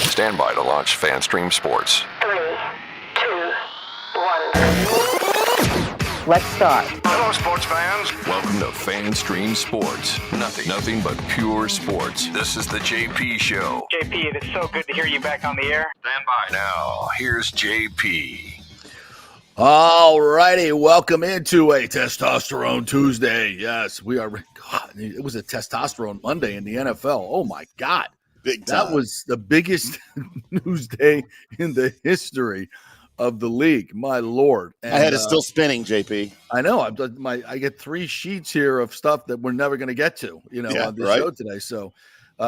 Stand by to launch FanStream Sports. 3, 2, 1. Let's start. Hello, sports fans. Welcome to FanStream Sports. Nothing but pure sports. This is the JP Show. JP, it is so good to hear you back on the air. Stand by. Now, here's JP. All righty, welcome into a Testosterone Tuesday. Yes, we are. God, it was a Testosterone Monday in the NFL. Oh, my God. Big time. That was the biggest news day in the history of the league. My Lord. And, I had it still spinning, JP. I know. I get 3 sheets here of stuff that we're never going to get to, on this show today. So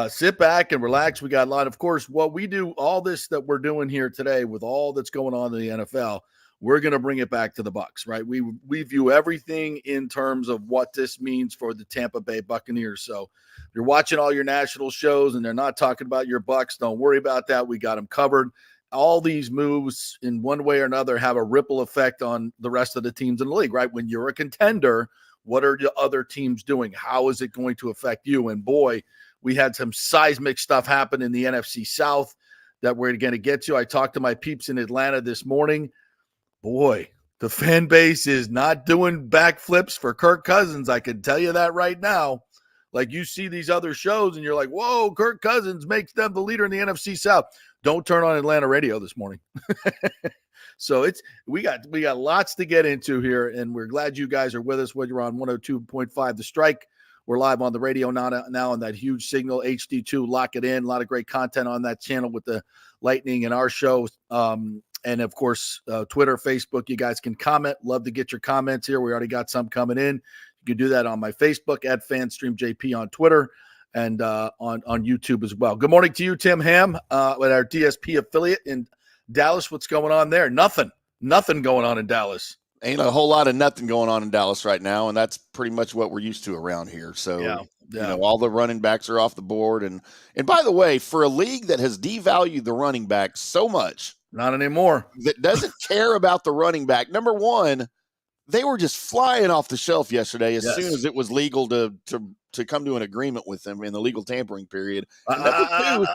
sit back and relax. We got a lot. Of course, what we do, all this that we're doing here today with all that's going on in the NFL, we're going to bring it back to the Bucs, right? We view everything in terms of what this means for the Tampa Bay Buccaneers. So if you're watching all your national shows and they're not talking about your Bucs, don't worry about that. We got them covered. All these moves in one way or another have a ripple effect on the rest of the teams in the league, right? When you're a contender, what are the other teams doing? How is it going to affect you? And boy, we had some seismic stuff happen in the NFC South that we're going to get to. I talked to my peeps in Atlanta this morning. Boy, the fan base is not doing backflips for Kirk Cousins. I can tell you that right now. Like, you see these other shows and you're like, whoa, Kirk Cousins makes them the leader in the NFC South. Don't turn on Atlanta radio this morning. So we got lots to get into here, and we're glad you guys are with us, whether you're on 102.5 The Strike. We're live on the radio now on that huge signal, HD2. Lock it in. A lot of great content on that channel with the Lightning and our show. And, of course, Twitter, Facebook, you guys can comment. Love to get your comments here. We already got some coming in. You can do that on my Facebook, at FanStreamJP on Twitter, and on YouTube as well. Good morning to you, Tim Ham, with our DSP affiliate in Dallas. What's going on there? Nothing going on in Dallas. Ain't a whole lot of nothing going on in Dallas right now, and that's pretty much what we're used to around here. So, all the running backs are off the board. And by the way, for a league that has devalued the running back so much, not anymore, that doesn't care about the running back. Number one, they were just flying off the shelf yesterday as soon as it was legal to come to an agreement with them in the legal tampering period. Number two,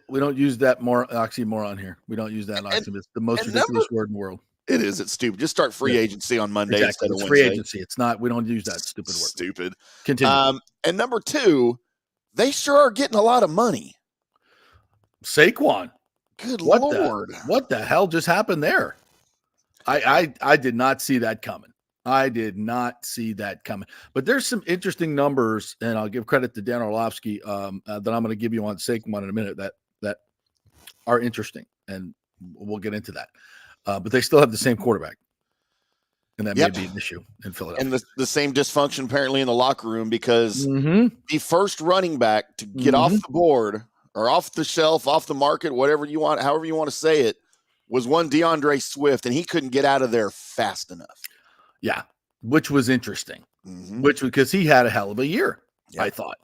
we don't use that oxymoron here. We don't use that oxymoron. It's the most ridiculous word in the world. It is. It's stupid. Just start free agency on Monday instead of Wednesday. Wednesday. Free agency. It's not. We don't use that stupid word. Stupid. Continue. And number two, they sure are getting a lot of money. Saquon. Good Lord. What the hell just happened there? I did not see that coming. But there's some interesting numbers, and I'll give credit to Dan Orlovsky that I'm going to give you on Saquon in a minute that are interesting, and we'll get into that. But they still have the same quarterback, and that may be an issue in Philadelphia. And the same dysfunction apparently in the locker room, because the first running back to get off the board or off the shelf, off the market, whatever you want, however you want to say it, was one DeAndre Swift, and he couldn't get out of there fast enough. Yeah, which was interesting, because he had a hell of a year, I thought.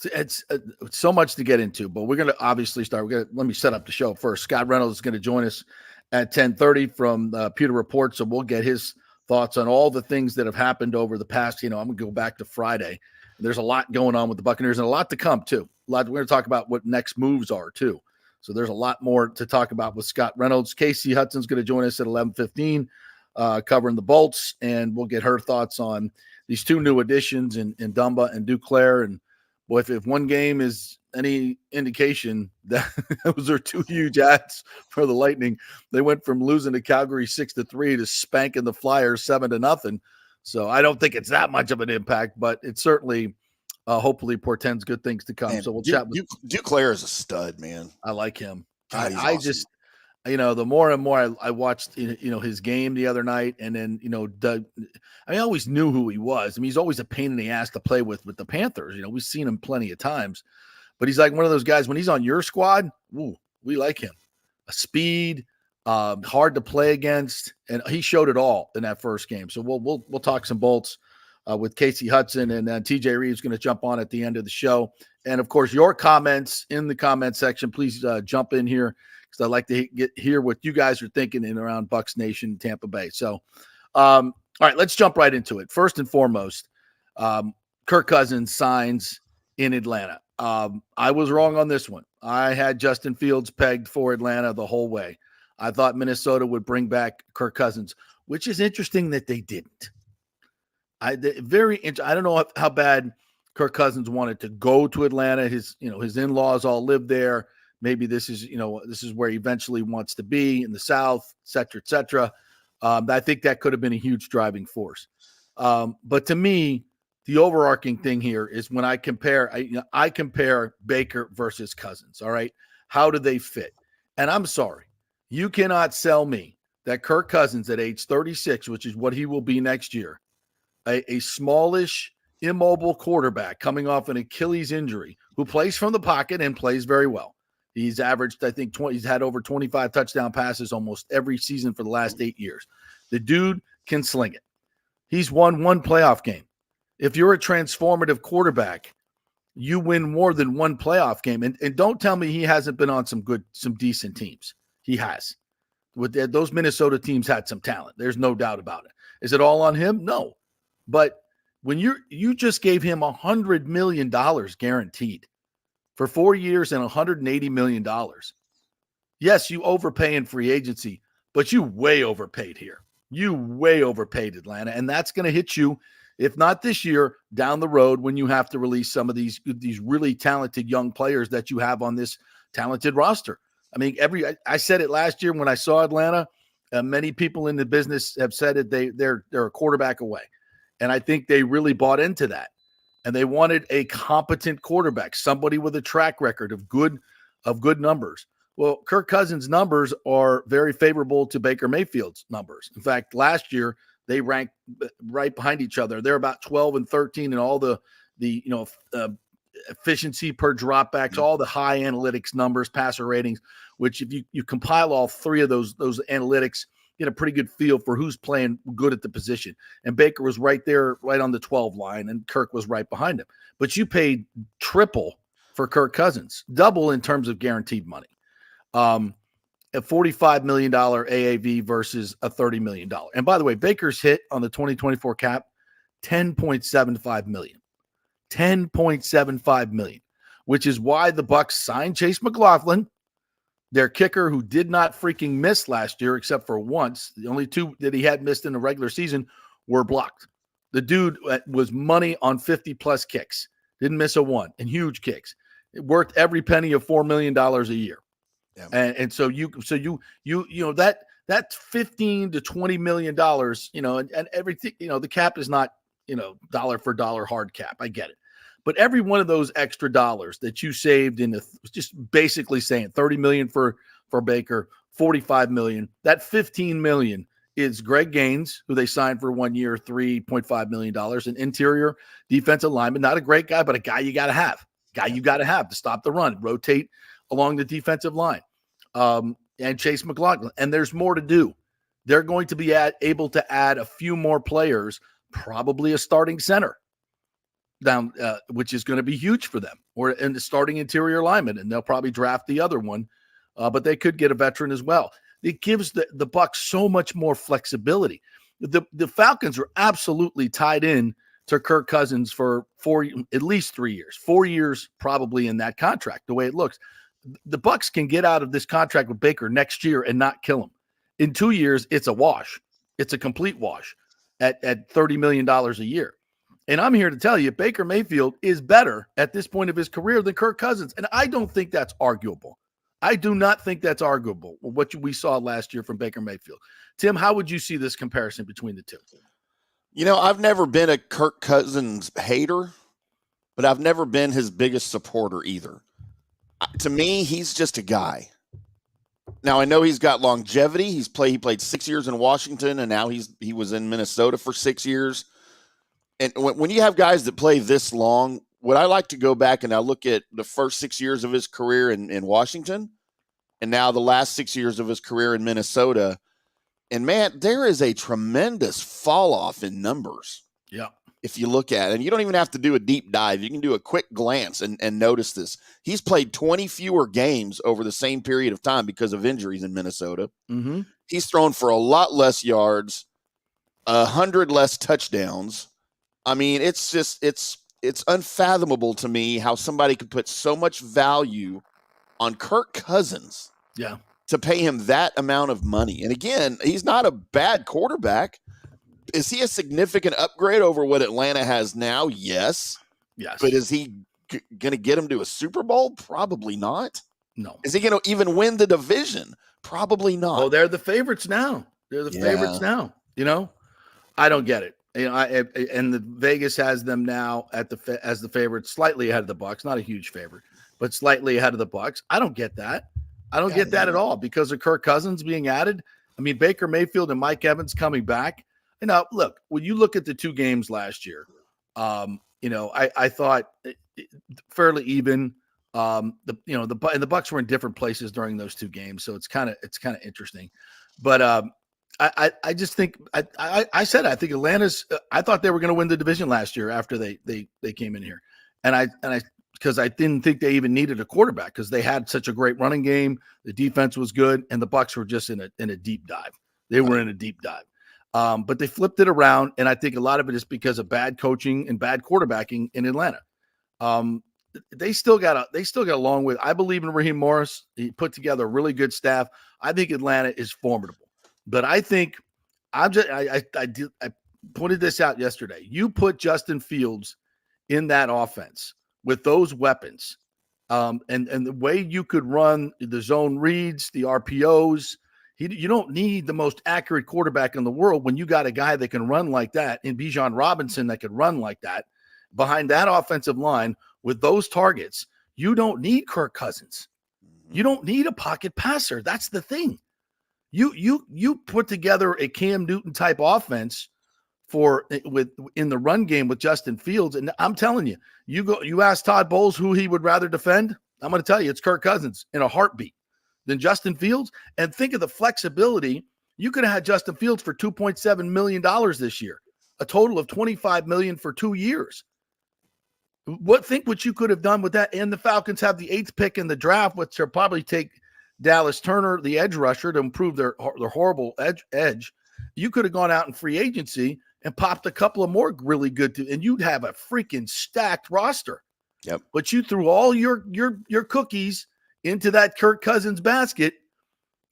It's so much to get into, but we're going to obviously start. Let me set up the show first. Scott Reynolds is going to join us at 10:30 from Pewter Report, so we'll get his thoughts on all the things that have happened over the past. I'm going to go back to Friday. There's a lot going on with the Buccaneers and a lot to come, too. We're going to talk about what next moves are, too. So there's a lot more to talk about with Scott Reynolds. Casey Hudson's going to join us at 11:15. Covering the Bolts, and we'll get her thoughts on these 2 new additions in Dumba and Duclair. And boy, if one game is any indication, that those are 2 huge ads for the Lightning. They went from losing to Calgary 6-3 to spanking the Flyers 7-0. So I don't think it's that much of an impact, but it certainly hopefully portends good things to come. Man, so we'll chat with Duclair is a stud, man. I like him. God, I awesome. just the more and more I watched, his game the other night, and then, Doug, I always knew who he was. I mean, he's always a pain in the ass to play with the Panthers. We've seen him plenty of times, but he's like one of those guys when he's on your squad. Ooh, we like him. A speed, hard to play against, and he showed it all in that first game. So we'll talk some Bolts with Casey Hudson, and then TJ Reeves going to jump on at the end of the show. And of course, your comments in the comment section, please jump in here, because I'd like to hear what you guys are thinking in around Bucs Nation, Tampa Bay. So, all right, let's jump right into it. First and foremost, Kirk Cousins signs in Atlanta. I was wrong on this one. I had Justin Fields pegged for Atlanta the whole way. I thought Minnesota would bring back Kirk Cousins, which is interesting that they didn't. I don't know how bad Kirk Cousins wanted to go to Atlanta. His in-laws all live there. Maybe this is where he eventually wants to be in the South, et cetera, et cetera. I think that could have been a huge driving force. But to me, the overarching thing here is when I compare Baker versus Cousins. All right. How do they fit? And I'm sorry, you cannot sell me that Kirk Cousins at age 36, which is what he will be next year, a smallish, immobile quarterback coming off an Achilles injury who plays from the pocket and plays very well. He's averaged, I think, he's had over 25 touchdown passes almost every season for the last 8 years. The dude can sling it. He's won one playoff game. If you're a transformative quarterback, you win more than one playoff game. And don't tell me he hasn't been on some decent teams. He has. Those Minnesota teams had some talent. There's no doubt about it. Is it all on him? No. But when you just gave him $100 million guaranteed for 4 years and $180 million. Yes, you overpay in free agency, but you way overpaid here. You way overpaid Atlanta, and that's going to hit you, if not this year, down the road when you have to release some of these really talented young players that you have on this talented roster. I mean, I said it last year when I saw Atlanta. Many people in the business have said it. They're a quarterback away, and I think they really bought into that. And they wanted a competent quarterback, somebody with a track record of good numbers. Well, Kirk Cousins' numbers are very favorable to Baker Mayfield's numbers. In fact, last year they ranked right behind each other. They're about 12 and 13 in all the efficiency per dropbacks, all the high analytics numbers, passer ratings, which if you compile all three of those analytics, get a pretty good feel for who's playing good at the position. And Baker was right there, right on the 12 line, and Kirk was right behind him. But you paid triple for Kirk Cousins, double in terms of guaranteed money. A $45 million AAV versus a $30 million. And by the way, Baker's hit on the 2024 cap, $10.75 million. $10.75 million, which is why the Bucs signed Chase McLaughlin, their kicker, who did not freaking miss last year except for once. The only two that he had missed in the regular season were blocked. The dude was money on 50-plus kicks. Didn't miss a one, and huge kicks. It worth every penny of $4 million a year. Yeah. And so you know that $15 to $20 million, and everything, the cap is not, dollar for dollar hard cap. I get it. But every one of those extra dollars that you saved just basically saying $30 million for Baker, $45 million, that $15 million is Greg Gaines, who they signed for 1 year, $3.5 million, an interior defensive lineman, not a great guy, but a guy you got to have. You got to have to stop the run, rotate along the defensive line. And Chase McLaughlin. And there's more to do. They're going to be able to add a few more players, probably a starting center down, which is going to be huge for them, and the starting interior lineman, and they'll probably draft the other one, but they could get a veteran as well. It gives the Bucs so much more flexibility. The Falcons are absolutely tied in to Kirk Cousins for at least 3 years, 4 years probably in that contract, the way it looks. The Bucs can get out of this contract with Baker next year and not kill him. In 2 years, it's a wash. It's a complete wash at $30 million a year. And I'm here to tell you, Baker Mayfield is better at this point of his career than Kirk Cousins. And I don't think that's arguable. I do not think that's arguable, what we saw last year from Baker Mayfield. Tim, how would you see this comparison between the two? I've never been a Kirk Cousins hater, but I've never been his biggest supporter either. To me, he's just a guy. Now, I know he's got longevity. He played 6 years in Washington, and now he was in Minnesota for 6 years. And when you have guys that play this long, what I like to go back and I look at the first 6 years of his career in Washington, and now the last 6 years of his career in Minnesota. And man, there is a tremendous fall off in numbers. Yeah. If you look at it, and you don't even have to do a deep dive. You can do a quick glance and notice this. He's played 20 fewer games over the same period of time because of injuries in Minnesota. Mm-hmm. He's thrown for a lot less yards, 100 less touchdowns. I mean, it's it's unfathomable to me how somebody could put so much value on Kirk Cousins. Yeah. To pay him that amount of money. And again, he's not a bad quarterback. Is he a significant upgrade over what Atlanta has now? Yes. Yes. But is he going to get him to a Super Bowl? Probably not. No. Is he going to even win the division? Probably not. Oh, they're the favorites now. They're the favorites now. I don't get it. And the Vegas has them now as the favorites, slightly ahead of the Bucs. Not a huge favorite, but slightly ahead of the Bucs. I don't get that. I don't get that at all because of Kirk Cousins being added. I mean, Baker Mayfield and Mike Evans coming back. Look, when you look at the two games last year, I thought fairly even. The Bucs were in different places during those two games, so it's kind of interesting. But I just think I said I think Atlanta's. I thought they were going to win the division last year after they came in here, and because I didn't think they even needed a quarterback because they had such a great running game. The defense was good, and the Bucs were just in a deep dive. They were in a deep dive. But they flipped it around, and I think a lot of it is because of bad coaching and bad quarterbacking in Atlanta. They still got a long way. I believe in Raheem Morris. He put together a really good staff. I think Atlanta is formidable. But I think I pointed this out yesterday. You put Justin Fields in that offense with those weapons, and the way you could run the zone reads, the RPOs, you don't need the most accurate quarterback in the world when you got a guy that can run like that in Bijan Robinson that could run like that behind that offensive line with those targets. You don't need Kirk Cousins. You don't need a pocket passer. That's the thing. You put together a Cam Newton type offense in the run game with Justin Fields, and I'm telling you, you ask Todd Bowles who he would rather defend. I'm going to tell you it's Kirk Cousins in a heartbeat than Justin Fields. And think of the flexibility. You could have had Justin Fields for $2.7 million this year, a total of $25 million for 2 years. Think what you could have done with that. And the Falcons have the 8th pick in the draft, which they'll probably take Dallas Turner, the edge rusher, to improve their horrible edge. You could have gone out in free agency and popped a couple of more really good, and you'd have a freaking stacked roster. Yep. But you threw all your cookies into that Kirk Cousins basket.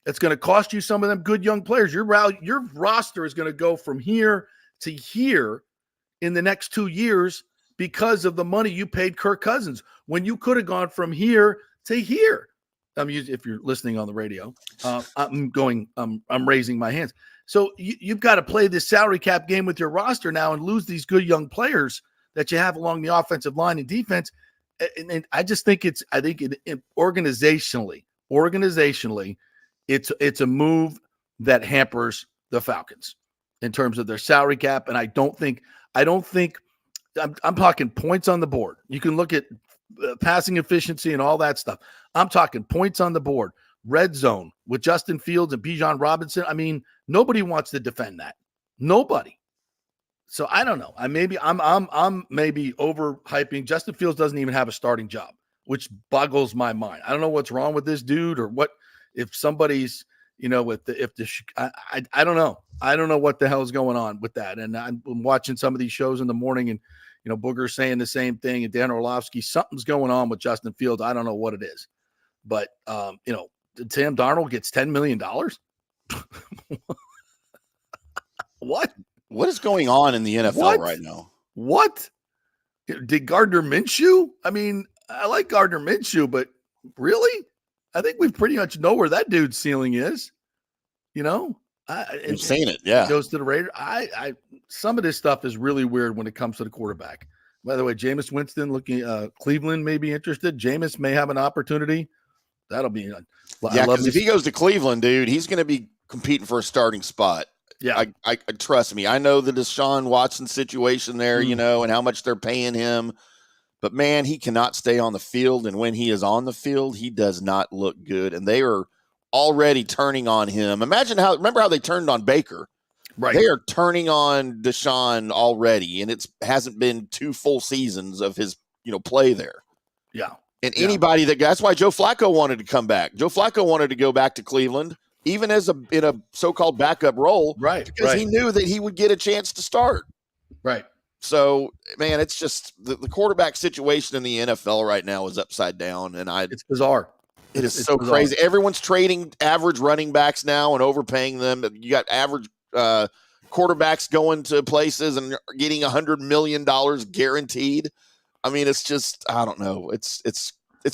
It's going to cost you some of them good young players. Your roster is going to go from here to here in the next 2 years because of the money you paid Kirk Cousins when you could have gone from here to here. If you're listening on the radio, I'm raising my hands. So you've got to play this salary cap game with your roster now and lose these good young players that you have along the offensive line and defense. And I just think organizationally, it's a move that hampers the Falcons in terms of their salary cap. And I don't think I'm talking points on the board. You can look at passing efficiency and all that stuff. I'm talking points on the board, red zone with Justin Fields and Bijan Robinson. I mean, nobody wants to defend that. Nobody. So I don't know. I'm maybe overhyping. Justin Fields doesn't even have a starting job, which boggles my mind. I don't know what's wrong with this dude or what, if somebody's, I don't know. I don't know what the hell is going on with that. And I'm watching some of these shows in the morning and, Booger's saying the same thing, and Dan Orlovsky, something's going on with Justin Fields. I don't know what it is. But, Sam Darnold gets $10 million. What? What is going on in the NFL right now? What? Did Gardner Minshew? I mean, I like Gardner Minshew, but really? I think we pretty much know where that dude's ceiling is. I've seen it. Yeah. Goes to the Raiders. Some of this stuff is really weird when it comes to the quarterback. By the way, Jameis Winston Cleveland may be interested. Jameis may have an opportunity. That'll be because if he goes to Cleveland, dude, he's going to be competing for a starting spot. Yeah. I trust me. I know the Deshaun Watson situation there, and how much they're paying him. But man, he cannot stay on the field. And when he is on the field, he does not look good. And they are already turning on him. Remember how they turned on Baker? Right. They are turning on Deshaun already, and it hasn't been 2 full seasons of his, play there. Yeah. And anybody that's why Joe Flacco wanted to come back. Joe Flacco wanted to go back to Cleveland, even in a so-called backup role, right? Because he knew that he would get a chance to start. Right. So, man, it's just the quarterback situation in the NFL right now is upside down, and it's bizarre. It's so bizarre. Crazy. Everyone's trading average running backs now and overpaying them. You got average quarterbacks going to places and getting $100 million guaranteed. I mean, it's just, I don't know. It's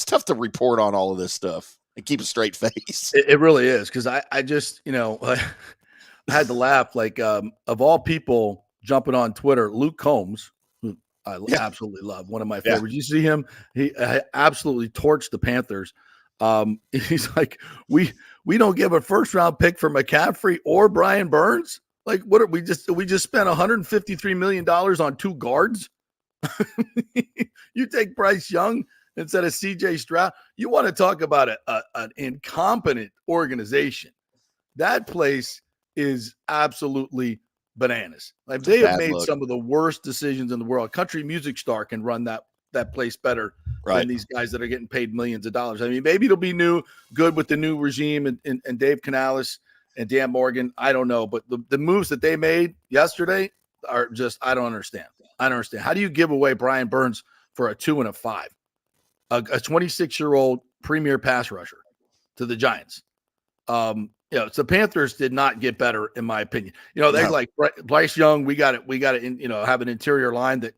tough to report on all of this stuff and keep a straight face. It really is, because I just, I had to laugh. Like, of all people jumping on Twitter, Luke Combs, who I absolutely love, one of my favorites. You see him? He absolutely torched the Panthers. He's like, we don't give a first round pick for McCaffrey or Brian Burns. Like, what are we just spent $153 million on two guards? You take Bryce Young instead of CJ Stroud. You want to talk about an incompetent organization. That place is absolutely bananas. Like, they have made some of the worst decisions in the world. Country music star can run that place better than these guys that are getting paid millions of dollars. I mean, maybe it'll be good with the new regime and Dave Canales and Dan Morgan. I don't know. But the moves that they made yesterday are just, I don't understand. How do you give away Brian Burns for a 2 and a 5? A 26-year-old premier pass rusher to the Giants. So the Panthers did not get better, in my opinion. They like Bryce Young. We got it. Have an interior line that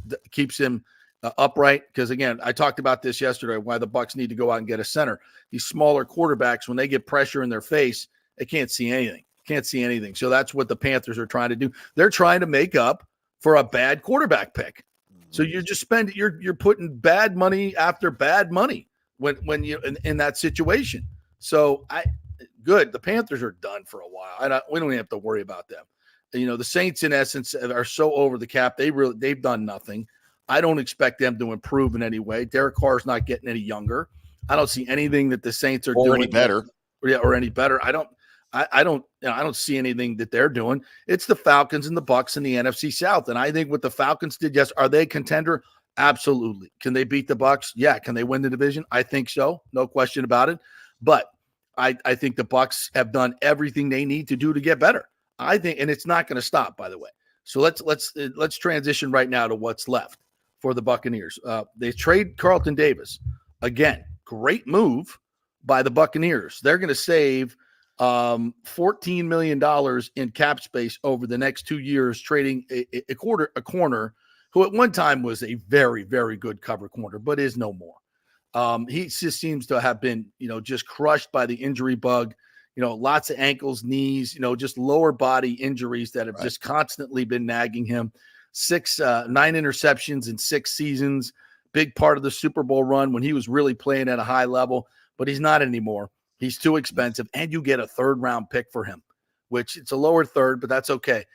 that keeps him upright. Because again, I talked about this yesterday. Why the Bucs need to go out and get a center. These smaller quarterbacks, when they get pressure in their face, they can't see anything. So that's what the Panthers are trying to do. They're trying to make up for a bad quarterback pick. So you're just you're putting bad money after bad money when you in that situation. So the Panthers are done for a while. We don't even have to worry about them. The Saints, in essence, are so over the cap. They've done nothing. I don't expect them to improve in any way. Derek Carr's not getting any younger. I don't see anything that the Saints are doing any better. Or any better. I don't see anything that they're doing. It's the Falcons and the Bucs in the NFC South. And I think what the Falcons did, yes, are they a contender? Absolutely. Can they beat the Bucs? Yeah. Can they win the division? I think so. No question about it. But I think the Bucs have done everything they need to do to get better. I think, and it's not going to stop, by the way. So let's transition right now to what's left for the Buccaneers. They trade Carlton Davis. Again, great move by the Buccaneers. They're going to save $14 million in cap space over the next 2 years, trading a corner who at one time was a very, very good cover corner, but is no more. He just seems to have been, just crushed by the injury bug, lots of ankles, knees, just lower body injuries that have just constantly been nagging him. 9 interceptions in 6 seasons, big part of the Super Bowl run when he was really playing at a high level, but he's not anymore. He's too expensive, and you get a 3rd round pick for him, which it's a lower third, but that's okay.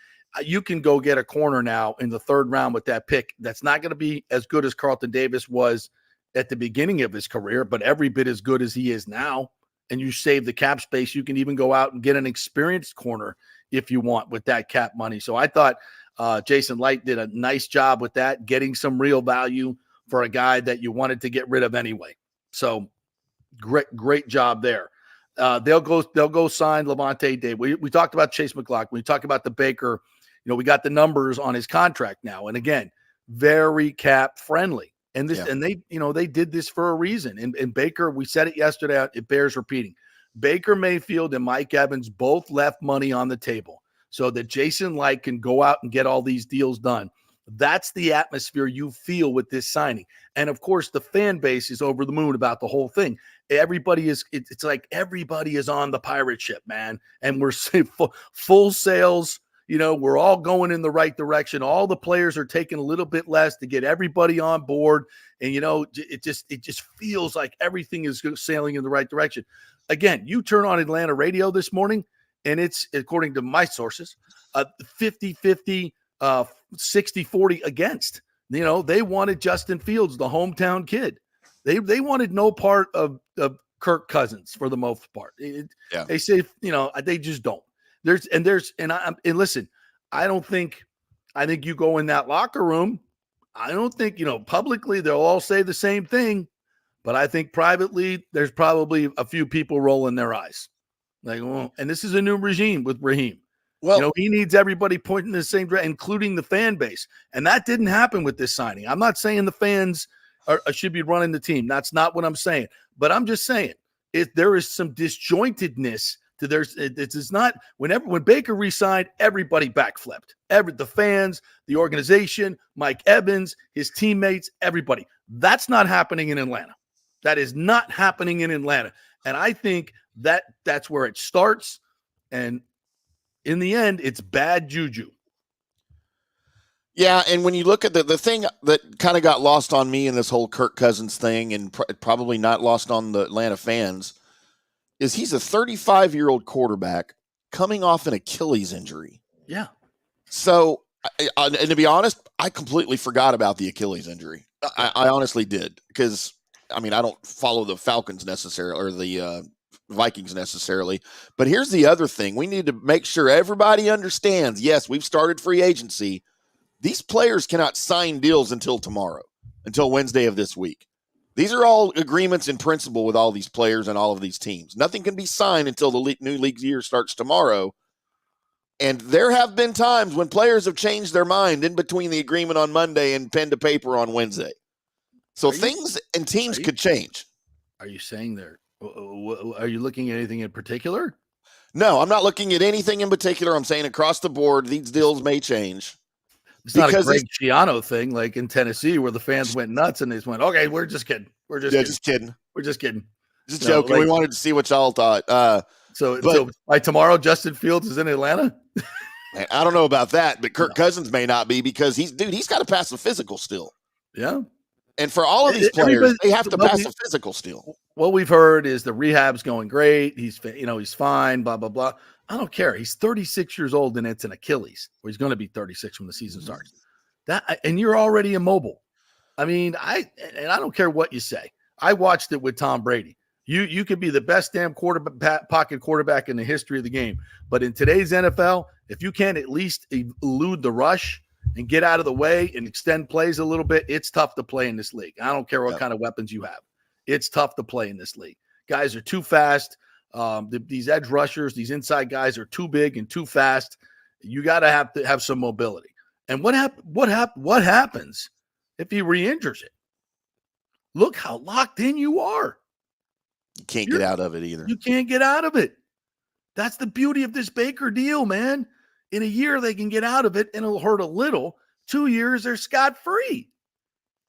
You can go get a corner now in the 3rd round with that pick. That's not going to be as good as Carlton Davis was at the beginning of his career, but every bit as good as he is now. And you save the cap space. You can even go out and get an experienced corner if you want with that cap money. So I thought Jason Light did a nice job with that, getting some real value for a guy that you wanted to get rid of anyway. So great job there. They'll go sign Levante David. We talked about Chase McLaughlin. We talked about the Baker. We got the numbers on his contract now. And again, very cap friendly. And they did this for a reason. And Baker, we said it yesterday, it bears repeating. Baker Mayfield and Mike Evans both left money on the table so that Jason Light can go out and get all these deals done. That's the atmosphere you feel with this signing. And of course, the fan base is over the moon about the whole thing. It's like everybody is on the pirate ship, man. And we're full sales. We're all going in the right direction. All the players are taking a little bit less to get everybody on board. And, it just feels like everything is sailing in the right direction. Again, you turn on Atlanta radio this morning, and it's, according to my sources, 50-50, 60-40 against. They wanted Justin Fields, the hometown kid. They wanted no part of Kirk Cousins for the most part. They say, they just don't. Listen, I think you go in that locker room. I don't think, publicly they'll all say the same thing, but I think privately there's probably a few people rolling their eyes. Like, well, and this is a new regime with Raheem. Well, he needs everybody pointing in the same direction, including the fan base. And that didn't happen with this signing. I'm not saying the fans should be running the team. That's not what I'm saying. But I'm just saying there is some disjointedness to theirs. It's not when Baker re-signed, everybody backflipped. The fans, the organization, Mike Evans, his teammates, everybody. That's not happening in Atlanta. That is not happening in Atlanta. And I think that's where it starts. And in the end, it's bad juju. Yeah, and when you look at the thing that kind of got lost on me in this whole Kirk Cousins thing, and probably not lost on the Atlanta fans, is he's a 35-year-old quarterback coming off an Achilles injury. Yeah. So, and to be honest, I completely forgot about the Achilles injury. I honestly did, because, I mean, I don't follow the Falcons necessarily, or the Vikings necessarily. But here's the other thing. We need to make sure everybody understands, yes, we've started free agency. These players cannot sign deals until tomorrow, until Wednesday of this week. These are all agreements in principle with all these players and all of these teams. Nothing can be signed until the new league year starts tomorrow. And there have been times when players have changed their mind in between the agreement on Monday and pen to paper on Wednesday. So things and teams could change. Are you saying there? Are you looking at anything in particular? No, I'm not looking at anything in particular. I'm saying across the board, these deals may change. It's not a Greg Schiano thing like in Tennessee where the fans went nuts and they just went, okay, we're just kidding. We're just kidding. We're just kidding. Just joking. We wanted to see what y'all thought. So by tomorrow, Justin Fields is in Atlanta? Man, I don't know about that, but Kirk Cousins may not be, because he's got to pass the physical still. Yeah. And for all of these players, they have to pass the physical still. What we've heard is the rehab's going great. He's fine, blah, blah, blah. I don't care. He's 36 years old and it's an Achilles, or he's going to be 36 when the season starts. And you're already immobile. I mean, I don't care what you say. I watched it with Tom Brady. You could be the best damn pocket quarterback in the history of the game. But in today's NFL, if you can't at least elude the rush and get out of the way and extend plays a little bit, it's tough to play in this league. I don't care what kind of weapons you have. It's tough to play in this league. Guys are too fast. These edge rushers, these inside guys are too big and too fast. You got to have some mobility. And what happens if he re-injures it? Look how locked in you are. You can't get out of it either. You can't get out of it. That's the beauty of this Baker deal, man. In a year, they can get out of it, and it'll hurt a little. 2 years, they're scot-free.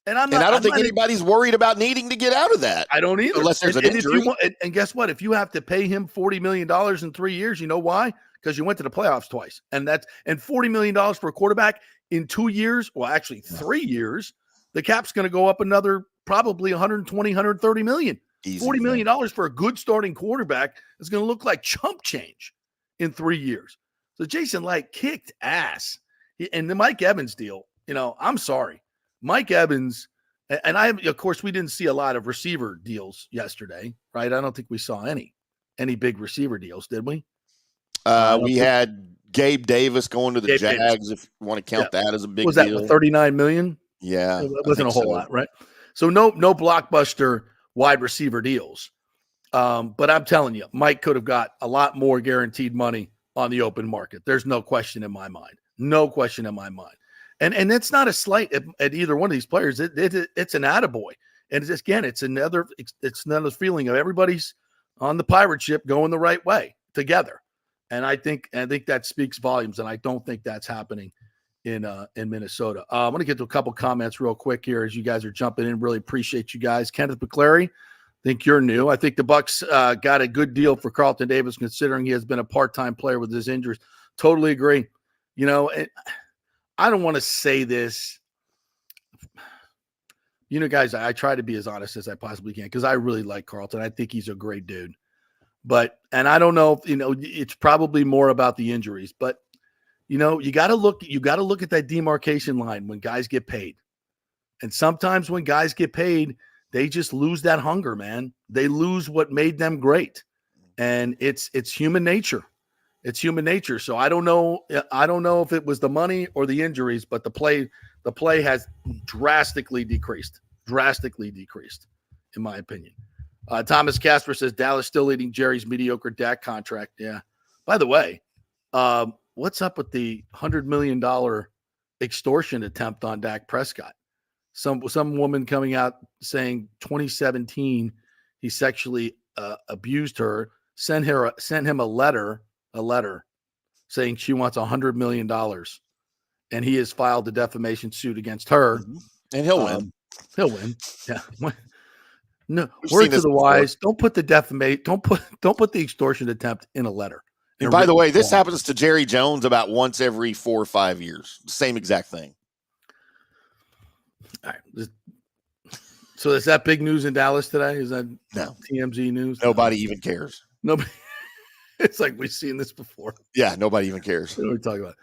And I don't think anybody's worried about needing to get out of that. I don't either. Unless there's an injury. And guess what? If you have to pay him $40 million in 3 years, you know why? Because you went to the playoffs twice. And $40 million for a quarterback in 2 years, well, actually 3 years, the cap's going to go up another probably 120, 130 million. Easy, $40 million for a good starting quarterback is going to look like chump change in 3 years. So Jason Light kicked ass. And the Mike Evans deal, I'm sorry. Mike Evans, and of course, we didn't see a lot of receiver deals yesterday, right? I don't think we saw any big receiver deals, did we? We had Gabe Davis going to the Jags, if you want to count that as a big deal. Was that $39 million? Yeah. It wasn't a whole lot, right? So no blockbuster wide receiver deals. But I'm telling you, Mike could have got a lot more guaranteed money on the open market. There's no question in my mind. No question in my mind. And it's not a slight at either one of these players. It's an attaboy. And it's another feeling of everybody's on the pirate ship going the right way together. And I think that speaks volumes. And I don't think that's happening in Minnesota. I'm going to get to a couple comments real quick here as you guys are jumping in. Really appreciate you guys. Kenneth McClary, think you're new. I think the Bucs got a good deal for Carlton Davis, considering he has been a part-time player with his injuries. Totally agree. I don't want to say this. Guys, I try to be as honest as I possibly can because I really like Carlton. I think he's a great dude. And I don't know if, it's probably more about the injuries, but you got to look at that demarcation line when guys get paid. And sometimes when guys get paid, they just lose that hunger, man. They lose what made them great. And it's human nature. It's human nature. So I don't know if it was the money or the injuries, but the play has drastically decreased, in my opinion. Thomas Casper says Dallas still leading Jerry's mediocre Dak contract. Yeah. By the way, what's up with the $100 million extortion attempt on Dak Prescott? Some woman coming out saying 2017 he sexually abused her, sent him a letter saying she wants $100 million, and he has filed a defamation suit against her. And he'll win. He'll win. Yeah. No, word to the wise. Don't put the don't put the extortion attempt in a letter. And by the way, this happens to Jerry Jones about once every 4 or 5 years. Same exact thing. All right. So is that big news in Dallas today? Is that TMZ news? Nobody even cares. Nobody. It's like we've seen this before. Yeah, nobody even cares. What are we talking about?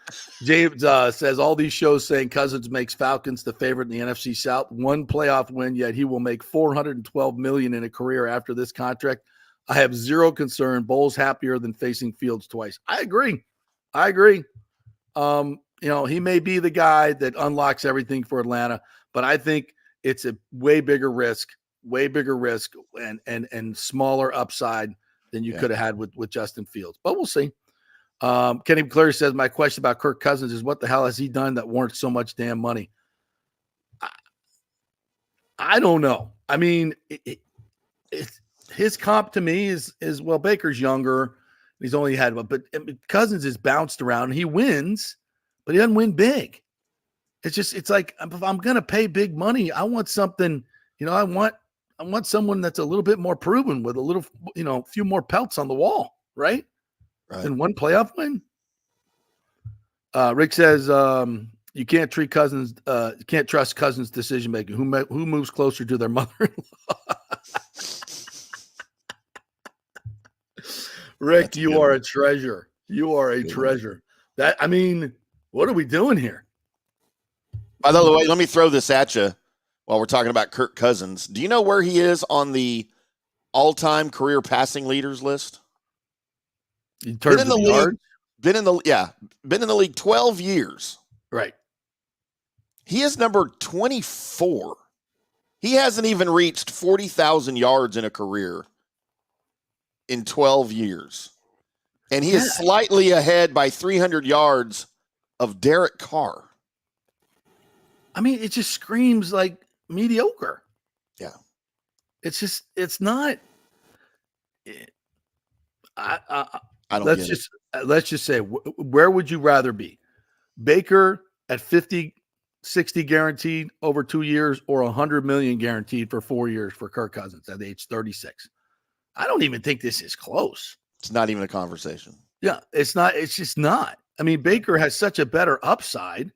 James says all these shows saying Cousins makes Falcons the favorite in the NFC South. One playoff win, yet he will make $412 million in a career after this contract. I have zero concern. Bowles happier than facing Fields twice. I agree. He may be the guy that unlocks everything for Atlanta, but I think it's a way bigger risk and smaller upside than you could have had with Justin Fields. But we'll see. Kenny Cleary says, my question about Kirk Cousins is what the hell has he done that warrants so much damn money? I don't know. I mean, his comp to me is well, Baker's younger. He's only had one, but Cousins is bounced around. He wins, but he doesn't win big. It's like, if I'm going to pay big money, I want something, I want someone that's a little bit more proven with a little, few more pelts on the wall, right? And one playoff win. Rick says you can't treat Cousins, you can't trust Cousins' decision making. Who moves closer to their mother-in-law? Rick, you are a treasure. You are a treasure. What are we doing here? By the way, let me throw this at you. While we're talking about Kirk Cousins, do you know where he is on the all-time career passing leaders list? In terms of yards? Been in the league 12 years. Right. He is number 24. He hasn't even reached 40,000 yards in a career in 12 years. And he is slightly ahead by 300 yards of Derek Carr. I mean, it just screams like mediocre. Yeah. It's not. I don't let's just say, where would you rather be? Baker at 50, 60 guaranteed over 2 years, or $100 million guaranteed for 4 years for Kirk Cousins at age 36? I don't even think this is close. It's not even a conversation. Yeah, it's not. It's just not. I mean, Baker has such a better upside,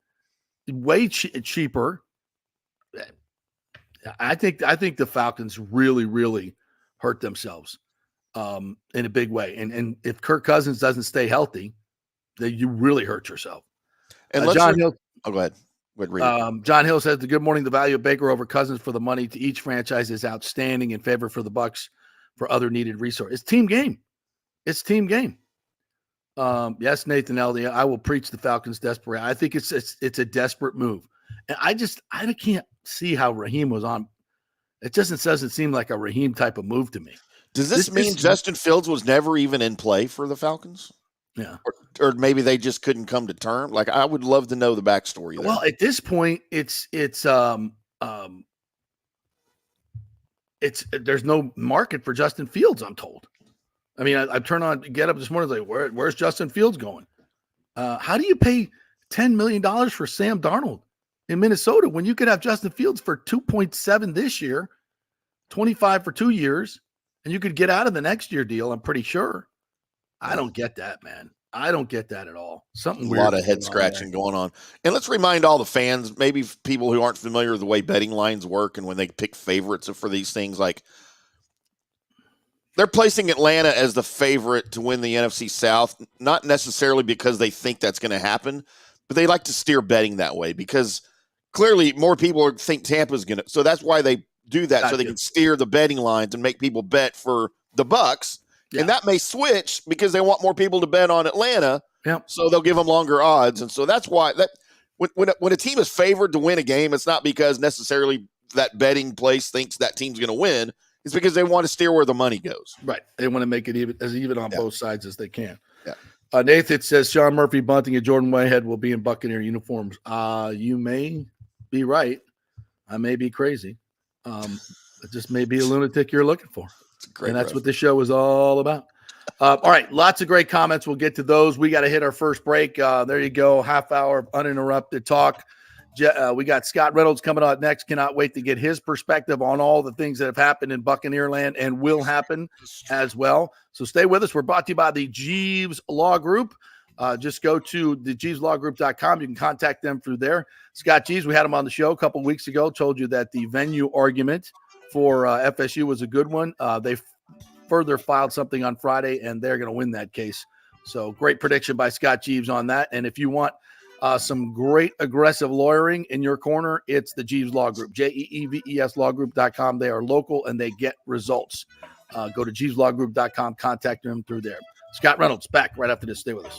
way cheaper. I think the Falcons really, really hurt themselves in a big way. And if Kirk Cousins doesn't stay healthy, then you really hurt yourself. And John Hill. Oh, go ahead. John Hill says, good morning. The value of Baker over Cousins for the money to each franchise is outstanding, in favor for the Bucs for other needed resources. It's team game. Yes, Nathan Eldy, I will preach the Falcons desperate. I think it's a desperate move. And I can't see how Raheem was on. It doesn't seem like a Raheem type of move to me. Does this mean Justin Fields was never even in play for the Falcons? Yeah. Or maybe they just couldn't come to terms. Like, I would love to know the backstory there. Well, at this point, there's no market for Justin Fields, I'm told. I mean, I turn on, get up this morning, like, where's Justin Fields going? How do you pay $10 million for Sam Darnold in Minnesota when you could have Justin Fields for 2.7 this year, 25 for 2 years, and you could get out of the next year deal, I'm pretty sure. I don't get that, man. I don't get that at all. Something weird. A lot of head scratching going on. And let's remind all the fans, maybe people who aren't familiar with the way betting lines work and when they pick favorites for these things, like, they're placing Atlanta as the favorite to win the NFC South, not necessarily because they think that's going to happen, but they like to steer betting that way because clearly more people think Tampa's going to. So that's why they do that, so they can steer the betting lines and make people bet for the Bucs. Yeah. And that may switch because they want more people to bet on Atlanta. Yeah. So they'll give them longer odds. And so that's why when a team is favored to win a game, it's not because necessarily that betting place thinks that team's going to win. It's because they want to steer where the money goes. Right. They want to make it even on both sides as they can. Yeah. Nathan says Sean Murphy, Bunting, and Jordan Whitehead will be in Buccaneer uniforms. You may be right. I may be crazy. It just may be a lunatic you're looking for. And that's what this show is all about. All right, lots of great comments. We'll get to those. We got to hit our first break. There you go, half hour of uninterrupted talk. We got Scott Reynolds coming out next. Cannot wait to get his perspective on all the things that have happened in Buccaneer land and will happen as well. So stay with us. We're brought to you by the Jeeves Law Group. Just go to the JeevesLawGroup.com. You can contact them through there. Scott Jeeves, we had him on the show a couple of weeks ago, told you that the venue argument for FSU was a good one. They further filed something on Friday, and they're going to win that case. So great prediction by Scott Jeeves on that. And if you want some great aggressive lawyering in your corner, it's the Jeeves Law Group, JEEVES lawgroup.com. They are local and they get results. Go to JeevesLawGroup.com, contact them through there. Scott Reynolds back right after this. Stay with us.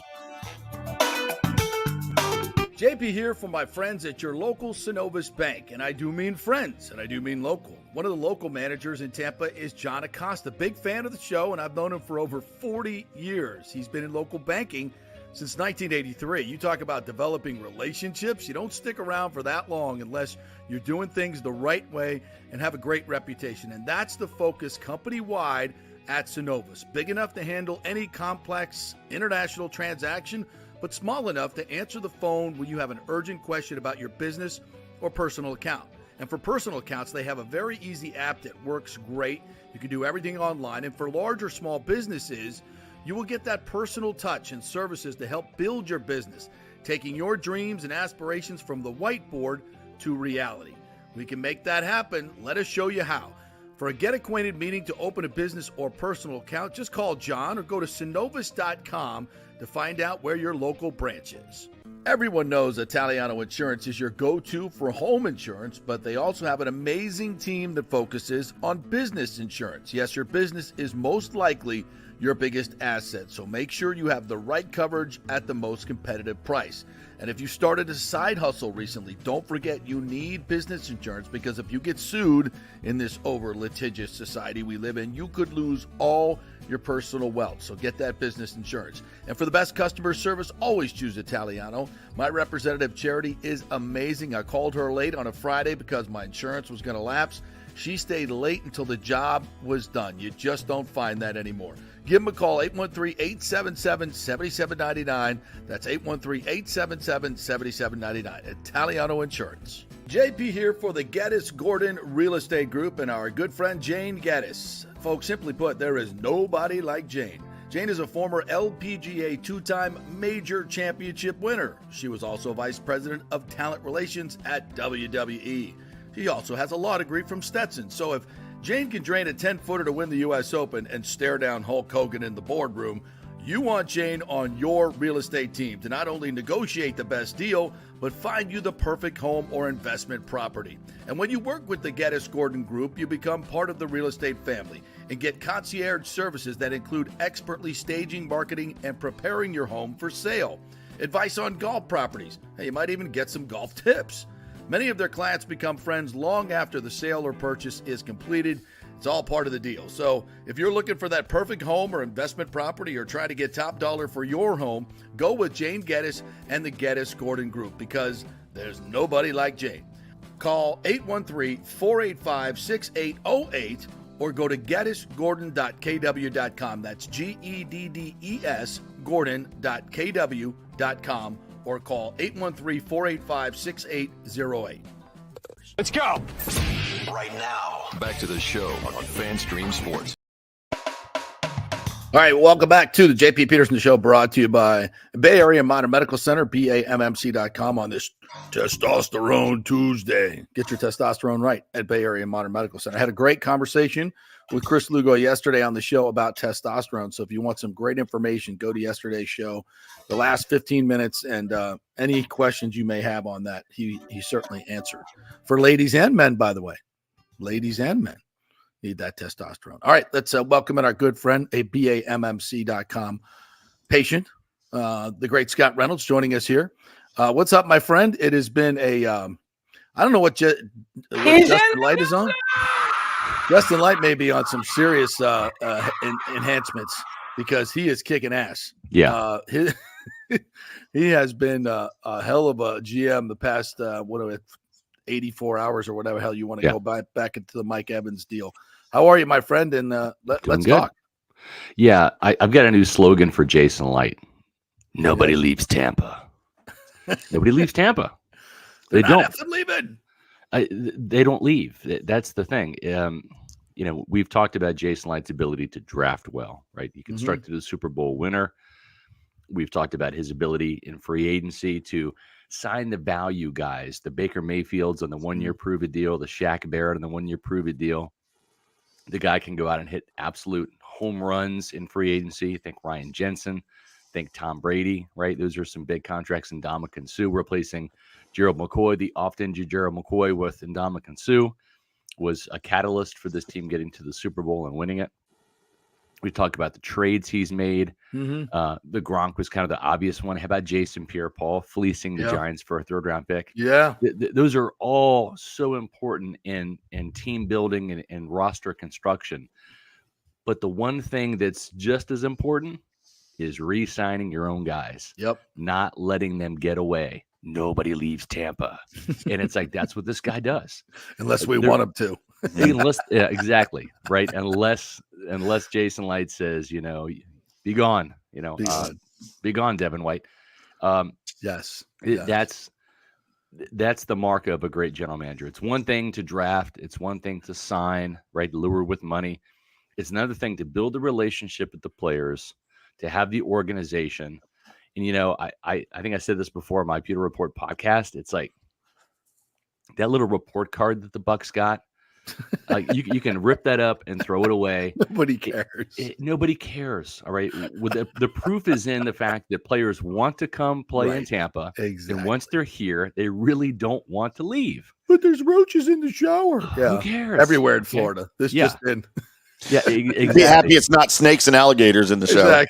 JP here for my friends at your local Synovus Bank, and I do mean friends, and I do mean local. One of the local managers in Tampa is John Acosta, big fan of the show, and I've known him for over 40 years. He's been in local banking since 1983. You talk about developing relationships. You don't stick around for that long unless you're doing things the right way and have a great reputation, and that's the focus company-wide at Synovus. Big enough to handle any complex international transaction, but small enough to answer the phone when you have an urgent question about your business or personal account. And for personal accounts, they have a very easy app that works great. You can do everything online. And for large or small businesses, you will get that personal touch and services to help build your business, taking your dreams and aspirations from the whiteboard to reality. We can make that happen. Let us show you how. For a get-acquainted meeting to open a business or personal account, just call John or go to Synovus.com to find out where your local branch is. Everyone knows Italiano Insurance is your go-to for home insurance, but they also have an amazing team that focuses on business insurance. Yes, your business is most likely your biggest asset, so make sure you have the right coverage at the most competitive price. And if you started a side hustle recently, don't forget you need business insurance, because if you get sued in this over-litigious society we live in, you could lose all your personal wealth. So get that business insurance. And for the best customer service, always choose Italiano. My representative, Charity, is amazing. I called her late on a Friday because my insurance was going to lapse. She stayed late until the job was done. You just don't find that anymore. Give them a call, 813-877-7799. That's 813-877-7799. Italiano Insurance. JP here for the Geddes Gordon Real Estate Group and our good friend Jane Geddes. Folks, simply put, there is nobody like Jane. Jane is a former LPGA two-time major championship winner. She was also vice president of talent relations at WWE. She also has a law degree from Stetson. So if Jane can drain a 10-footer to win the U.S. Open and stare down Hulk Hogan in the boardroom, you want Jane on your real estate team to not only negotiate the best deal, but find you the perfect home or investment property. And when you work with the Geddes Gordon Group, you become part of the real estate family and get concierge services that include expertly staging, marketing, and preparing your home for sale. Advice on golf properties. Hey, you might even get some golf tips. Many of their clients become friends long after the sale or purchase is completed. It's all part of the deal. So if you're looking for that perfect home or investment property or trying to get top dollar for your home, go with Jane Geddes and the Geddes Gordon Group, because there's nobody like Jane. Call 813-485-6808 or go to GeddesGordon.kw.com. That's GEDDES Gordon.kw.com. or call 813-485-6808. Let's go! Right now, back to the show on FanStream Sports. All right, welcome back to the JP Peterson Show, brought to you by Bay Area Modern Medical Center, BAMMC.com, on this Testosterone Tuesday. Get your testosterone right at Bay Area Modern Medical Center. I had a great conversation with Chris Lugo yesterday on the show about testosterone. So if you want some great information, go to yesterday's show, the last 15 minutes, and any questions you may have on that, he certainly answered. For ladies and men, by the way. Ladies and men need that testosterone. All right, let's welcome in our good friend, a BAMMC.com patient, the great Scott Reynolds, joining us here. What's up, my friend? It has been a I don't know what Justin Light is on. Justin Light may be on some serious enhancements because he is kicking ass. Yeah. He has been a hell of a GM the past 84 hours or whatever hell you want to go back into the Mike Evans deal. How are you, my friend? And let's talk. Yeah, I've got a new slogan for Jason Light. Nobody leaves Tampa. Nobody leaves Tampa. They don't. Leaving. They don't leave. That's the thing. We've talked about Jason Light's ability to draft well, right? He constructed a Super Bowl winner. We've talked about his ability in free agency to sign the value guys, the Baker Mayfields on the 1-year prove-it deal, the Shaq Barrett on the 1-year prove-it deal. The guy can go out and hit absolute home runs in free agency. Think Ryan Jensen. Think Tom Brady, right? Those are some big contracts. Ndamukong Suh replacing Gerald McCoy. The oft-injured Gerald McCoy with Ndamukong Suh was a catalyst for this team getting to the Super Bowl and winning it. We talked about the trades he's made. The Gronk was kind of the obvious one. How about Jason Pierre-Paul fleecing the Giants for a third-round pick? Yeah. Those are all so important in team building and roster construction. But the one thing that's just as important is re-signing your own guys. Yep. Not letting them get away. Nobody leaves Tampa. And it's like, that's what this guy does. Unless we want him to. Exactly. Right. Unless Jason Light says, be gone, be gone, Devin White. Yes. That's the mark of a great general manager. It's one thing to draft. It's one thing to sign, right? Lure with money. It's another thing to build a relationship with the players, to have the organization. And, I think I said this before on my Pewter Report podcast. It's like that little report card that the Bucs got. You can rip that up and throw it away. Nobody cares. Nobody cares. All right. The proof is in the fact that players want to come play in Tampa. Exactly. And once they're here, they really don't want to leave. But there's roaches in the shower. Yeah. Who cares? Everywhere in Florida. This just in. Yeah. Exactly. Be happy it's not snakes and alligators in the shower.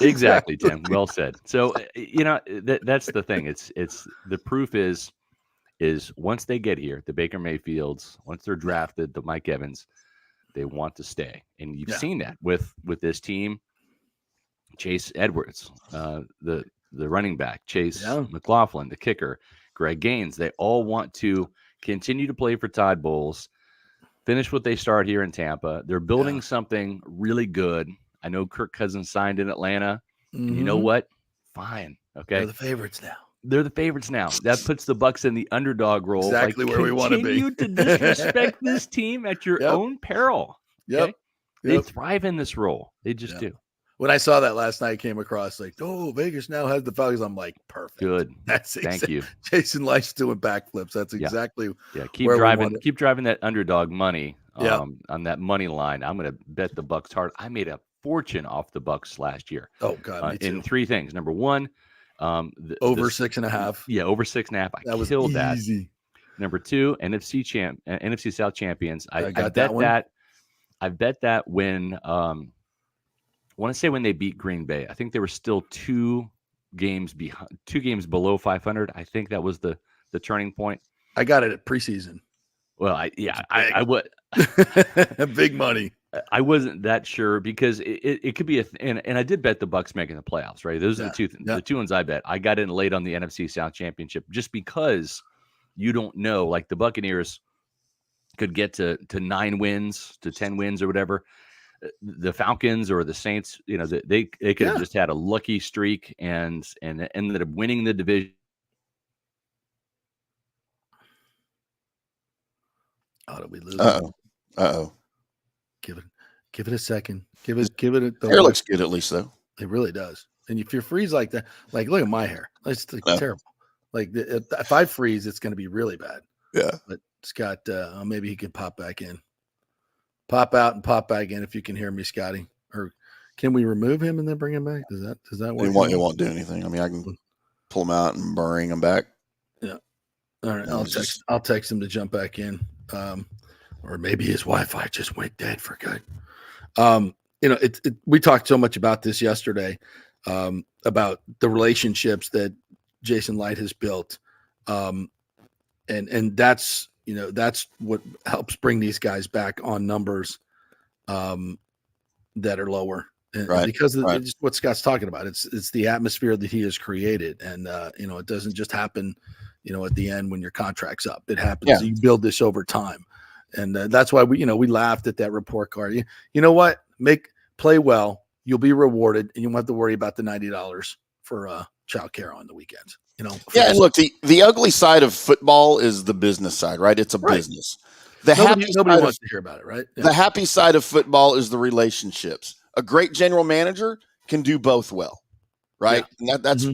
Exactly, Tim. Well said. So, that's the thing. It's the proof is once they get here, the Baker Mayfields, once they're drafted, the Mike Evans, they want to stay. And you've seen that with this team. Chase Edwards, the running back, Chase McLaughlin, the kicker, Greg Gaines, they all want to continue to play for Todd Bowles, finish what they start here in Tampa. They're building something really good. I know Kirk Cousins signed in Atlanta. You know what? Fine. Okay. They're the favorites now. That puts the Bucs in the underdog role. Exactly where we want to be. Continue to disrespect this team at your own peril. Okay? They thrive in this role. They just do. When I saw that last night, I came across Vegas now has the Falcons. I'm like, perfect. Good. Thank you. Jason Light's doing backflips. That's exactly Keep driving that underdog money on that money line. I'm going to bet the Bucs hard. I made a fortune off the Bucs last year. Oh God, me too. In 3 things. Number 1, over 6.5. Yeah, over 6.5. I killed that. Number 2, NFC South champions. I bet that when I want to say when they beat Green Bay. I think they were still 2 games below 500. I think that was the turning point. I got it at preseason. Well, I would big money. I wasn't that sure because it could be and I did bet the Bucs making the playoffs, right? Those are the two ones I bet. I got in late on the NFC South Championship just because you don't know. Like the Buccaneers could get to 9 wins, to 10 wins or whatever. The Falcons or the Saints, they could have just had a lucky streak and ended up winning the division. Oh, did we lose? Uh-oh. Give it a second. Give it. Hair looks good at least though. It really does. And if you freeze like that, look at my hair. It's terrible. If I freeze, it's going to be really bad. Yeah. But Scott, maybe he can pop back in, pop out and pop back in. If you can hear me, Scotty, or can we remove him and then bring him back? Does that work? It won't do anything. I mean, I can pull him out and bring him back. Yeah. All right. I'll text him to jump back in. Or maybe his Wi-Fi just went dead for good. We talked so much about this yesterday, about the relationships that Jason Light has built. And that's that's what helps bring these guys back on numbers that are lower. Right. Because of just what Scott's talking about. It's the atmosphere that he has created. And, it doesn't just happen, at the end when your contract's up. It happens. Yeah. You build this over time. And that's why we laughed at that report card. You know what? Play well. You'll be rewarded, and you won't have to worry about the $90 for child care on the weekends. Yeah, and look, the ugly side of football is the business side, right? It's a business. Nobody wants to hear about it, right? Yeah. The happy side of football is the relationships. A great general manager can do both well, right? Yeah. And that's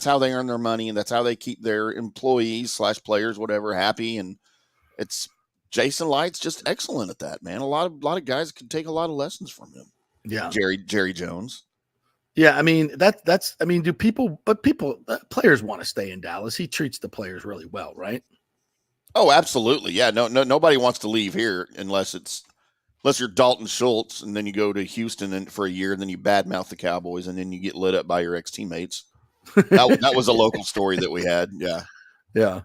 how they earn their money, and that's how they keep their employees / players, whatever, happy. And it's Jason Light's just excellent at that, man. A lot of guys can take a lot of lessons from him. Yeah, Jerry Jones. Yeah, I mean players want to stay in Dallas. He treats the players really well, right? Oh, absolutely. Yeah, no, nobody wants to leave here unless you're Dalton Schultz, and then you go to Houston for a year, and then you badmouth the Cowboys, and then you get lit up by your ex-teammates. That was a local story that we had. Yeah. Yeah.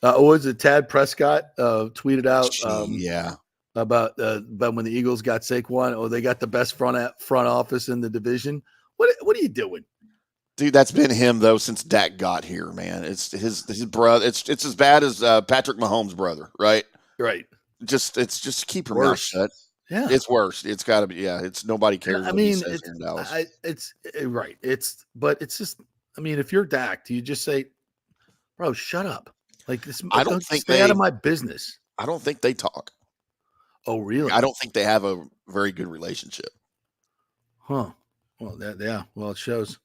What was it? Tad Prescott tweeted out about when the Eagles got Saquon. Oh, they got the best front office in the division. What are you doing? Dude, that's been him though since Dak got here, man. It's his brother. It's as bad as Patrick Mahomes' brother, right? Right. It's just keep your mouth shut. Yeah, it's worse. It's got to be. Yeah, it's nobody cares. I mean, it's here in Dallas. It's right. But it's just. I mean, if you're Dak, do you just say, "Bro, shut up"? Like this. I don't think stay out of my business. I don't think they talk. Oh, really? I don't think they have a very good relationship. Huh. Well, Well, it shows.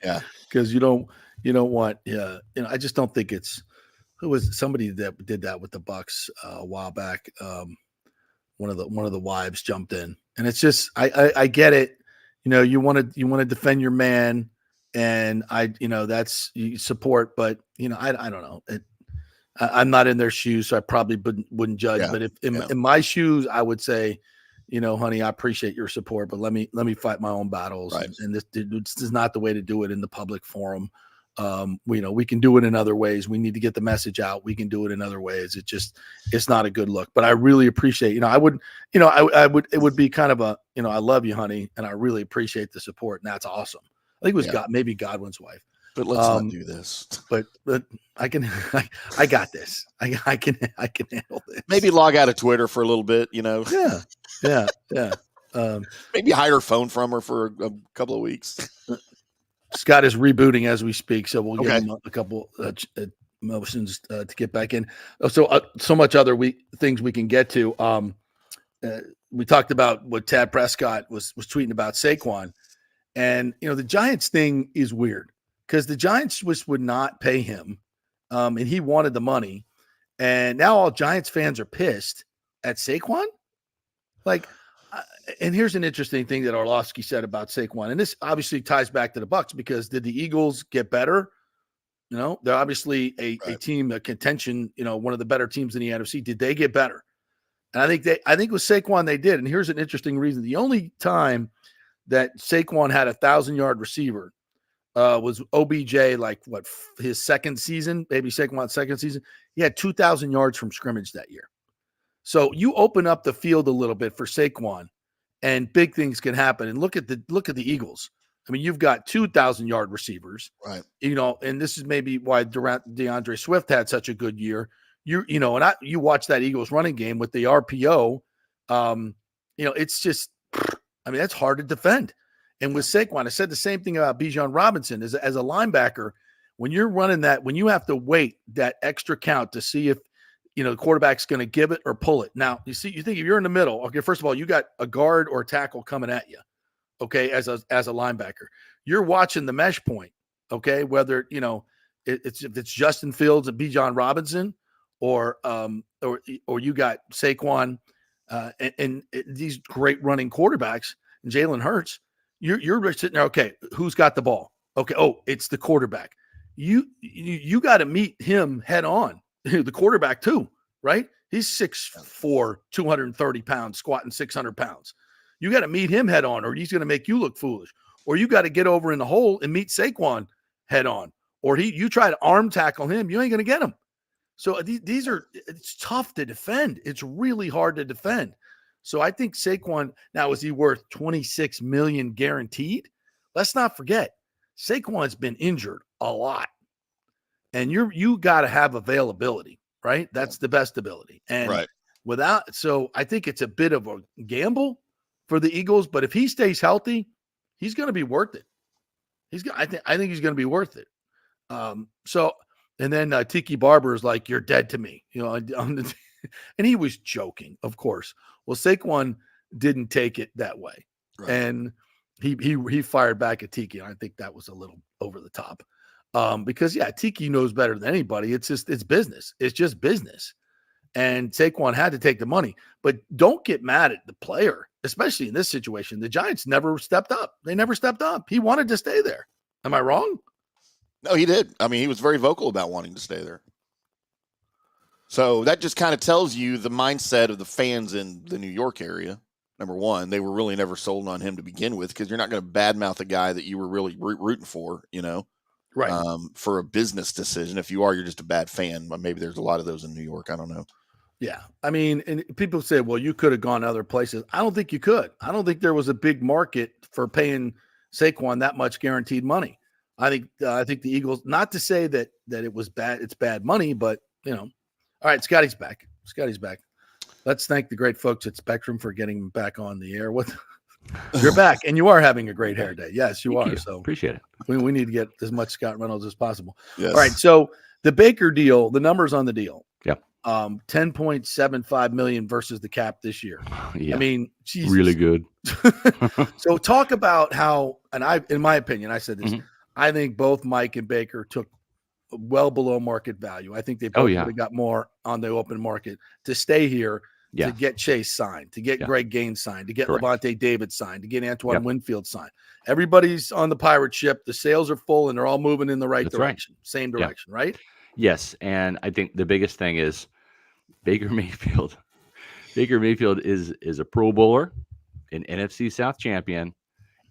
Yeah. Because you don't want. Yeah. I just don't think it's. Who was somebody that did that with the Bucs a while back? One of the wives jumped in, and it's just. I get it. You want to defend your man, and that's you support, but I don't know. I'm not in their shoes, so I probably wouldn't judge. Yeah, but if in my shoes, I would say, honey, I appreciate your support, but let me fight my own battles. Right. And this is not the way to do it in the public forum. We can do it in other ways. We need to get the message out. We can do it in other ways. It's not a good look. But I really appreciate. It would be kind of a. I love you, honey, and I really appreciate the support, and that's awesome. I think it was maybe Godwin's wife. But let's not do this. But I can. I got this. I can handle this. Maybe log out of Twitter for a little bit. Yeah. Maybe hire a phone from her for a couple of weeks. Scott is rebooting as we speak, so we'll give him a couple motions to get back in. So much other things we can get to. We talked about what Tad Prescott was tweeting about Saquon, and the Giants thing is weird because the Giants would not pay him, and he wanted the money, and now all Giants fans are pissed at Saquon. Like, and here's an interesting thing that Orlovsky said about Saquon, and this obviously ties back to the Bucs because did the Eagles get better? They're obviously a team, a contention, one of the better teams in the NFC. Did they get better? And I think with Saquon they did. And here's an interesting reason: the only time that Saquon had 1,000-yard receiver was OBJ, his second season, maybe Saquon's second season. He had 2,000 yards from scrimmage that year. So you open up the field a little bit for Saquon, and big things can happen. And look at the Eagles. I mean, you've got 2,000-yard receivers, right? And this is maybe why DeAndre Swift had such a good year. You watch that Eagles running game with the RPO. It's just, that's hard to defend. And with Saquon, I said the same thing about Bijan Robinson as a linebacker. When you're running that, when you have to wait that extra count to see if the quarterback's going to give it or pull it. Now, you think if you're in the middle, okay, first of all, you got a guard or a tackle coming at you, okay, as a linebacker. You're watching the mesh point, okay, whether, if it's Justin Fields and Bijan Robinson or you got Saquon and these great running quarterbacks and Jalen Hurts, you're sitting there, okay, who's got the ball? Okay, it's the quarterback. You got to meet him head on. The quarterback too, right? He's 6'4", 230 pounds, squatting 600 pounds. You got to meet him head on, or he's going to make you look foolish. Or you got to get over in the hole and meet Saquon head on. Or you try to arm tackle him, you ain't going to get him. So these are, it's tough to defend. It's really hard to defend. So I think Saquon, now is he worth $26 million guaranteed? Let's not forget, Saquon's been injured a lot. And you got to have availability, right? That's the best ability. And so I think it's a bit of a gamble for the Eagles, but if he stays healthy, he's going to be worth it. I think he's going to be worth it. And then Tiki Barber is like, you're dead to me, and he was joking, of course. Well, Saquon didn't take it that way. Right. And he fired back at Tiki. And I think that was a little over the top. Because Tiki knows better than anybody. It's business. It's just business. And Saquon had to take the money, but don't get mad at the player, especially in this situation. The Giants never stepped up. They never stepped up. He wanted to stay there. Am I wrong? No, he did. I mean, he was very vocal about wanting to stay there. So that just kind of tells you the mindset of the fans in the New York area. Number one, they were really never sold on him to begin with, because you're not going to badmouth a guy that you were really rooting for, right? For a business decision. If you are, you're just a bad fan. Maybe there's a lot of those in New York. I don't know. Yeah. I mean, and people say, well, you could have gone other places. I don't think you could. I don't think there was a big market for paying Saquon that much guaranteed money. I think the Eagles, not to say that it was bad, it's bad money, but all right, Scotty's back. Let's thank the great folks at Spectrum for getting him back on the air. You're back, and you are having a great hair day. Yes, you are. So appreciate it. We need to get as much Scott Reynolds as possible. Yes. All right. So the Baker deal, the numbers on the deal. Yep. $10.75 million versus the cap this year. Yeah. I mean, Jesus. Really good. So talk about how, and in my opinion, I said this, I think both Mike and Baker took well below market value. I think they both would have got more on the open market to stay here, to get Chase signed, to get Greg Gaines signed, to get Levante David signed, to get Antoine Winfield signed. Everybody's on the pirate ship. The sails are full, and they're all moving in the right direction. Right. Same direction, right? Yes, and I think the biggest thing is Baker Mayfield. Baker Mayfield is a Pro Bowler, an NFC South champion,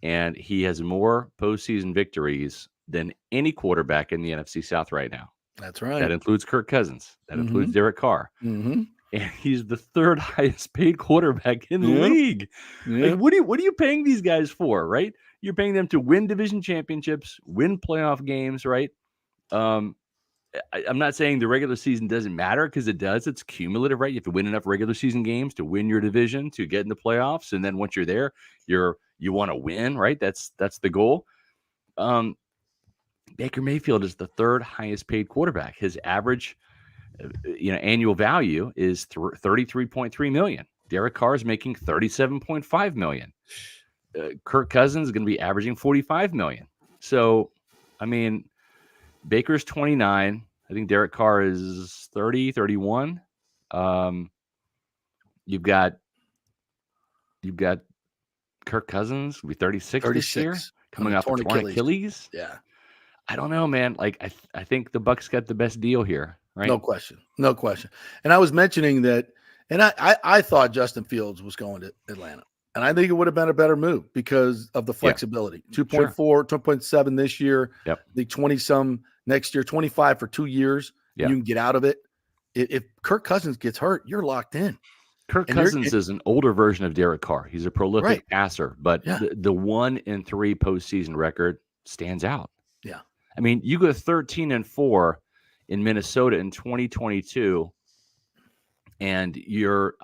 and he has more postseason victories than any quarterback in the NFC South right now. That's right. That includes Kirk Cousins. That includes Derek Carr. And he's the third highest paid quarterback in the league. Like, what are you paying these guys for, right? You're paying them to win division championships, win playoff games, right? I'm not saying the regular season doesn't matter, because it does. It's cumulative, right? You have to win enough regular season games to win your division, to get in the playoffs. And then once you're there, you want to win, right? That's the goal. Baker Mayfield is the third highest paid quarterback. His average, annual value is $33.3 million. Derek Carr is making $37.5 million. Kirk Cousins is going to be averaging $45 million. So, I mean, Baker's 29. I think Derek Carr is 30, 31. You've got Kirk Cousins will be 36 this year, coming off a torn Achilles. Yeah. I don't know, man. Like, I think the Bucs got the best deal here, right? No question. And I was mentioning that, and I thought Justin Fields was going to Atlanta, and I think it would have been a better move because of the flexibility. 2.4, 2.7 this year. Yep. The 20-some next year, 25 for 2 years. Yep. You can get out of it. If Kirk Cousins gets hurt, you're locked in. Kirk Cousins is an older version of Derek Carr. He's a prolific passer, but the 1-3 postseason record stands out. Yeah. I mean, you go 13-4 in Minnesota in 2022, and you're,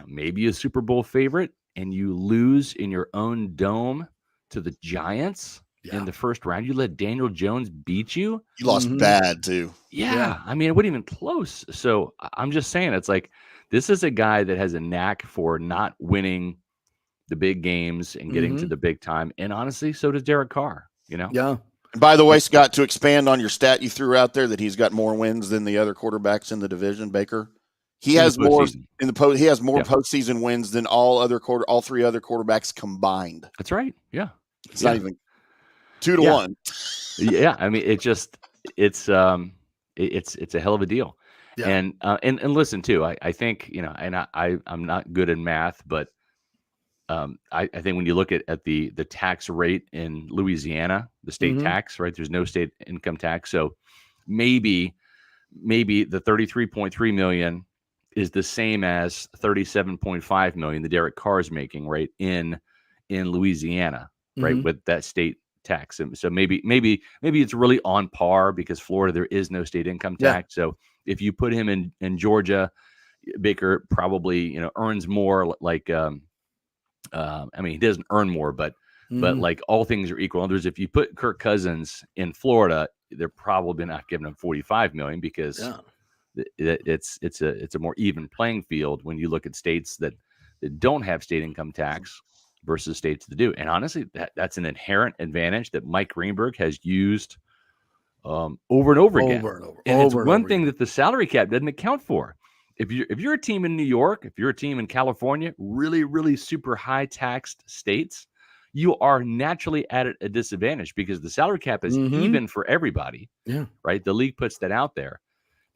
maybe a Super Bowl favorite, and you lose in your own dome to the Giants in the first round. You let Daniel Jones beat you. You lost bad too. Yeah. I mean, it wasn't even close. So I'm just saying, it's like, this is a guy that has a knack for not winning the big games and getting to the big time. And honestly, so does Derek Carr, Yeah. And by the way, Scott, to expand on your stat you threw out there that he's got more wins than the other quarterbacks in the division, Baker. He has more in the he has more postseason wins than all three other quarterbacks combined. That's right. Yeah. It's not even 2-1. Yeah. I mean, it's a hell of a deal. Yeah. And listen too, I think, and I'm not good in math, but I think when you look at the tax rate in Louisiana, the state tax, right? There's no state income tax. So maybe maybe the $33.3 million is the same as $37.5 million that Derek Carr is making, right, in Louisiana, right, with that state tax. And so maybe it's really on par because Florida, there is no state income tax. So if you put him in Georgia, Baker probably, earns more. Like, he doesn't earn more, but like all things are equal. In other words, if you put Kirk Cousins in Florida, they're probably not giving him $45 million because it's a more even playing field when you look at states that don't have state income tax versus states that do. And honestly, that's an inherent advantage that Mike Greenberg has used over and over again. And it's one thing that the salary cap doesn't account for. If you're a team in New York, if you're a team in California, really, really super high taxed states, you are naturally at a disadvantage because the salary cap is even for everybody. Yeah. Right. The league puts that out there.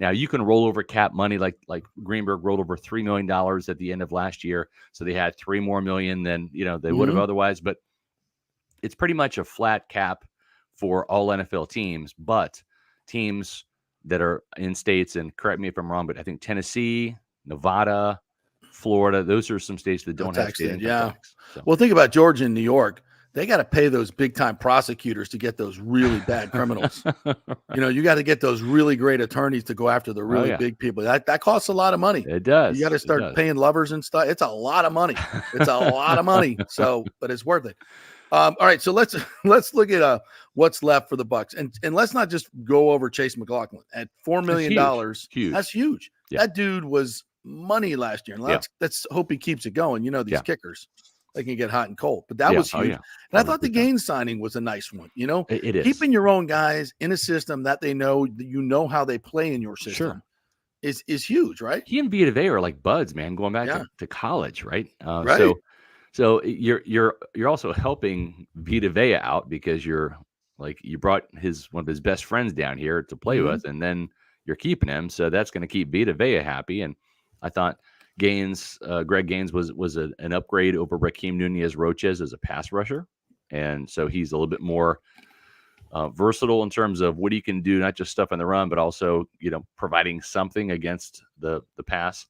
Now you can roll over cap money like Greenberg rolled over $3 million at the end of last year. So they had $3 more million than, they would have otherwise, but it's pretty much a flat cap for all NFL teams, but teams that are in states, and correct me if I'm wrong, but I think Tennessee, Nevada, Florida, those are some states that don't have state income tax. So. Well, think about Georgia and New York. They got to pay those big time prosecutors to get those really bad criminals. You got to get those really great attorneys to go after the really big people. That costs a lot of money. It does. You got to start paying lovers and stuff. It's a lot of money. It's a lot of money. So, but it's worth it. All right, so let's look at what's left for the Bucs, and let's not just go over Chase McLaughlin at $4 million. Huge. That's huge. Yeah. That dude was money last year, and let's hope he keeps it going. These kickers, they can get hot and cold, but that was huge. And I thought the Gaines signing was a nice one. It is. Keeping your own guys in a system that they know that how they play in your system is huge, right? He and Vita Vea are like buds, man, going back to college, right? Right. So you're also helping Vita Vea out because you brought one of his best friends down here to play with, and then you're keeping him. So that's going to keep Vita Vea happy. And I thought Greg Gaines was an upgrade over Raheem Nunez-Roches as a pass rusher. And so he's a little bit more versatile in terms of what he can do, not just stuff in the run, but also, providing something against the pass.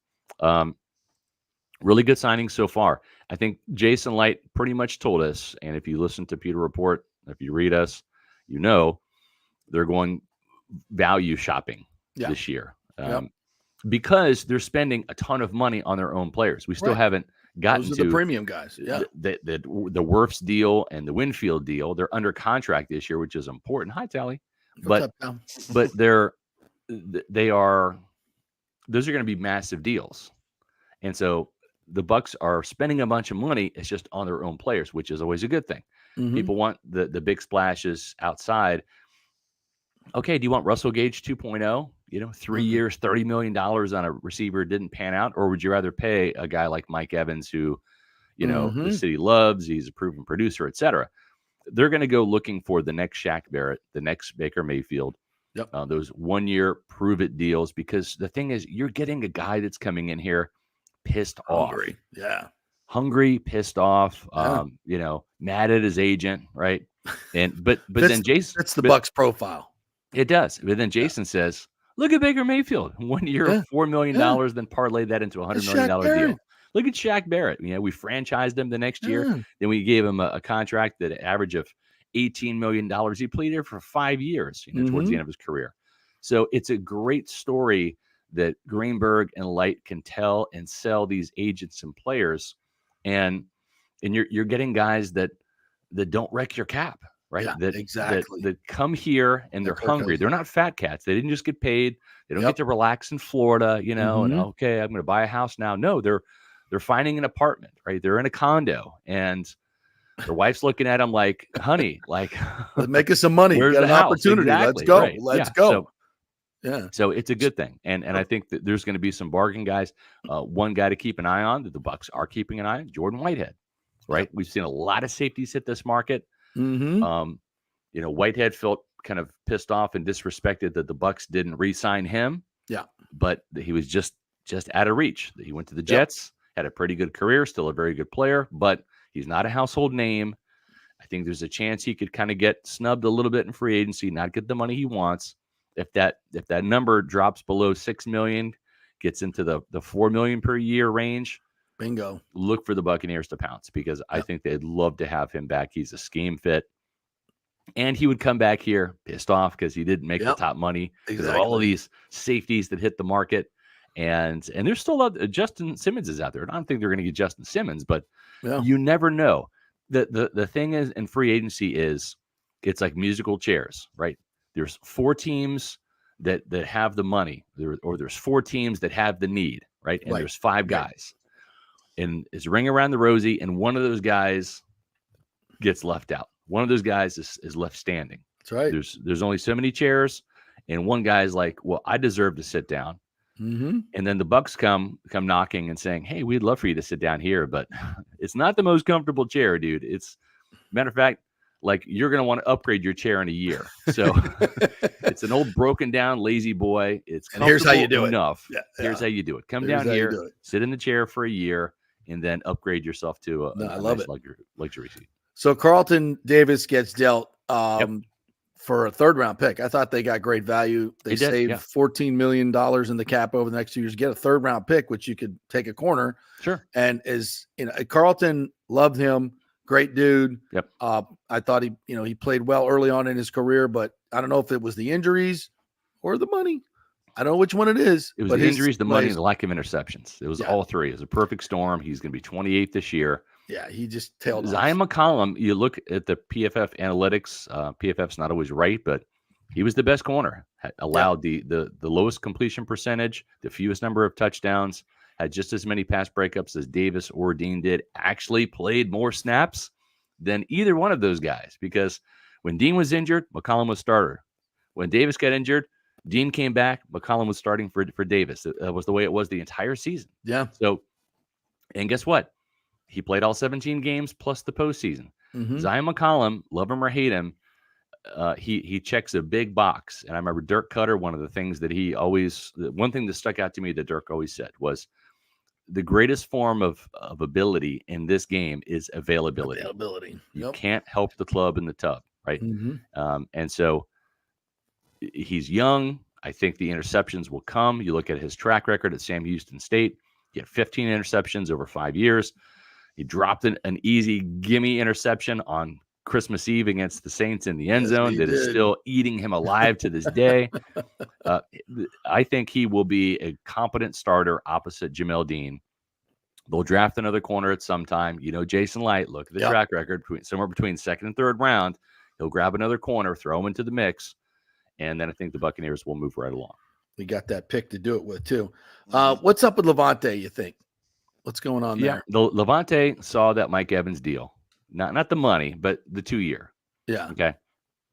Really good signings so far. I think Jason Light pretty much told us, and if you listen to Peter Report, if you read us, they're going value shopping this year because they're spending a ton of money on their own players. We still haven't gotten to the premium guys. Yeah, the Wirfs deal and the Winfield deal. They're under contract this year, which is important. Hi, Tally. But those are going to be massive deals, and so the Bucs are spending a bunch of money. It's just on their own players, which is always a good thing. People want the big splashes outside. Okay, do you want Russell Gage 2.0? 3 years, $30 million on a receiver didn't pan out, or would you rather pay a guy like Mike Evans, who, the city loves? He's a proven producer, etc. They're going to go looking for the next Shaq Barrett, the next Baker Mayfield. Those 1 year prove it deals, because the thing is, you're getting a guy that's coming in here pissed hungry. Hungry, pissed off, mad at his agent, right? And but then Jason, it's the Bucs profile. It does. But then Jason says, look at Baker Mayfield, 1 year, $4 million, then parlay that into a $100 million deal. Look at Shaq Barrett. We franchised him the next year. Then we gave him a contract that average of $18 million. He played there for 5 years, towards the end of his career. So it's a great story that Greenberg and Light can tell and sell these agents and players, and you're getting guys that don't wreck your cap, right? That come here and they're hungry. They're not fat cats. They didn't just get paid. They don't get to relax in Florida, and okay, I'm going to buy a house now. No, they're finding an apartment, right? They're in a condo, and their wife's looking at them like, honey, like, make us some money. Where's got the an house? opportunity. Exactly. Let's go. So it's a good thing. And I think that there's going to be some bargain guys. One guy to keep an eye on that the Bucs are keeping an eye on, Jordan Whitehead, right? We've seen a lot of safeties hit this market. Whitehead felt kind of pissed off and disrespected that the Bucs didn't re-sign him. Yeah. But he was just out of reach. He went to the Jets, had a pretty good career, still a very good player, but he's not a household name. I think there's a chance he could kind of get snubbed a little bit in free agency, not get the money he wants. if that number drops below 6 million, gets into the 4 million per year range, bingo. Look for the Buccaneers to pounce, because I think they'd love to have him back. He's a scheme fit. And he would come back here pissed off because he didn't make the top money. Exactly. All of these safeties that hit the market. And there's still Justin Simmons is out there. I don't think they're going to get Justin Simmons, but you never know. The thing is in free agency is it's like musical chairs, right? There's 4 teams that have the money, or there's 4 teams that have the need, right? And there's 5 guys. And it's ring around the rosy, and one of those guys gets left out. One of those guys is left standing. That's right. There's only so many chairs, and one guy's like, well, I deserve to sit down. Mm-hmm. And then the Bucs come knocking and saying, hey, we'd love for you to sit down here, but it's not the most comfortable chair, dude. It's, matter of fact, like, you're going to want to upgrade your chair in a year. So it's an old broken down lazy boy. It's and here's how you do enough. it. Here's how you do it. Come down here, sit in the chair for a year, and then upgrade yourself to a nice luxury seat. So Carlton Davis gets dealt for a 3rd-round pick. I thought they got great value. They saved $14 million in the cap over the next 2 years. Get a 3rd-round pick, which you could take a corner. Sure. And Carlton loved him. Great dude. Yep. I thought he played well early on in his career, but I don't know if it was the injuries or the money. I don't know which one it is. It was the injuries, the money, and the lack of interceptions. It was all 3. It was a perfect storm. He's going to be 28 this year. Yeah, he just tailed off. Zion McCollum, you look at the PFF analytics. PFF's not always right, but he was the best corner. Allowed the lowest completion percentage, the fewest number of touchdowns, had just as many pass breakups as Davis or Dean did. Actually played more snaps than either one of those guys, because when Dean was injured, McCollum was starter. When Davis got injured, Dean came back, McCollum was starting for Davis. That was the way it was the entire season. Yeah. So, and guess what? He played all 17 games plus the postseason. Mm-hmm. Zion McCollum, love him or hate him, he checks a big box. And I remember Dirk Cutter, one of the things that one thing that stuck out to me that Dirk always said was, the greatest form of ability in this game is availability. You can't help the club in the tub, right? Mm-hmm. And so he's young. I think the interceptions will come. You look at his track record at Sam Houston State. He had 15 interceptions over 5 years. He dropped an easy gimme interception on Christmas Eve against the Saints in the end zone that is still eating him alive to this day. I think he will be a competent starter opposite Jamel Dean. They'll draft another corner at some time. Jason Light, look at the track record, somewhere between 2nd and 3rd round. He'll grab another corner, throw him into the mix, and then I think the Buccaneers will move right along. We got that pick to do it with, too. What's up with Levante, you think? What's going on there? Levante saw that Mike Evans deal. Not the money, but the 2-year. Yeah. Okay.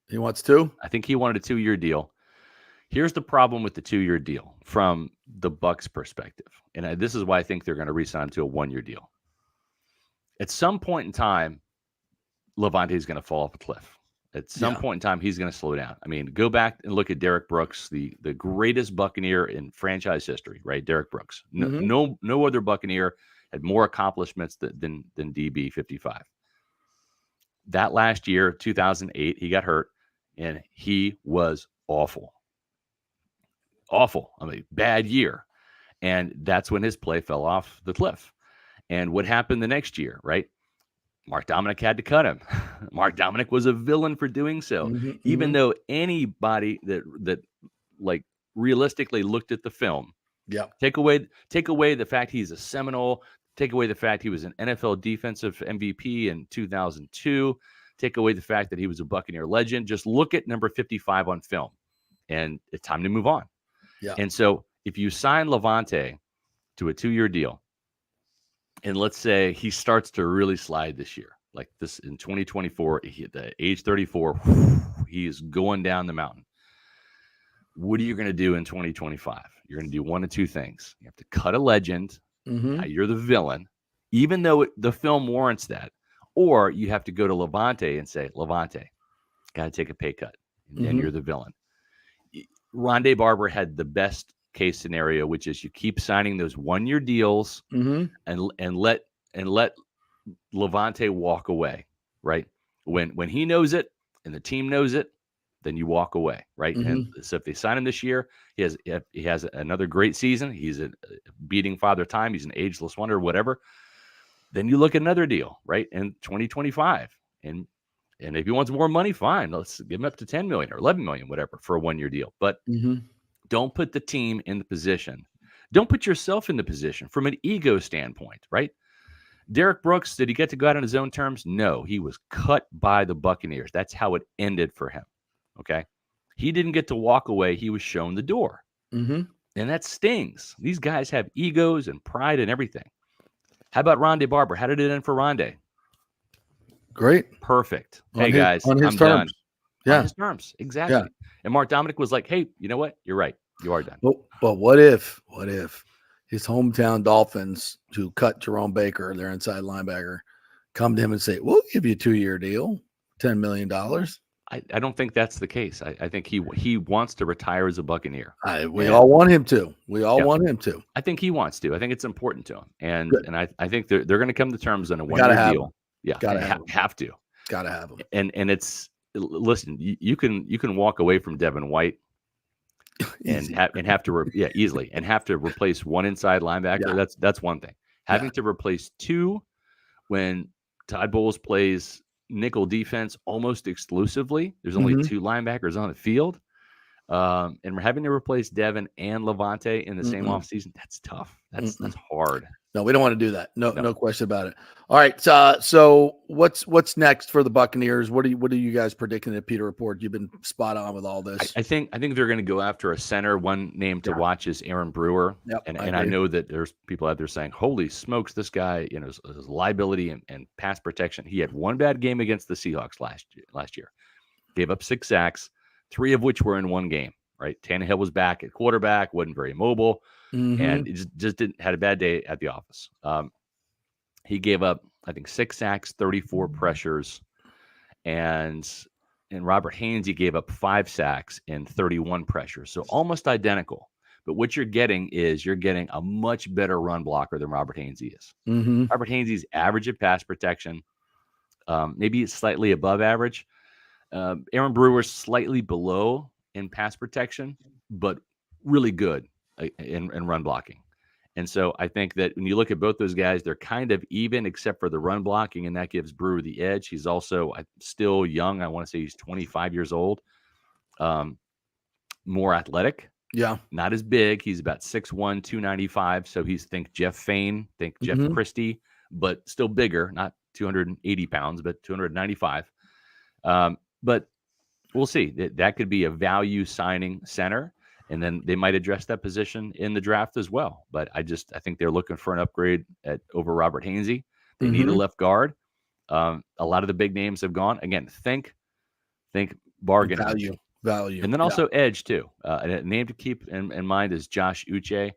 He wants 2? I think he wanted a 2-year deal. Here's the problem with the 2-year deal from the Bucs perspective. And this is why I think they're going to re-sign him to a 1-year deal. At some point in time, Levante is going to fall off a cliff. At some point in time, he's going to slow down. I mean, go back and look at Derek Brooks, the greatest Buccaneer in franchise history, right? Derek Brooks. No other Buccaneer had more accomplishments than DB 55. That last year, 2008, he got hurt, and he was awful. Awful. I mean, bad year. And that's when his play fell off the cliff. And what happened the next year, right? Mark Dominic had to cut him. Mark Dominic was a villain for doing so. Even though anybody that like realistically looked at the film, take away the fact he's a Seminole, take away the fact he was an NFL defensive MVP in 2002, take away the fact that he was a Buccaneer legend, just look at number 55 on film, and it's time to move on. Yeah. And so if you sign Levante to a 2-year deal, and let's say he starts to really slide this year, like this in 2024, at age 34, he is going down the mountain. What are you going to do in 2025? You're going to do one of 2 things. You have to cut a legend. Now you're the villain, even though the film warrants that. Or you have to go to Levante and say, Levante, got to take a pay cut. And then you're the villain. Rondé Barber had the best case scenario, which is you keep signing those 1-year deals and let Levante walk away, right? When he knows it and the team knows it, then you walk away, right? And so if they sign him this year, he has another great season. He's a beating Father Time. He's an ageless wonder, whatever. Then you look at another deal, right? In 2025. And if he wants more money, fine. Let's give him up to 10 million or 11 million, whatever, for a 1-year deal. But don't put the team in the position. Don't put yourself in the position from an ego standpoint, right? Derek Brooks, did he get to go out on his own terms? No, he was cut by the Buccaneers. That's how it ended for him. Okay. He didn't get to walk away. He was shown the door. And that stings. These guys have egos and pride and everything. How about Rondé Barber? How did it end for Rondé? Great. Perfect. Hey, guys, I'm terms. done. Yeah. On his terms. Exactly. Yeah. And Mark Dominic was like, hey, you know what? You're right. You are done. But what if his hometown Dolphins, who cut Jerome Baker, their inside linebacker, come to him and say, we'll give you a 2-year deal, $10 million? I don't think that's the case. I think he wants to retire as a Buccaneer. We all want him to. We all want him to. I think he wants to. I think it's important to him. And I think they're going to come to terms on a 1-year deal. Yeah. Have to. Gotta have him. And it's, listen, you can walk away from Devin White and have to easily and have to replace one inside linebacker. Yeah. That's one thing. Having to replace two when Todd Bowles plays nickel defense almost exclusively. There's only two linebackers on the field. And we're having to replace Devin and Levante in the same offseason. That's tough. That's hard. No, we don't want to do that. No question about it. All right. So what's next for the Buccaneers? What are you guys predicting at Peter Report? You've been spot on with all this. I think they're going to go after a center. One name to watch is Aaron Brewer. Yep, and I know that there's people out there saying, holy smokes, this guy, his liability and pass protection. He had one bad game against the Seahawks last year. Gave up 6 sacks, 3 of which were in one game, right? Tannehill was back at quarterback, wasn't very mobile. And he just had a bad day at the office. He gave up, I think, 6 sacks, 34 pressures, and Robert Hainsey gave up 5 sacks and 31 pressures, so almost identical. But what you're getting is a much better run blocker than Robert Hainsey is. Robert Hainsey's average at pass protection, maybe slightly above average. Aaron Brewer's slightly below in pass protection, but really good in run blocking. And so I think that when you look at both those guys, they're kind of even except for the run blocking, and that gives Brewer the edge. He's also still young. I want to say he's 25 years old. More athletic. Yeah. Not as big. He's about 6'1", 295. So he's think Jeff Fain, Jeff Christie, but still bigger, not 280 pounds, but 295. But we'll see. That could be a value signing center. And then they might address that position in the draft as well. But I think they're looking for an upgrade over Robert Hainsey. They need a left guard. A lot of the big names have gone. Again, think bargain. Value. And then also edge, too. A name to keep in mind is Josh Uche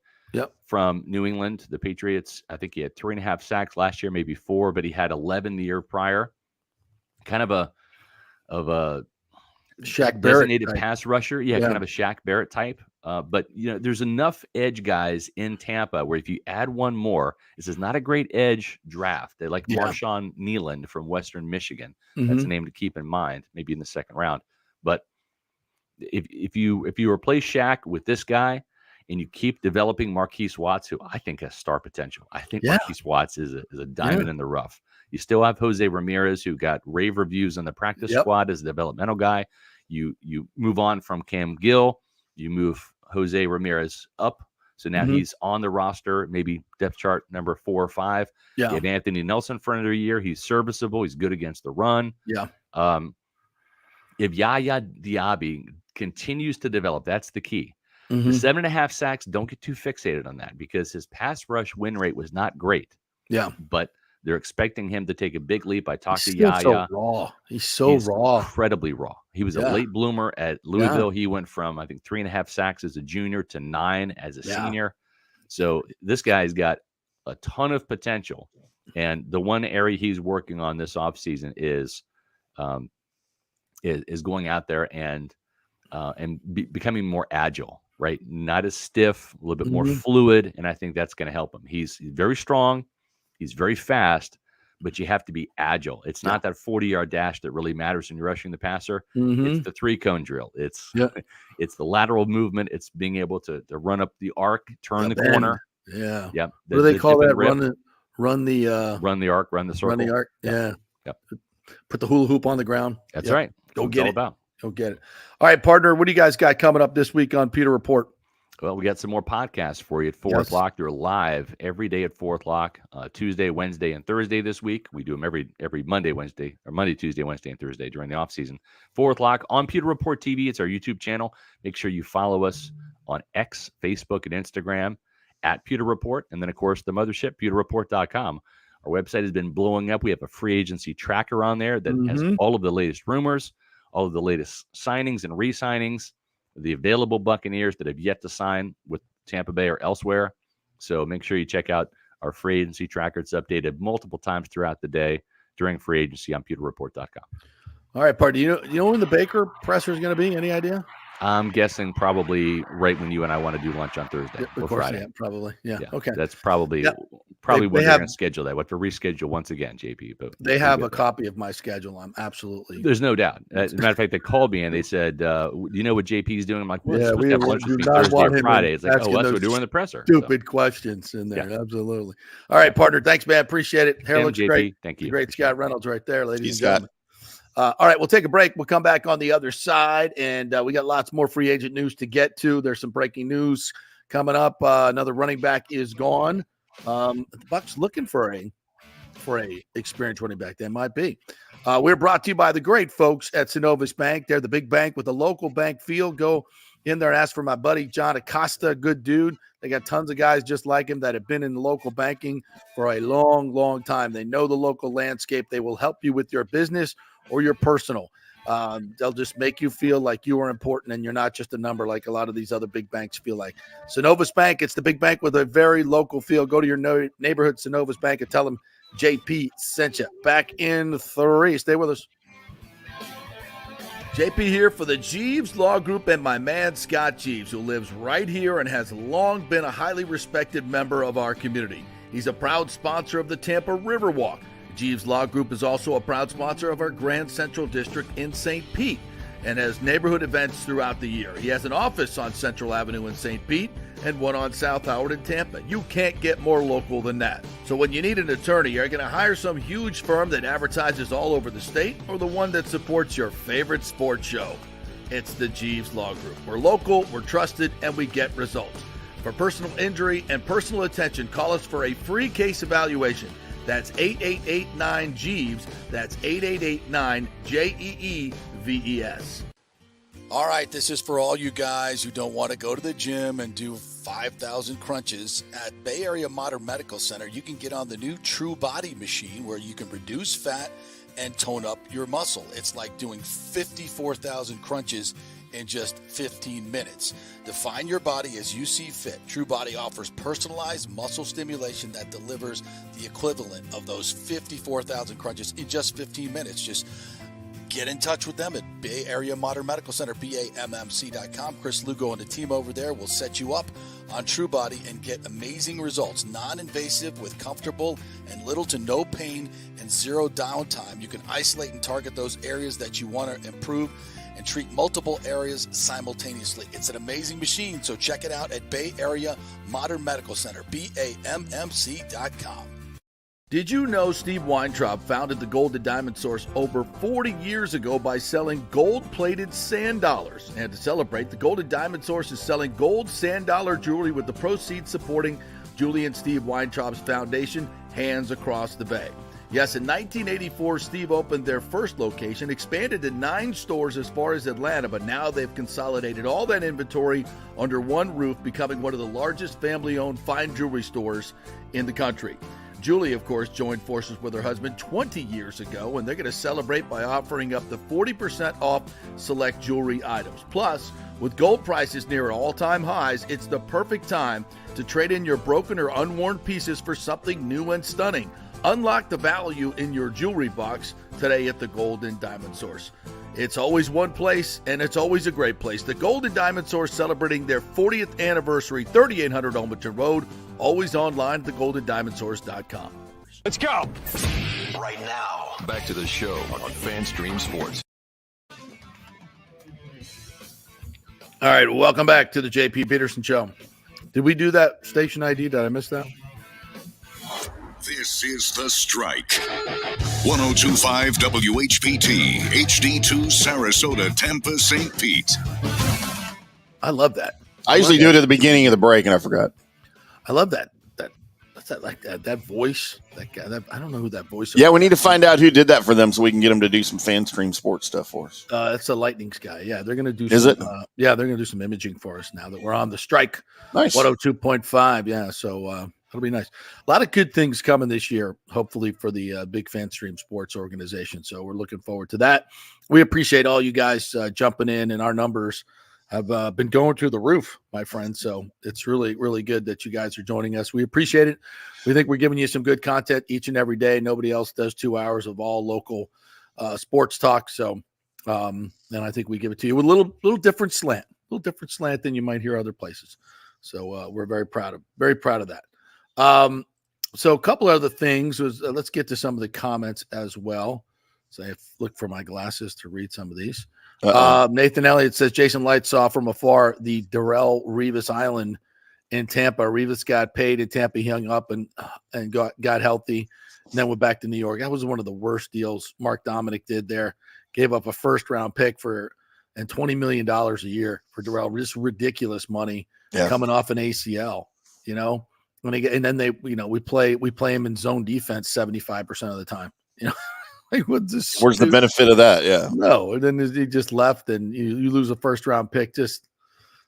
from New England, the Patriots. I think he had 3.5 sacks last year, maybe 4, but he had 11 the year prior. Kind of a Shaq Barrett designated pass rusher. Yeah, kind of a Shaq Barrett type. But, there's enough edge guys in Tampa where if you add one more, this is not a great edge draft. They like Marshawn Nealand from Western Michigan. That's a name to keep in mind, maybe in the second round. But if you replace Shaq with this guy and you keep developing Marquise Watts, who I think has star potential. I think Marquise Watts is a diamond in the rough. You still have Jose Ramirez, who got rave reviews on the practice squad as a developmental guy. You move on from Cam Gill. You move Jose Ramirez up. So now he's on the roster, maybe depth chart number 4 or 5. Yeah. You have Anthony Nelson for another year. He's serviceable. He's good against the run. Yeah. If Yaya Diaby continues to develop, that's the key. The 7.5 sacks, don't get too fixated on that because his pass rush win rate was not great. Yeah. But they're expecting him to take a big leap. I talked to Yaya. So raw. He's raw. Incredibly raw. He was a late bloomer at Louisville. He went from, I think, 3.5 sacks as a junior to 9 as a senior. So this guy's got a ton of potential. And the one area he's working on this offseason is going out there and becoming more agile, right? Not as stiff, a little bit more fluid. And I think that's going to help him. He's very strong. He's very fast, but you have to be agile. It's not that 40-yard dash that really matters when you're rushing the passer. Mm-hmm. It's the 3-cone drill. It's the lateral movement. It's being able to run up the arc, turn the corner. Yeah. Yep. What do they call that? Run the arc, run the circle. Run the arc. Yeah. Yep. Put the hula hoop on the ground. That's right. Go That's get all it. about. Go get it. All right, partner. What do you guys got coming up this week on Pewter Report? Well, we got some more podcasts for you at 4 o'clock. They're live every day at 4 o'clock, Tuesday, Wednesday, and Thursday this week. We do them every Monday, Wednesday, or Monday, Tuesday, Wednesday, and Thursday during the off season. 4 o'clock on Pewter Report TV. It's our YouTube channel. Make sure you follow us on X, Facebook, and Instagram at Pewter Report. And then, of course, the mothership, pewterreport.com. Our website has been blowing up. We have a free agency tracker on there that has all of the latest rumors, all of the latest signings and re-signings, the available Buccaneers that have yet to sign with Tampa Bay or elsewhere. So make sure you check out our free agency tracker. It's updated multiple times throughout the day during free agency on pewterreport.com. All right, partner. You know when the Baker presser is going to be? Any idea? I'm guessing probably right when you and I want to do lunch on Thursday or Friday. Yeah, probably. Yeah. Okay. That's probably when they're going to schedule that. We'll have to reschedule once again, JP. But they have a copy of my schedule. I'm absolutely. There's no doubt. As a matter of fact, they called me and they said, "Do you know what JP's doing?" I'm like, "Well, yeah, we have lunch with me Thursday or Friday." It's like, "Oh, that's what we're doing the presser." Stupid questions in there. Yeah. Absolutely. All right, partner. Thanks, man. Appreciate it. Hair looks JP, great. Thank you. Great Scott Reynolds right there, ladies and gentlemen. All right, we'll take a break. We'll come back on the other side, and we got lots more free agent news to get to. There's some breaking news coming up. Another running back is gone. The Bucs looking for a experienced running back. That might be. We're brought to you by the great folks at Synovus Bank. They're the big bank with a local bank feel. Go in there and ask for my buddy John Acosta, good dude. They got tons of guys just like him that have been in local banking for a long, long time. They know the local landscape. They will help you with your business or your personal. They'll just make you feel like you are important and you're not just a number like a lot of these other big banks feel like. Synovus Bank, it's the big bank with a very local feel. Go to your neighborhood Synovus Bank and tell them JP sent you. Back in 3. Stay with us. JP here for the Jeeves Law Group and my man Scott Jeeves, who lives right here and has long been a highly respected member of our community. He's a proud sponsor of the Tampa Riverwalk. Jeeves Law Group is also a proud sponsor of our Grand Central District in St. Pete and has neighborhood events throughout the year. He has an office on Central Avenue in St. Pete and one on South Howard in Tampa. You can't get more local than that. So when you need an attorney, you're going to hire some huge firm that advertises all over the state or the one that supports your favorite sports show. It's the Jeeves Law Group. We're local, we're trusted, and we get results. For personal injury and personal attention, call us for a free case evaluation. That's 8889-JEEVES. That's 8889-JEEVES. All right, this is for all you guys who don't want to go to the gym and do 5,000 crunches. At Bay Area Modern Medical Center, you can get on the new True Body machine where you can reduce fat and tone up your muscle. It's like doing 54,000 crunches in just 15 minutes. Define your body as you see fit. True Body offers personalized muscle stimulation that delivers the equivalent of those 54,000 crunches in just 15 minutes. Just get in touch with them at Bay Area Modern Medical Center, BAMMC.com. Chris Lugo and the team over there will set you up on True Body and get amazing results. Non-invasive with comfortable and little to no pain and zero downtime. You can isolate and target those areas that you want to improve and treat multiple areas simultaneously. It's an amazing machine, so check it out at Bay Area Modern Medical Center, BAMMC.com. Did you know Steve Weintraub founded the Gold and Diamond Source over 40 years ago by selling gold-plated sand dollars? And to celebrate, the Gold and Diamond Source is selling gold sand dollar jewelry with the proceeds supporting Julie and Steve Weintraub's foundation, Hands Across the Bay. Yes, in 1984, Steve opened their first location, expanded to 9 stores as far as Atlanta, but now they've consolidated all that inventory under one roof, becoming one of the largest family-owned fine jewelry stores in the country. Julie, of course, joined forces with her husband 20 years ago, and they're going to celebrate by offering up to 40% off select jewelry items. Plus, with gold prices near all-time highs, it's the perfect time to trade in your broken or unworn pieces for something new and stunning. Unlock the value in your jewelry box today at the Gold and Diamond Source. It's always one place, and it's always a great place. The Gold and Diamond Source celebrating their 40th anniversary, 3800 Olmington Road, always online at thegoldendiamondsource.com. Let's go. right now. Back to the show on FanStream Sports. All right, welcome back to the JP Peterson Show. Did we do that station ID? Did I miss that? This is The Strike. 102.5 WHPT, HD2 Sarasota, Tampa, St. Pete. I love that. I usually do it at the beginning of the break, and I forgot. I love that. What's that like? That voice. That guy. I don't know who that voice is. Yeah, we need to find out who did that for them so we can get them to do some FanStream sports stuff for us. It's a Lightning's guy. Yeah, they're going to do. Is it? Yeah, they're going to do some imaging for us now that we're on the strike. Nice. 102.5. Yeah, so that'll be nice. A lot of good things coming this year, hopefully for the big FanStream Sports organization. So we're looking forward to that. We appreciate all you guys jumping in, and our numbers have been going through the roof, my friend. So it's really, really good that you guys are joining us. We appreciate it. We think we're giving you some good content each and every day. Nobody else does 2 hours of all local sports talk. So, and I think we give it to you with a little different slant, than you might hear other places. So we're very proud of that. So a couple other things was let's get to some of the comments as well. So I have to look for my glasses to read some of these. Nathan Elliott says Jason Light saw from afar the Darrell Reeves Island in Tampa. Reeves got paid in Tampa. He hung up and got healthy, and then went back to New York. That was one of the worst deals Mark Dominic did there. Gave up a first-round pick and $20 million a year for Darrell. Just ridiculous money coming off an ACL. You know, and then we play him in zone defense 75% of the time. You know. Like, where's the benefit of that? Yeah. No, and then he just left, and you lose a first round pick. Just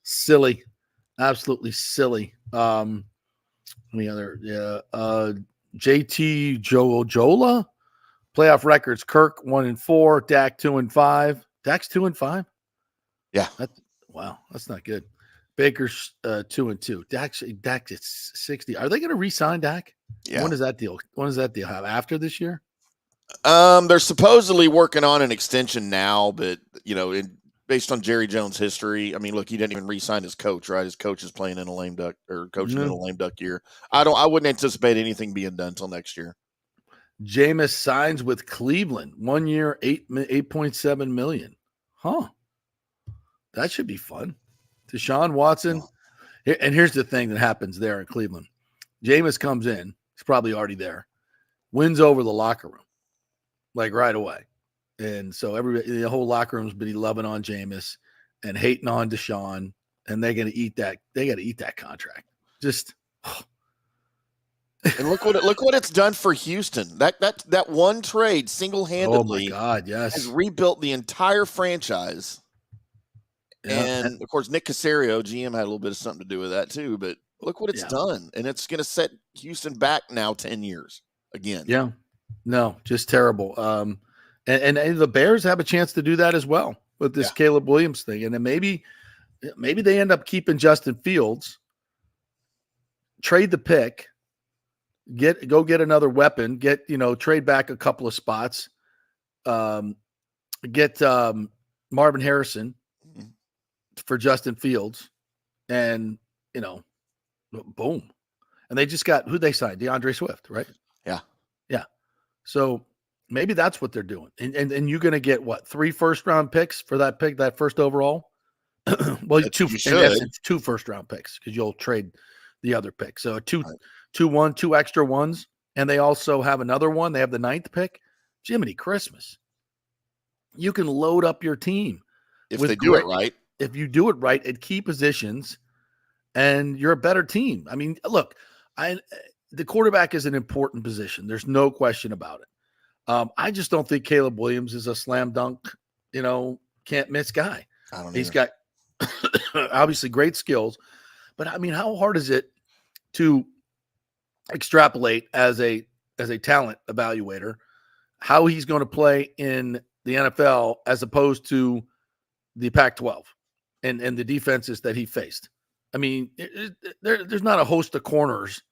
silly, absolutely silly. Any other? JT Jola playoff records: Kirk 1-4, Dak 2-5. Dak's 2-5. Yeah. Wow, that's not good. Baker's 2-2. Dak is 60. Are they going to re-sign Dak? Yeah. When does that deal have? After this year? They're supposedly working on an extension now, but based on Jerry Jones' history, I mean, look, he didn't even re-sign his coach, right? His coach is playing in a lame duck or coaching in a lame duck year. I wouldn't anticipate anything being done until next year. Jameis signs with Cleveland, 1 year, $8.7 million. Huh? That should be fun. Deshaun Watson, and here's the thing that happens there in Cleveland. Jameis comes in, he's probably already there, wins over the locker room. Like right away. And so the whole locker room's been loving on Jameis and hating on Deshaun, and they're going to eat that. They got to eat that contract. Just. And look what it's done for Houston. That one trade single-handedly has rebuilt the entire franchise. Yeah. And of course, Nick Caserio, GM, had a little bit of something to do with that too, but look what it's done. And it's going to set Houston back now 10 years again. Yeah. No, just terrible. And the Bears have a chance to do that as well with this Caleb Williams thing. And then maybe they end up keeping Justin Fields, trade the pick, go get another weapon, trade back a couple of spots, get Marvin Harrison for Justin Fields, and boom. And they just got who they signed, DeAndre Swift, right? Yeah. Yeah. So maybe that's what they're doing. And you're going to get what, 3 first-round picks for that pick, that first overall? Well, two first-round picks because you'll trade the other pick. So two extra ones, and they also have another one. They have the 9th pick. Jiminy Christmas. You can load up your team if they do it right. If you do it right at key positions, and you're a better team. I mean, look, the quarterback is an important position. There's no question about it. I just don't think Caleb Williams is a slam dunk, can't miss guy. He's got obviously great skills, but I mean, how hard is it to extrapolate as a talent evaluator how he's going to play in the NFL as opposed to the Pac-12 and the defenses that he faced? I mean, there's not a host of corners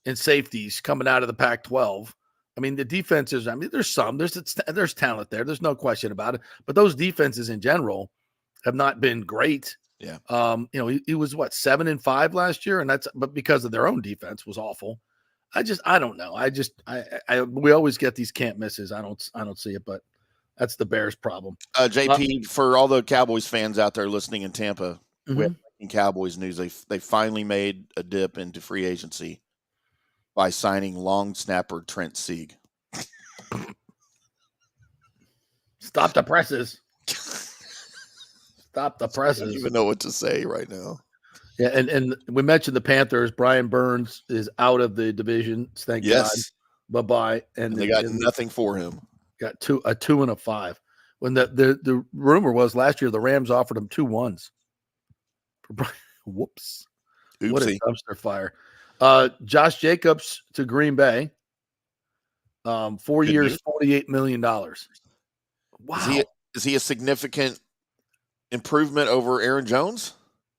and safeties coming out of the Pac-12. I mean, the defenses, there's talent there. There's no question about it. But those defenses in general have not been great. Yeah. He was 7-5 last year, but because of their own defense was awful. I don't know. We always get these can't misses. I don't see it, but that's the Bears' problem. JP, for all the Cowboys fans out there listening in Tampa, with Cowboys news, they finally made a dip into free agency by signing long snapper Trent Sieg. Stop the presses. Stop the presses. I don't even know what to say right now. Yeah, and we mentioned the Panthers. Brian Burns is out of the division. Thank God. Bye-bye. And they got nothing for him. Got a 2 and a 5. When the rumor was last year the Rams offered him 2 1s. Whoops. Oopsie. What a dumpster fire. Josh Jacobs to Green Bay. 4 years, $48 million. Wow. Is he a significant improvement over Aaron Jones?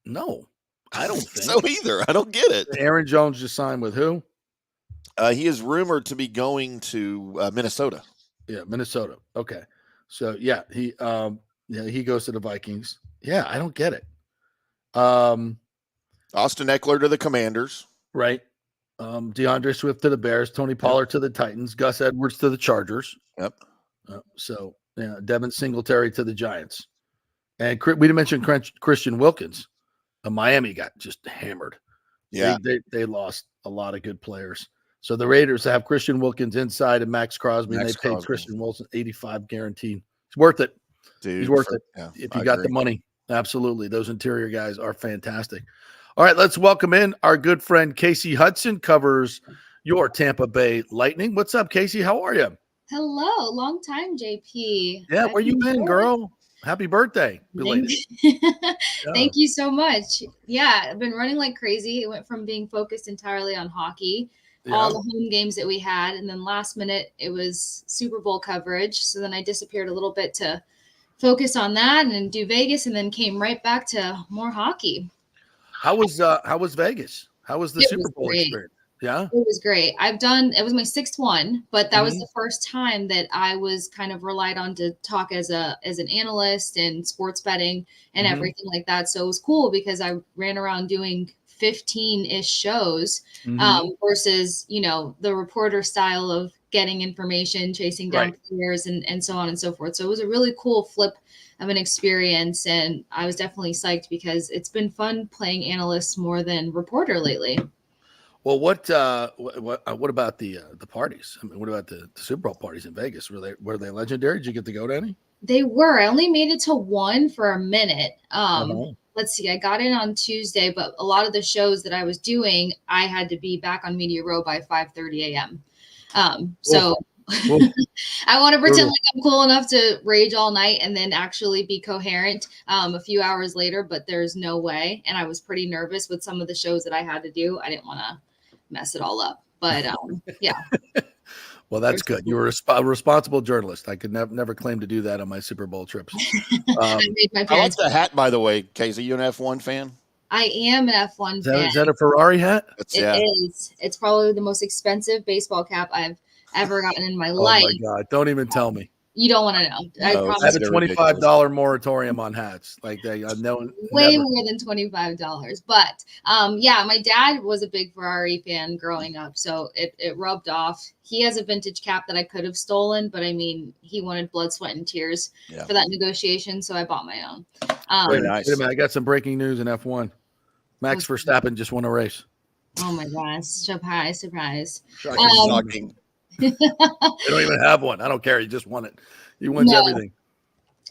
No, I don't think so either. I don't get it. Aaron Jones just signed with who? He is rumored to be going to Minnesota. Yeah, Minnesota. Okay. So he goes to the Vikings. Yeah, I don't get it. Austin Eckler to the Commanders. Right. DeAndre Swift to the Bears, Tony Pollard to the Titans, Gus Edwards to the Chargers. Yep. Devin Singletary to the Giants. And we didn't mention Christian Wilkins. Miami got just hammered. Yeah. They lost a lot of good players. So the Raiders have Christian Wilkins inside and Max Crosby. And they paid Christian Wilson $85 guaranteed. It's worth it. Dude, he's worth it. Yeah, if you got the money. Absolutely. Those interior guys are fantastic. All right, let's welcome in our good friend Casey Hudson, covers your Tampa Bay Lightning. What's up, Casey? How are you? Hello. Long time, JP. Yeah, where you been, girl? Happy birthday. Thank you so much. Yeah, I've been running like crazy. It went from being focused entirely on hockey, all the home games that we had, and then last minute it was Super Bowl coverage. So then I disappeared a little bit to focus on that and then do Vegas, and then came right back to more hockey. How was Vegas? How was the Super Bowl experience? Yeah, it was great. It was my 6th one, but that was the first time that I was kind of relied on to talk as an analyst and sports betting and everything like that. So it was cool because I ran around doing 15-ish shows versus, the reporter style of getting information, chasing down players and so on and so forth. So it was a really cool flip of an experience. And I was definitely psyched because it's been fun playing analyst more than reporter lately. Well, what about the parties? I mean, what about the Super Bowl parties in Vegas? Were they legendary? Did you get to go to any? They were. I only made it to one for a minute. Let's see. I got in on Tuesday, but a lot of the shows that I was doing, I had to be back on Media Row by 5:30 a.m. So I want to pretend like I'm cool enough to rage all night and then actually be coherent a few hours later, but there's no way. And I was pretty nervous with some of the shows that I had to do. I didn't want to mess it all up, but yeah. Well, that's good. You were a responsible journalist. I could never claim to do that on my Super Bowl trips. I made my I like the hat, by the way. Casey, you an F1 fan? I am an F1 fan. Is that a Ferrari hat? It is. It's probably the most expensive baseball cap I've ever gotten in my life. Oh my God. Don't even tell me. You don't want to know. I have a $25 moratorium on hats. Like way more than $25. But my dad was a big Ferrari fan growing up, so it rubbed off. He has a vintage cap that I could have stolen, but I mean, he wanted blood, sweat, and tears for that negotiation, so I bought my own. Very nice. Wait a minute, I got some breaking news in F1. Max Verstappen just won a race. Oh my gosh! Surprise! Shocking. They don't even have one. I don't care. He just won it. He wins everything.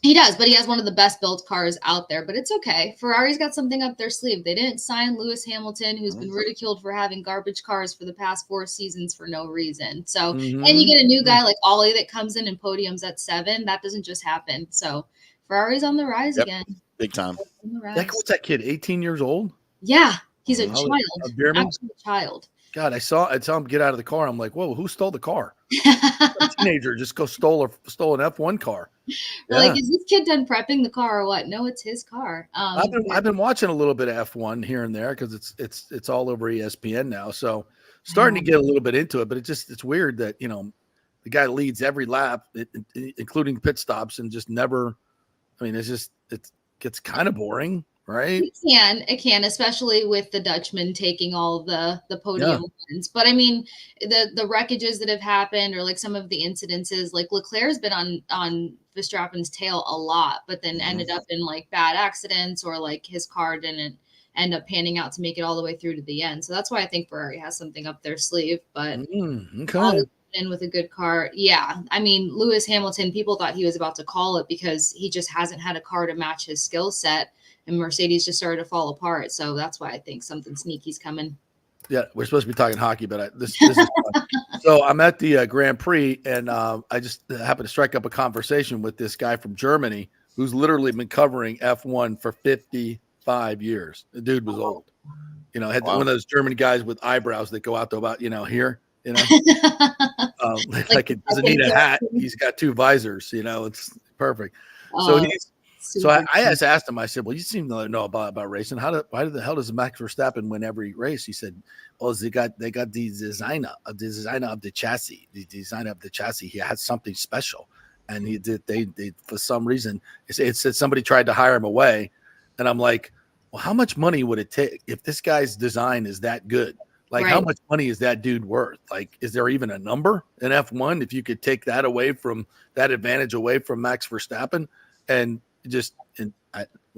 He does, but he has one of the best built cars out there. But it's okay. Ferrari's got something up their sleeve. They didn't sign Lewis Hamilton, who's been ridiculed for having garbage cars for the past 4 seasons for no reason. So, and you get a new guy like Ollie that comes in and podiums at 7. That doesn't just happen. So Ferrari's on the rise again. Big time. What's that kid? 18 years old? Yeah, he's a child. Actually a child. God, I saw him get out of the car. I'm like, whoa, who stole the car? A teenager just stole an F1 car. Yeah. Like, is this kid done prepping the car or what? No, it's his car. I've been watching a little bit of F1 here and there because it's all over ESPN now. So starting to get a little bit into it, but it's weird that the guy leads every lap, including pit stops, and just never. I mean, it gets kind of boring, right? It can, especially with the Dutchman taking all the podium wins. But I mean, the wreckages that have happened, or like some of the incidences, like Leclerc's been on Verstappen's tail a lot, but then ended up in like bad accidents, or like his car didn't end up panning out to make it all the way through to the end. So that's why I think Ferrari has something up their sleeve. But in with a good car. Yeah. I mean, Lewis Hamilton, people thought he was about to call it because he just hasn't had a car to match his skill set, and Mercedes just started to fall apart. So that's why I think something sneaky's coming. Yeah, we're supposed to be talking hockey, but this is fun. So I'm at the Grand Prix, and I just happened to strike up a conversation with this guy from Germany who's literally been covering F1 for 55 years. The dude was old. You know, had one of those German guys with eyebrows that go out to about, here. Like it doesn't need a hat. He's got two visors, it's perfect. So I asked him, I said, well, you seem to know about racing. Why the hell does Max Verstappen win every race? He said, well, they got the designer of the chassis. The designer of the chassis, he had something special. And they for some reason, it said somebody tried to hire him away. And I'm like, well, how much money would it take if this guy's design is that good? Like, how much money is that dude worth? Like, is there even a number in F1 if you could take that advantage away from Max Verstappen? And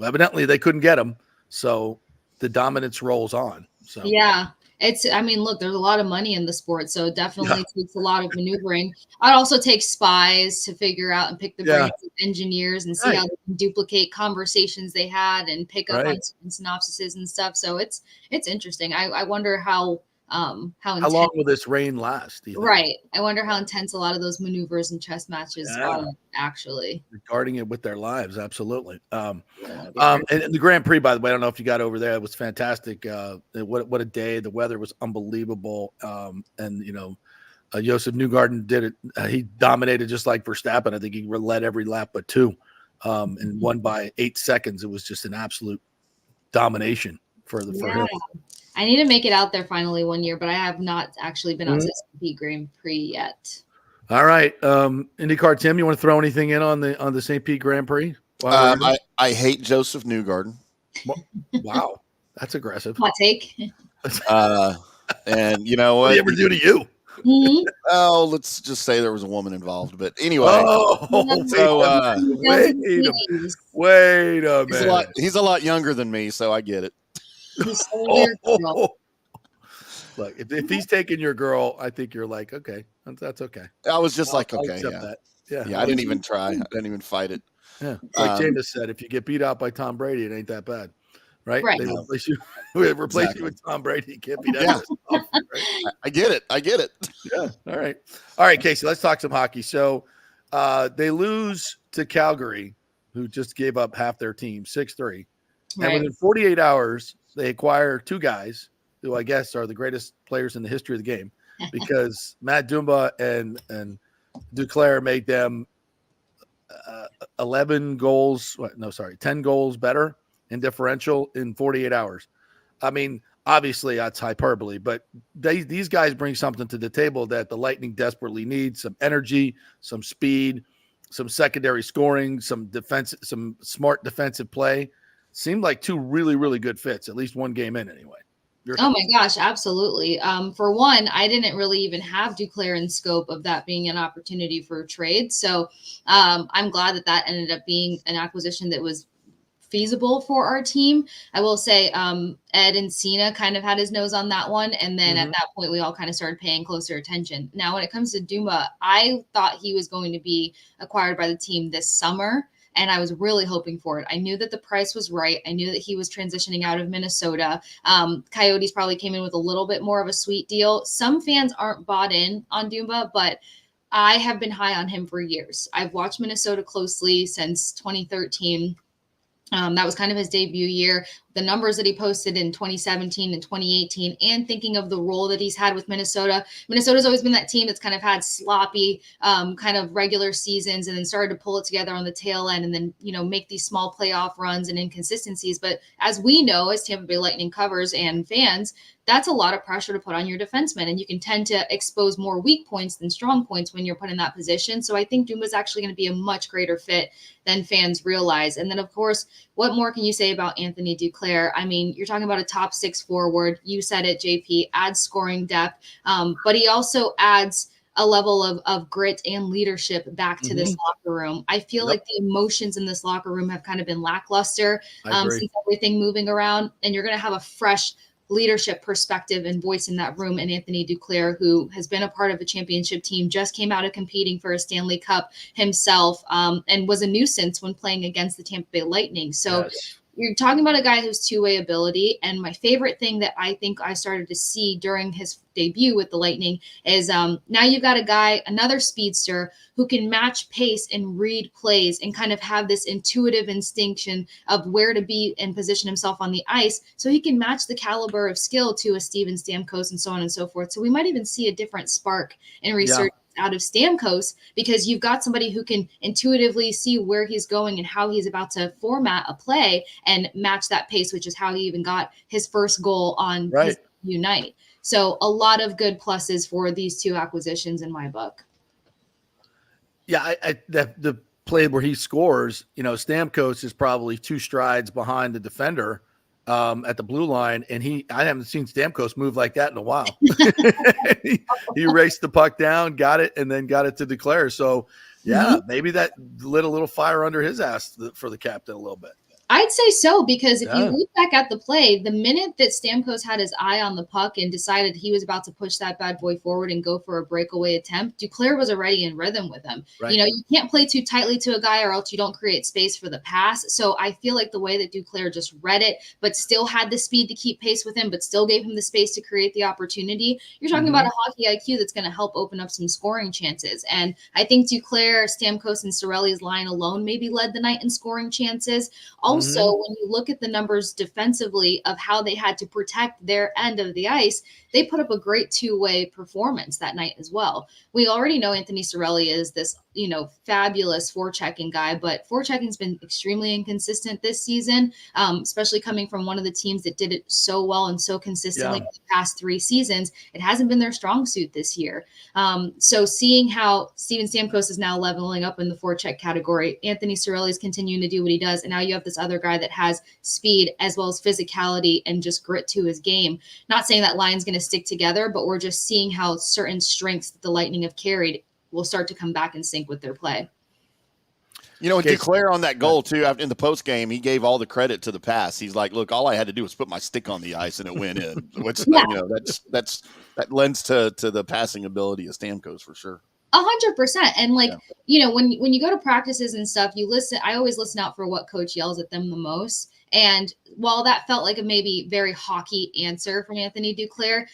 evidently they couldn't get him. So the dominance rolls on. So yeah, look, there's a lot of money in the sport, so it definitely takes a lot of maneuvering. I'd also take spies to figure out and pick the brains of engineers and see how they can duplicate conversations they had and pick up on synopsises and stuff. So it's interesting. I wonder how long will this reign last? Right. I wonder how intense a lot of those maneuvers and chess matches are actually. Regarding it with their lives, absolutely. And the Grand Prix, by the way, I don't know if you got over there. It was fantastic. What a day. The weather was unbelievable. And Josef Newgarden did it. He dominated just like Verstappen. I think he led every lap but two, and won by 8 seconds. It was just an absolute domination for him. I need to make it out there finally one year, but I have not actually been on St. Grand Prix yet. All right. IndyCar Tim, you want to throw anything in on the St. Pete Grand Prix? I hate Joseph Newgarden. Wow. That's aggressive. Hot take. And you know what? What did he ever do to you? Mm-hmm. Oh, let's just say there was a woman involved. But anyway. Wait a minute. He's a lot younger than me, so I get it. Look, if he's taking your girl, I think you're like, okay, that's okay. I was just I'll okay, that. Yeah. I didn't even try. I didn't even fight it. Yeah, like Jameis said, if you get beat out by Tom Brady, it ain't that bad, right? Right. They replace you with Tom Brady. It can't be that. Tough, right? I get it. Yeah. All right, Casey. Let's talk some hockey. So they lose to Calgary, who just gave up half their team, 6-3. And within 48 hours, they acquire two guys who I guess are the greatest players in the history of the game, because Matt Dumba and Duclair made them 10 goals better in differential in 48 hours. I mean, obviously that's hyperbole, but these guys bring something to the table that the Lightning desperately need: some energy, some speed, some secondary scoring, some defense, some smart defensive play. Seemed like two really, really good fits, at least one game in anyway. Oh my gosh, absolutely. For one, I didn't really even have Duclair in scope of that being an opportunity for trade. So I'm glad that ended up being an acquisition that was feasible for our team. I will say Ed and Cena kind of had his nose on that one. And then at that point, we all kind of started paying closer attention. Now, when it comes to Dumba, I thought he was going to be acquired by the team this summer, and I was really hoping for it. I knew that the price was right. I knew that he was transitioning out of Minnesota. Coyotes probably came in with a little bit more of a sweet deal. Some fans aren't bought in on Dumba, but I have been high on him for years. I've watched Minnesota closely since 2013. That was kind of his debut year. The numbers that he posted in 2017 and 2018, and thinking of the role that he's had with Minnesota. Minnesota's always been that team that's kind of had sloppy kind of regular seasons and then started to pull it together on the tail end and then, make these small playoff runs and inconsistencies. But as we know, as Tampa Bay Lightning covers and fans, that's a lot of pressure to put on your defensemen, and you can tend to expose more weak points than strong points when you're put in that position. So I think Dumba's actually going to be a much greater fit than fans realize. And then, of course, what more can you say about Anthony Duclair? I mean, you're talking about a top 6 forward. You said it, JP, adds scoring depth, but he also adds a level of grit and leadership back to this locker room. I feel like the emotions in this locker room have kind of been lackluster since everything moving around, and you're going to have a fresh leadership perspective and voice in that room. And Anthony Duclair, who has been a part of a championship team, just came out of competing for a Stanley Cup himself, and was a nuisance when playing against the Tampa Bay Lightning. So you're talking about a guy who's two-way ability. And my favorite thing that I think I started to see during his debut with the Lightning is now you've got a guy, another speedster, who can match pace and read plays and kind of have this intuitive instinction of where to be and position himself on the ice, so he can match the caliber of skill to a Steven Stamkos and so on and so forth. So we might even see a different spark in research out of Stamkos, because you've got somebody who can intuitively see where he's going and how he's about to format a play and match that pace, which is how he even got his first goal on his debut night. So a lot of good pluses for these two acquisitions in my book. Yeah, the play where he scores, Stamkos is probably 2 strides behind the defender at the blue line, and I haven't seen Stamkos move like that in a while. he raced the puck down, got it, and then got it to Duclair. So, maybe that lit a little fire under his ass for the captain a little bit. I'd say so, because if you look back at the play, the minute that Stamkos had his eye on the puck and decided he was about to push that bad boy forward and go for a breakaway attempt, Duclair was already in rhythm with him. Right. You can't play too tightly to a guy or else you don't create space for the pass. So I feel like the way that Duclair just read it, but still had the speed to keep pace with him, but still gave him the space to create the opportunity. You're talking about a hockey IQ that's going to help open up some scoring chances. And I think Duclair, Stamkos, and Cirelli's line alone maybe led the night in scoring chances. Also, when you look at the numbers defensively of how they had to protect their end of the ice, they put up a great two-way performance that night as well. We already know Anthony Cirelli is this, fabulous forechecking guy, but forechecking's been extremely inconsistent this season, especially coming from one of the teams that did it so well and so consistently in the past 3 seasons. It hasn't been their strong suit this year. So seeing how Steven Stamkos is now leveling up in the forecheck category, Anthony Cirelli is continuing to do what he does, and now you have this other guy that has speed as well as physicality and just grit to his game. Not saying that line's going to stick together, but we're just seeing how certain strengths that the Lightning have carried will start to come back and sync with their play. Duclair on that goal too, in the post game, he gave all the credit to the pass. He's like, look, all I had to do was put my stick on the ice and it went in, which, that lends to the passing ability of Stamkos for sure. 100%. And when you go to practices and stuff, I always listen out for what coach yells at them the most. And while that felt like a maybe very hockey answer from Anthony Duclair,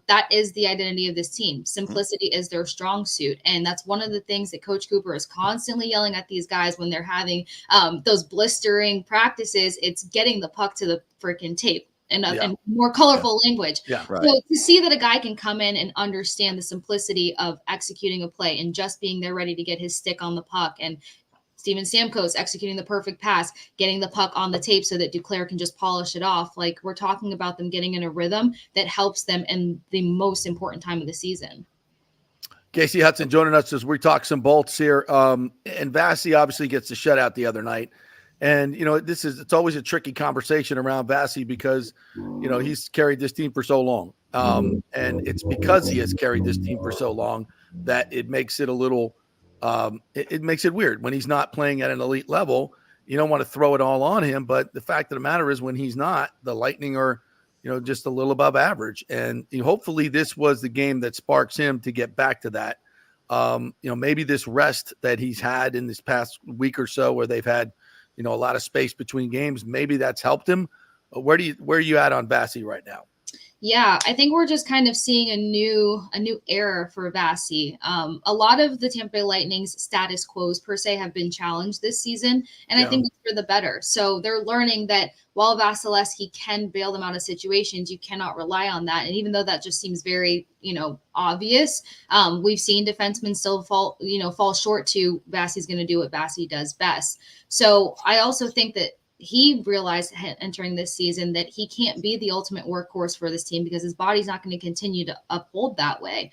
that is the identity of this team. Simplicity is their strong suit. And that's one of the things that Coach Cooper is constantly yelling at these guys when they're having those blistering practices. It's getting the puck to the freaking tape. And more colorful language. So to see that a guy can come in and understand the simplicity of executing a play and just being there ready to get his stick on the puck, and Steven Stamkos executing the perfect pass, getting the puck on the tape so that Duclair can just polish it off. Like, we're talking about them getting in a rhythm that helps them in the most important time of the season. Casey Hudson joining us as we talk some bolts here. And Vasi obviously gets the shutout the other night. And, it's always a tricky conversation around Vasi because, he's carried this team for so long. And it's because he has carried this team for so long that it makes it a little, it makes it weird when he's not playing at an elite level. You don't want to throw it all on him, but the fact of the matter is when he's not, the Lightning are, just a little above average. And hopefully this was the game that sparks him to get back to that. Maybe this rest that he's had in this past week or so where they've had, a lot of space between games, maybe that's helped him. Where are you at on Vasi right now? Yeah, I think we're just kind of seeing a new era for Vasi. A lot of the Tampa Bay Lightning's status quos per se have been challenged this season, and I think it's for the better. So they're learning that while Vasilevsky can bail them out of situations, you cannot rely on that. And even though that just seems very, obvious, we've seen defensemen still fall short to Vasi's going to do what Vasi does best. So I also think that he realized entering this season that he can't be the ultimate workhorse for this team because his body's not going to continue to uphold that way.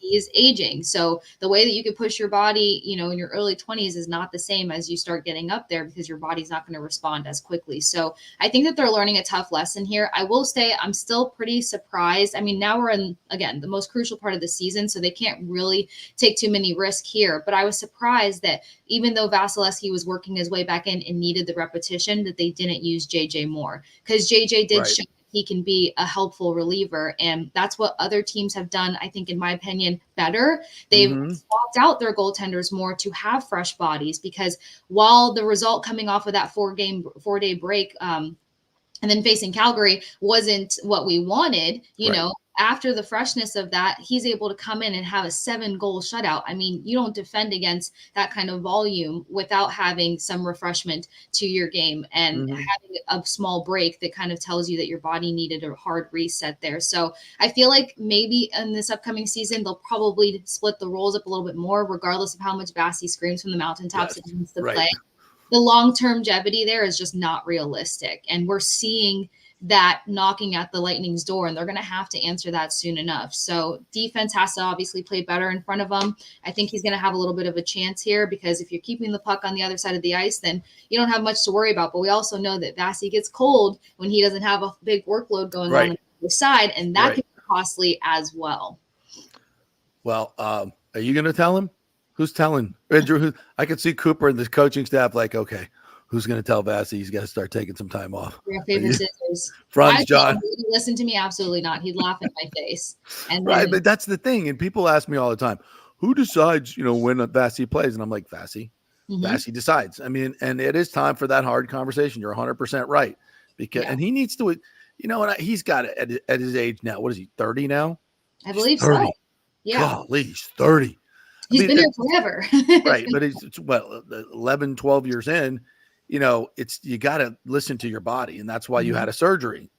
he is aging. So the way that you could push your body, in your early 20s is not the same as you start getting up there, because your body's not going to respond as quickly. So I think that they're learning a tough lesson here. I will say I'm still pretty surprised. I mean, now we're in, again, the most crucial part of the season, so they can't really take too many risks here. But I was surprised that even though Vasilevsky was working his way back in and needed the repetition, that they didn't use JJ more, because JJ did show he can be a helpful reliever. And that's what other teams have done, I think, in my opinion, better. They've swapped out their goaltenders more to have fresh bodies, because while the result coming off of that 4-day break and then facing Calgary wasn't what we wanted, you know, after the freshness of that, he's able to come in and have a 7-goal shutout. I mean, you don't defend against that kind of volume without having some refreshment to your game and having a small break that kind of tells you that your body needed a hard reset there. So I feel like maybe in this upcoming season, they'll probably split the roles up a little bit more, regardless of how much Bassey screams from the mountaintops that he wants to play. The long-term longevity there is just not realistic. And we're seeing that knocking at the Lightning's door, and they're going to have to answer that soon enough. So defense has to obviously play better in front of him. I think he's going to have a little bit of a chance here, because if you're keeping the puck on the other side of the ice, then you don't have much to worry about. But we also know that Bassey gets cold when he doesn't have a big workload going on the other side, and that can be costly as well. Well, are you going to tell him? Who's telling? Andrew, I could see Cooper and the coaching staff like, okay, who's going to tell Bassey he's got to start taking some time off? Your favorite scissors. Franz John. Would he listen to me? Absolutely not. He'd laugh in my face. And but that's the thing. And people ask me all the time, who decides, when Bassey plays? And I'm like, Bassey. Bassey decides. I mean, and it is time for that hard conversation. You're 100% right. And he needs to, he's got it at his age now. What is he, 30 now? I believe 30. So. Yeah. Golly, he's 30. He's been there forever. Right. But it's 11, 12 years in. You got to listen to your body, and that's why you had a surgery,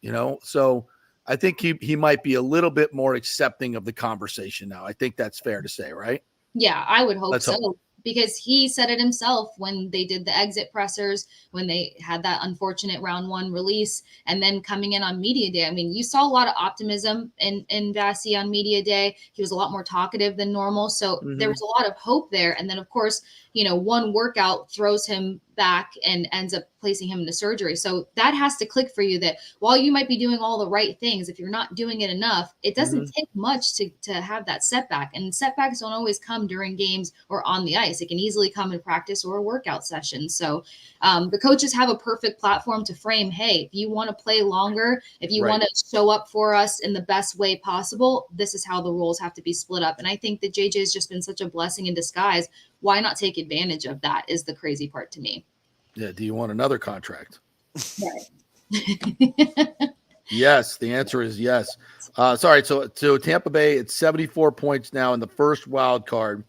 So I think he might be a little bit more accepting of the conversation now. I think that's fair to say, right? Yeah, I would hope so. Hope. Because he said it himself when they did the exit pressers, when they had that unfortunate round 1 release, and then coming in on media day. I mean, you saw a lot of optimism in Bassey on media day. He was a lot more talkative than normal. So there was a lot of hope there. And then, of course, one workout throws him back and ends up placing him into surgery. So that has to click for you, that while you might be doing all the right things, if you're not doing it enough, it doesn't take much to have that setback. And setbacks don't always come during games or on the ice. It can easily come in practice or a workout session. So the coaches have a perfect platform to frame, hey, if you want to play longer, if you want to show up for us in the best way possible, this is how the roles have to be split up. And I think that JJ has just been such a blessing in disguise. Why not take advantage of that is the crazy part to me. Yeah. Do you want another contract? Right. Yes. The answer is yes. Sorry. So Tampa Bay, it's 74 points now in the first wild card.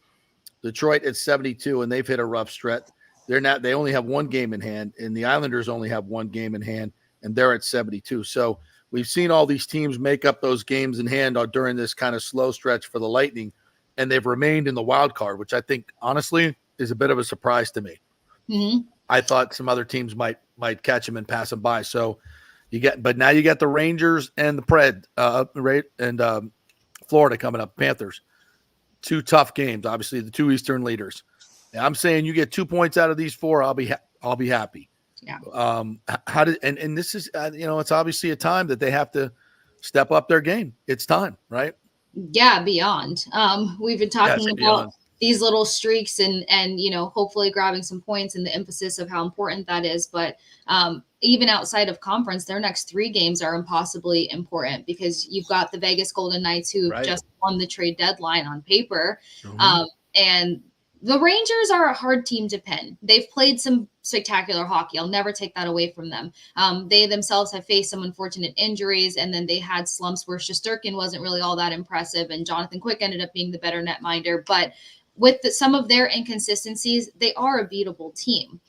Detroit at 72, and they've hit a rough stretch. They only have 1 game in hand, and the Islanders only have 1 game in hand, and they're at 72. So we've seen all these teams make up those games in hand during this kind of slow stretch for the Lightning, and they've remained in the wild card, which I think honestly is a bit of a surprise to me. I thought some other teams might catch them and pass them by. So but now you get the Rangers and the Pred, and Florida coming up, Panthers. 2 tough games, obviously the 2 Eastern leaders. And I'm saying you get 2 points out of these 4, I'll be happy. Yeah. And this is it's obviously a time that they have to step up their game. It's time, right? Yeah, beyond. We've been talking about these little streaks and hopefully grabbing some points, and the emphasis of how important that is. But even outside of conference, their next 3 games are impossibly important, because you've got the Vegas Golden Knights who just won the trade deadline on paper. And the Rangers are a hard team to pin. They've played some spectacular hockey. I'll never take that away from them. They themselves have faced some unfortunate injuries, and then they had slumps where Shesterkin wasn't really all that impressive, and Jonathan Quick ended up being the better netminder. But with some of their inconsistencies, they are a beatable team.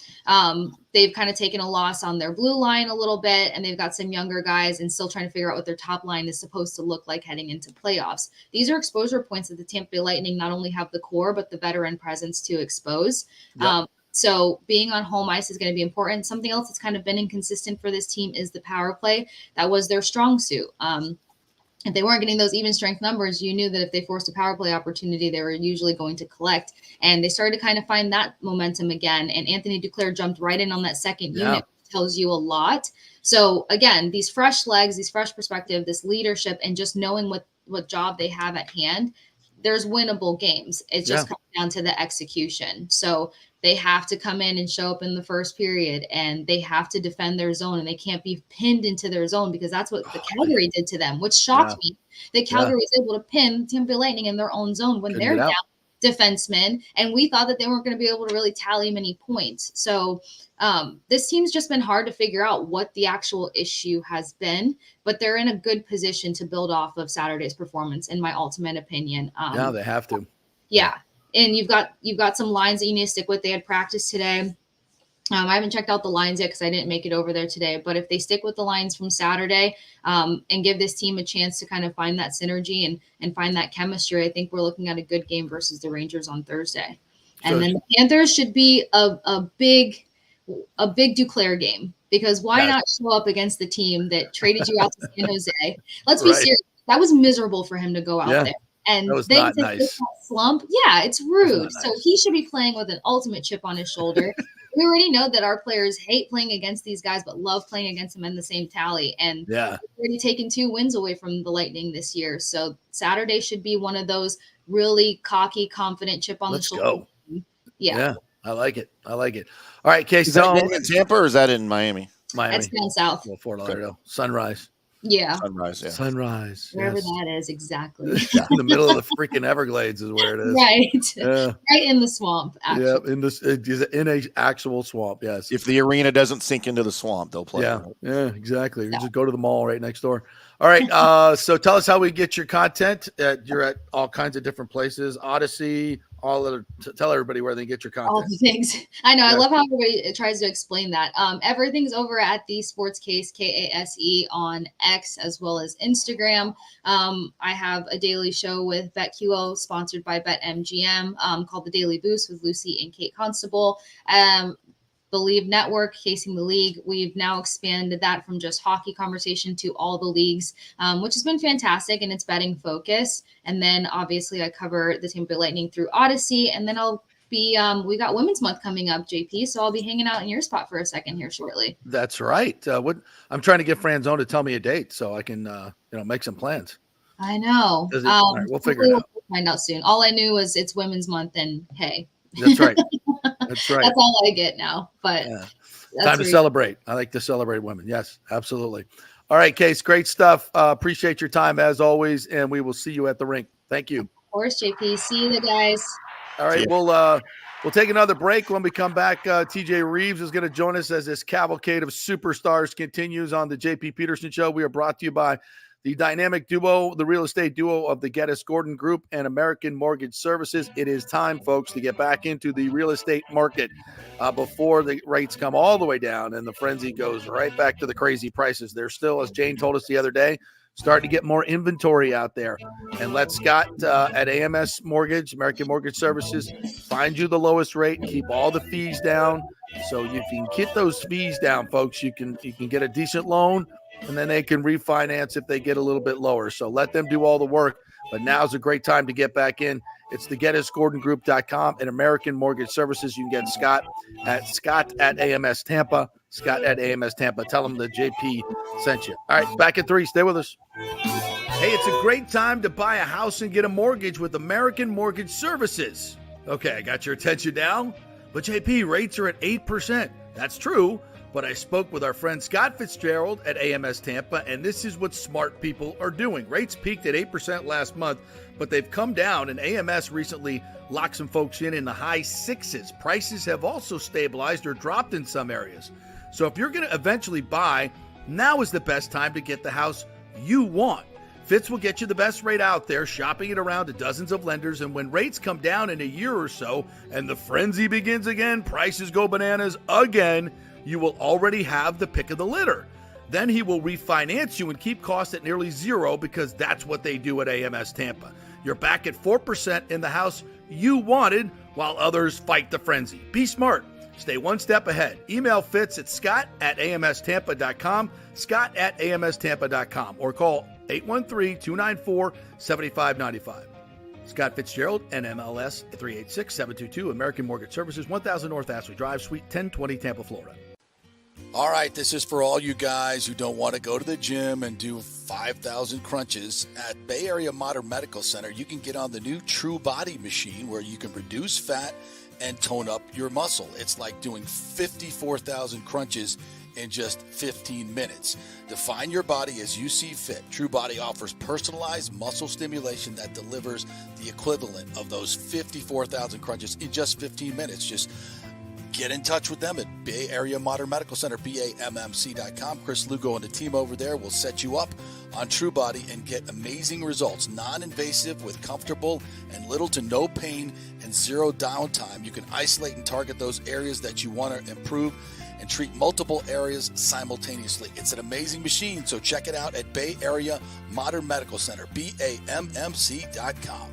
They've kind of taken a loss on their blue line a little bit, and they've got some younger guys and still trying to figure out what their top line is supposed to look like heading into playoffs. These are exposure points that the Tampa Bay Lightning not only have the core, but the veteran presence to expose. Yep. So being on home ice is going to be important. Something else that's kind of been inconsistent for this team is the power play. That was their strong suit. if they weren't getting those even strength numbers, you knew that if they forced a power play opportunity, they were usually going to collect. And they started to kind of find that momentum again. And Anthony Duclair jumped right in on that second unit, which tells you a lot. So again, these fresh legs, these fresh perspective, this leadership, and just knowing what job they have at hand, there's winnable games. It just comes down to the execution. So they have to come in and show up in the first period, and they have to defend their zone, and they can't be pinned into their zone, because that's what the Calgary did to them, which shocked me. That Calgary was able to pin Tampa Bay Lightning in their own zone when they're down defensemen, and we thought that they weren't going to be able to really tally many points. So this team's just been hard to figure out what the actual issue has been, but they're in a good position to build off of Saturday's performance, in my ultimate opinion. Yeah, they have to. Yeah. And you've got some lines that you need to stick with. They had practice today. I haven't checked out the lines yet because I didn't make it over there today. But if they stick with the lines from Saturday and give this team a chance to kind of find that synergy and find that chemistry, I think we're looking at a good game versus the Rangers on Thursday. And then the Panthers should be a big Duclair game, because why not show up against the team that traded you out to San Jose? Let's be serious. That was miserable for him to go out there. And then to take that slump, it's rude. So he should be playing with an ultimate chip on his shoulder. We already know that our players hate playing against these guys, but love playing against them in the same tally. And we've already taken 2 wins away from the Lightning this year. So Saturday should be one of those really cocky, confident chip on the shoulder. Let's go. Yeah. I like it. All right, Casey. Is that in Tampa or is that in Miami? That's down south. Well, Fort Lauderdale. Sunrise. Yeah. Sunrise. Wherever that is, exactly. In the middle of the freaking Everglades is where it is. Right. Right in the swamp, actually. Yeah, in a actual swamp, yes. If the arena doesn't sink into the swamp, they'll play. Yeah, exactly. You just go to the mall right next door. All right, so tell us how we get your content. You're at all kinds of different places, Odyssey, tell everybody where they get your content. All the things. I know. I love how everybody tries to explain that. Everything's over at the Sports Case, KASE, on X as well as Instagram. I have a daily show with BetQL, sponsored by BetMGM, called The Daily Boost with Lucy and Kate Constable. Believe Network, Casing the League. We've now expanded that from just hockey conversation to all the leagues, which has been fantastic, and it's betting focus. And then obviously I cover the Tampa Bay Lightning through Odyssey, and then I'll be we got Women's Month coming up, JP, so I'll be hanging out in your spot for a second here shortly. That's right. I'm trying to get Franzone to tell me a date so I can make some plans. I know. All right, we'll figure it out. We'll find out soon. All I knew was it's Women's Month, and hey. That's right. That's right. That's all I get now. But time to celebrate. I like to celebrate women. Yes, absolutely. All right, Case, great stuff. Appreciate your time as always, and we will see you at the rink. Thank you. Of course, JP. See you guys. All right, we'll take another break. When we come back, TJ Reeves is going to join us as this cavalcade of superstars continues on the JP Peterson Show. We are brought to you by the dynamic duo, the real estate duo of the Geddes Gordon Group and American Mortgage Services. It is time, folks, to get back into the real estate market before the rates come all the way down and the frenzy goes right back to the crazy prices. There's still, as Jane told us the other day, starting to get more inventory out there. And let Scott at AMS Mortgage, American Mortgage Services, find you the lowest rate, keep all the fees down. So if you can get those fees down, folks, you can get a decent loan, and then they can refinance if they get a little bit lower. So let them do all the work. But now's a great time to get back in. It's the GettysGordonGroup.com and American Mortgage Services. You can get Scott at AMS Tampa. Scott at AMS Tampa. Tell them the JP sent you. All right, back at 3. Stay with us. Hey, it's a great time to buy a house and get a mortgage with American Mortgage Services. Okay, I got your attention now. But JP, rates are at 8%. That's true. But I spoke with our friend Scott Fitzgerald at AMS Tampa, and this is what smart people are doing. Rates peaked at 8% last month, but they've come down, and AMS recently locked some folks in the high 6s. Prices have also stabilized or dropped in some areas. So if you're going to eventually buy, now is the best time to get the house you want. Fitz will get you the best rate out there, shopping it around to dozens of lenders, and when rates come down in a year or so, and the frenzy begins again, prices go bananas again, you will already have the pick of the litter. Then he will refinance you and keep costs at nearly zero, because that's what they do at AMS Tampa. You're back at 4% in the house you wanted while others fight the frenzy. Be smart. Stay one step ahead. Email Fitz at scott@amstampa.com, scott@amstampa.com, or call 813-294-7595. Scott Fitzgerald, NMLS 386-722, American Mortgage Services, 1000 North Ashley Drive, Suite 1020, Tampa, Florida. All right, this is for all you guys who don't want to go to the gym and do 5,000 crunches. At Bay Area Modern Medical Center, you can get on the new True Body machine where you can reduce fat and tone up your muscle. It's like doing 54,000 crunches in just 15 minutes. Define your body as you see fit. True Body offers personalized muscle stimulation that delivers the equivalent of those 54,000 crunches in just 15 minutes. Just get in touch with them at Bay Area Modern Medical Center, BAMMC.com. Chris Lugo and the team over there will set you up on True Body and get amazing results. Non-invasive with comfortable and little to no pain and zero downtime. You can isolate and target those areas that you want to improve and treat multiple areas simultaneously. It's an amazing machine, so check it out at Bay Area Modern Medical Center, BAMMC.com.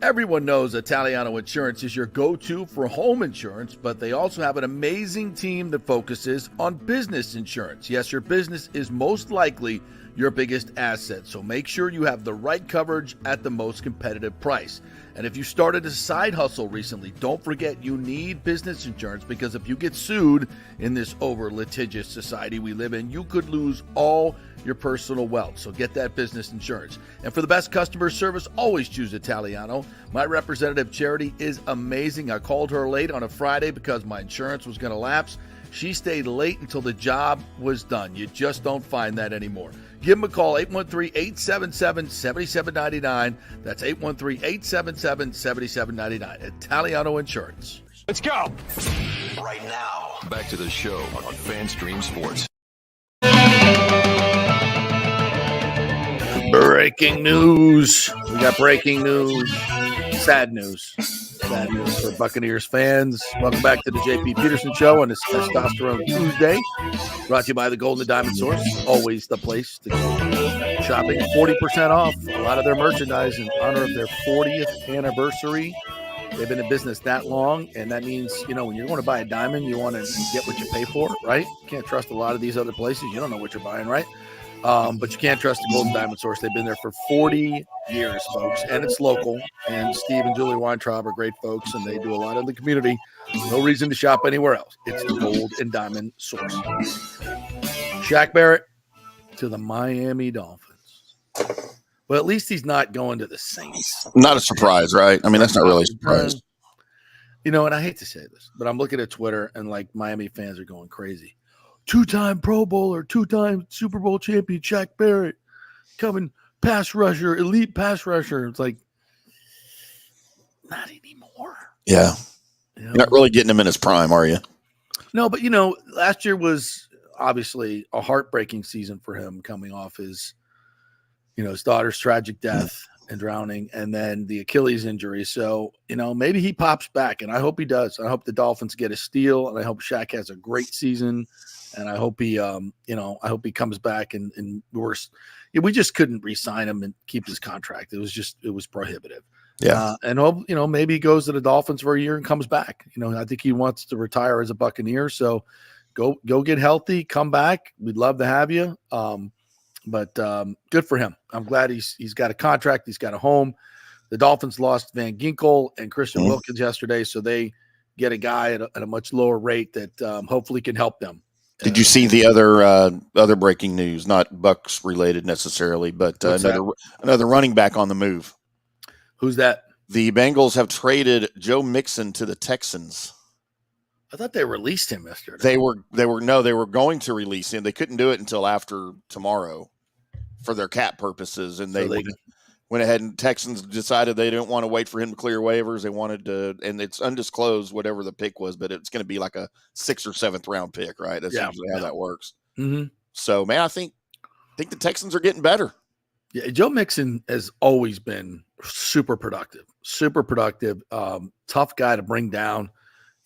Everyone knows Italiano Insurance is your go-to for home insurance, but they also have an amazing team that focuses on business insurance. Yes, your business is most likely your biggest asset, so make sure you have the right coverage at the most competitive price. And if you started a side hustle recently, don't forget you need business insurance, because if you get sued in this over-litigious society we live in, you could lose all your personal wealth. So get that business insurance. And for the best customer service, always choose Italiano. My representative, Charity, is amazing. I called her late on a Friday because my insurance was going to lapse. She stayed late until the job was done. You just don't find that anymore. Give them a call, 813-877-7799. That's 813-877-7799. Italiano Insurance. Let's go. Right now, back to the show on FanStream Sports. Breaking news. We got breaking news. Sad news. Sad news for Buccaneers fans. Welcome back to the JP Peterson Show on this Testosterone Tuesday. Brought to you by the Golden Diamond Source. Always the place to go shopping. 40% off a lot of their merchandise in honor of their 40th anniversary. They've been in business that long, and that means, when you're going to buy a diamond, you want to get what you pay for, right? You can't trust a lot of these other places. You don't know what you're buying, right? But you can't trust the Golden Diamond Source. They've been there for 40 years, folks, and it's local. And Steve and Julie Weintraub are great folks, and they do a lot in the community. No reason to shop anywhere else. It's the Gold and Diamond Source. Shaq Barrett to the Miami Dolphins. Well, at least he's not going to the Saints. Not a surprise, right? I mean, that's not really a surprise. And I hate to say this, but I'm looking at Twitter, and Miami fans are going crazy. 2-time Pro Bowler, 2-time Super Bowl champion Shaq Barrett, coming pass rusher, elite pass rusher. It's like, not anymore. Yeah. You're not really getting him in his prime, are you? No, but, last year was obviously a heartbreaking season for him, coming off his daughter's tragic death and drowning, and then the Achilles injury. So, maybe he pops back, and I hope he does. I hope the Dolphins get a steal, and I hope Shaq has a great season. And I hope he, I hope he comes back and worse. We just couldn't re-sign him and keep his contract. It was prohibitive. Yeah. And hope, maybe he goes to the Dolphins for a year and comes back. I think he wants to retire as a Buccaneer. So go get healthy, come back. We'd love to have you. But good for him. I'm glad he's got a contract. He's got a home. The Dolphins lost Van Ginkel and Christian Wilkins yesterday. So they get a guy at a much lower rate that hopefully can help them. Did you see the other breaking news? Not Bucs related necessarily, but another running back on the move. Who's that? The Bengals have traded Joe Mixon to the Texans. I thought they released him yesterday. They were going to release him. They couldn't do it until after tomorrow for their cap purposes, and they went ahead, and Texans decided they didn't want to wait for him to clear waivers. They wanted to, and it's undisclosed whatever the pick was, but it's going to be like a 6th or 7th round pick, right? That's usually how that works. Mm-hmm. So, man, I think the Texans are getting better. Yeah, Joe Mixon has always been super productive, tough guy to bring down,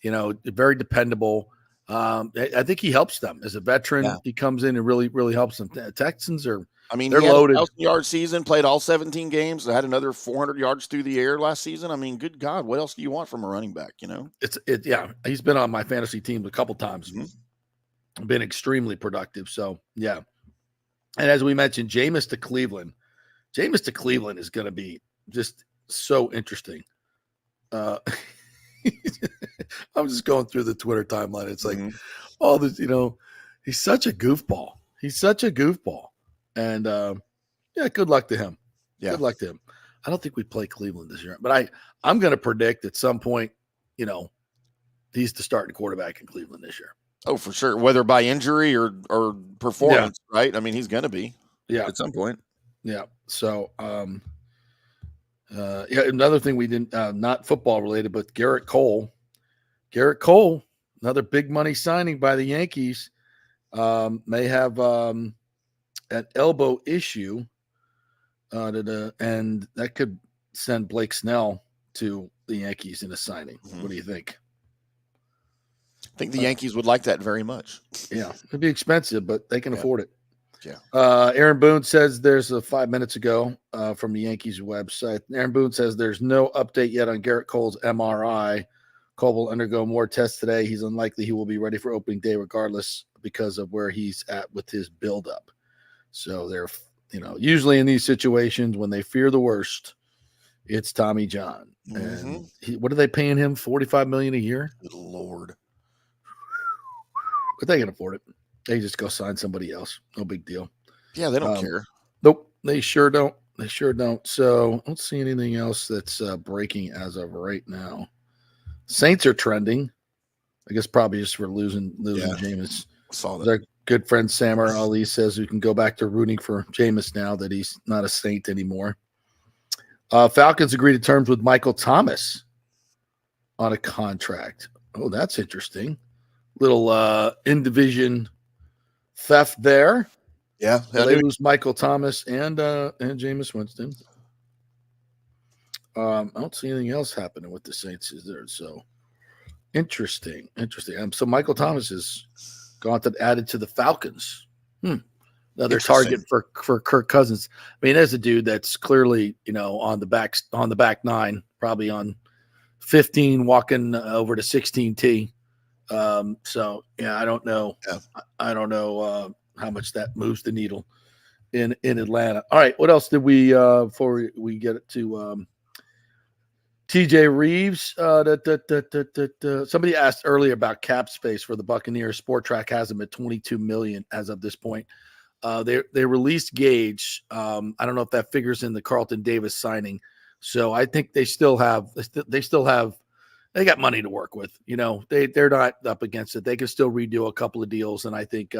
very dependable. I think he helps them as a veteran. Yeah. He comes in and really, really helps them. Texans are, they're loaded. 1,000-yard season, played all 17 games, had another 400 yards through the air last season. Good God, what else do you want from a running back? He's been on my fantasy team a couple times. Mm-hmm. Been extremely productive. So, yeah. And as we mentioned, Jameis to Cleveland. Jameis to Cleveland is going to be just so interesting. I'm just going through the Twitter timeline. It's like all this, he's such a goofball. And good luck to him. Yeah. Good luck to him. I don't think we play Cleveland this year, but I'm going to predict at some point, he's the starting quarterback in Cleveland this year. Oh, for sure. Whether by injury or performance, right? I mean, he's going to be at some point. Yeah. So, another thing we didn't, not football related, but Garrett Cole, another big money signing by the Yankees, may have an elbow issue, and that could send Blake Snell to the Yankees in a signing. What do you think? I think the Yankees would like that very much. Yeah, it'd be expensive, but they can afford it. Yeah. Aaron Boone says there's 5 minutes ago from the Yankees website. Aaron Boone says there's no update yet on Garrett Cole's MRI. Cole will undergo more tests today. He's unlikely he will be ready for opening day regardless because of where he's at with his buildup. So they're, usually in these situations when they fear the worst, it's Tommy John. And what are they paying him? $45 million a year? Good Lord. But they can afford it. They just go sign somebody else. No big deal. Yeah, they don't care. Nope, they sure don't. So I don't see anything else that's breaking as of right now. Saints are trending. I guess probably just for losing Jameis. Saw that. Our good friend Samar Ali says we can go back to rooting for Jameis now that he's not a Saint anymore. Falcons agree to terms with Michael Thomas on a contract. Oh, that's interesting. Little in-division theft there. Yeah. They lose Michael Thomas and Jameis Winston. I don't see anything else happening with the Saints, is there? So interesting. So Michael Thomas is added to the Falcons. Another target for Kirk Cousins. I mean, there's a dude that's clearly, on the back nine, probably on 15, walking over to 16T. So yeah, I don't know. Yeah. I don't know how much that moves the needle in Atlanta. All right, what else did we before we get it to TJ Reeves? Somebody asked earlier about cap space for the Buccaneers. Sport Track has them at $22 million as of this point. They released Gage. I don't know if that figures in the Carlton Davis signing. So I think they got money to work with. They're not up against it. They can still redo a couple of deals, and I think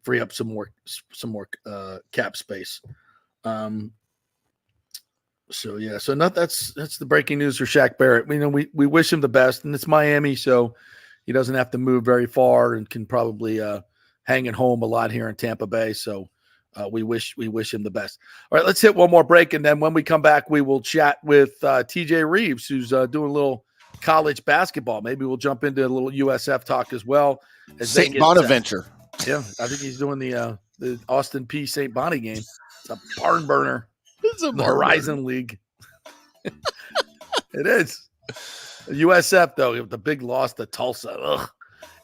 free up some more cap space. So that's the breaking news for Shaq Barrett. We wish him the best, and it's Miami, so he doesn't have to move very far and can probably hang at home a lot here in Tampa Bay. So we wish him the best. All right, let's hit one more break, and then when we come back, we will chat with TJ Reeves, who's doing a little college basketball. Maybe we'll jump into a little USF talk as well. St. Bonaventure. Yeah, I think he's doing the Austin P. St. Bonnie game. It's a barn burner. It's a Horizon League. It is. USF, though, the big loss to Tulsa. Ugh.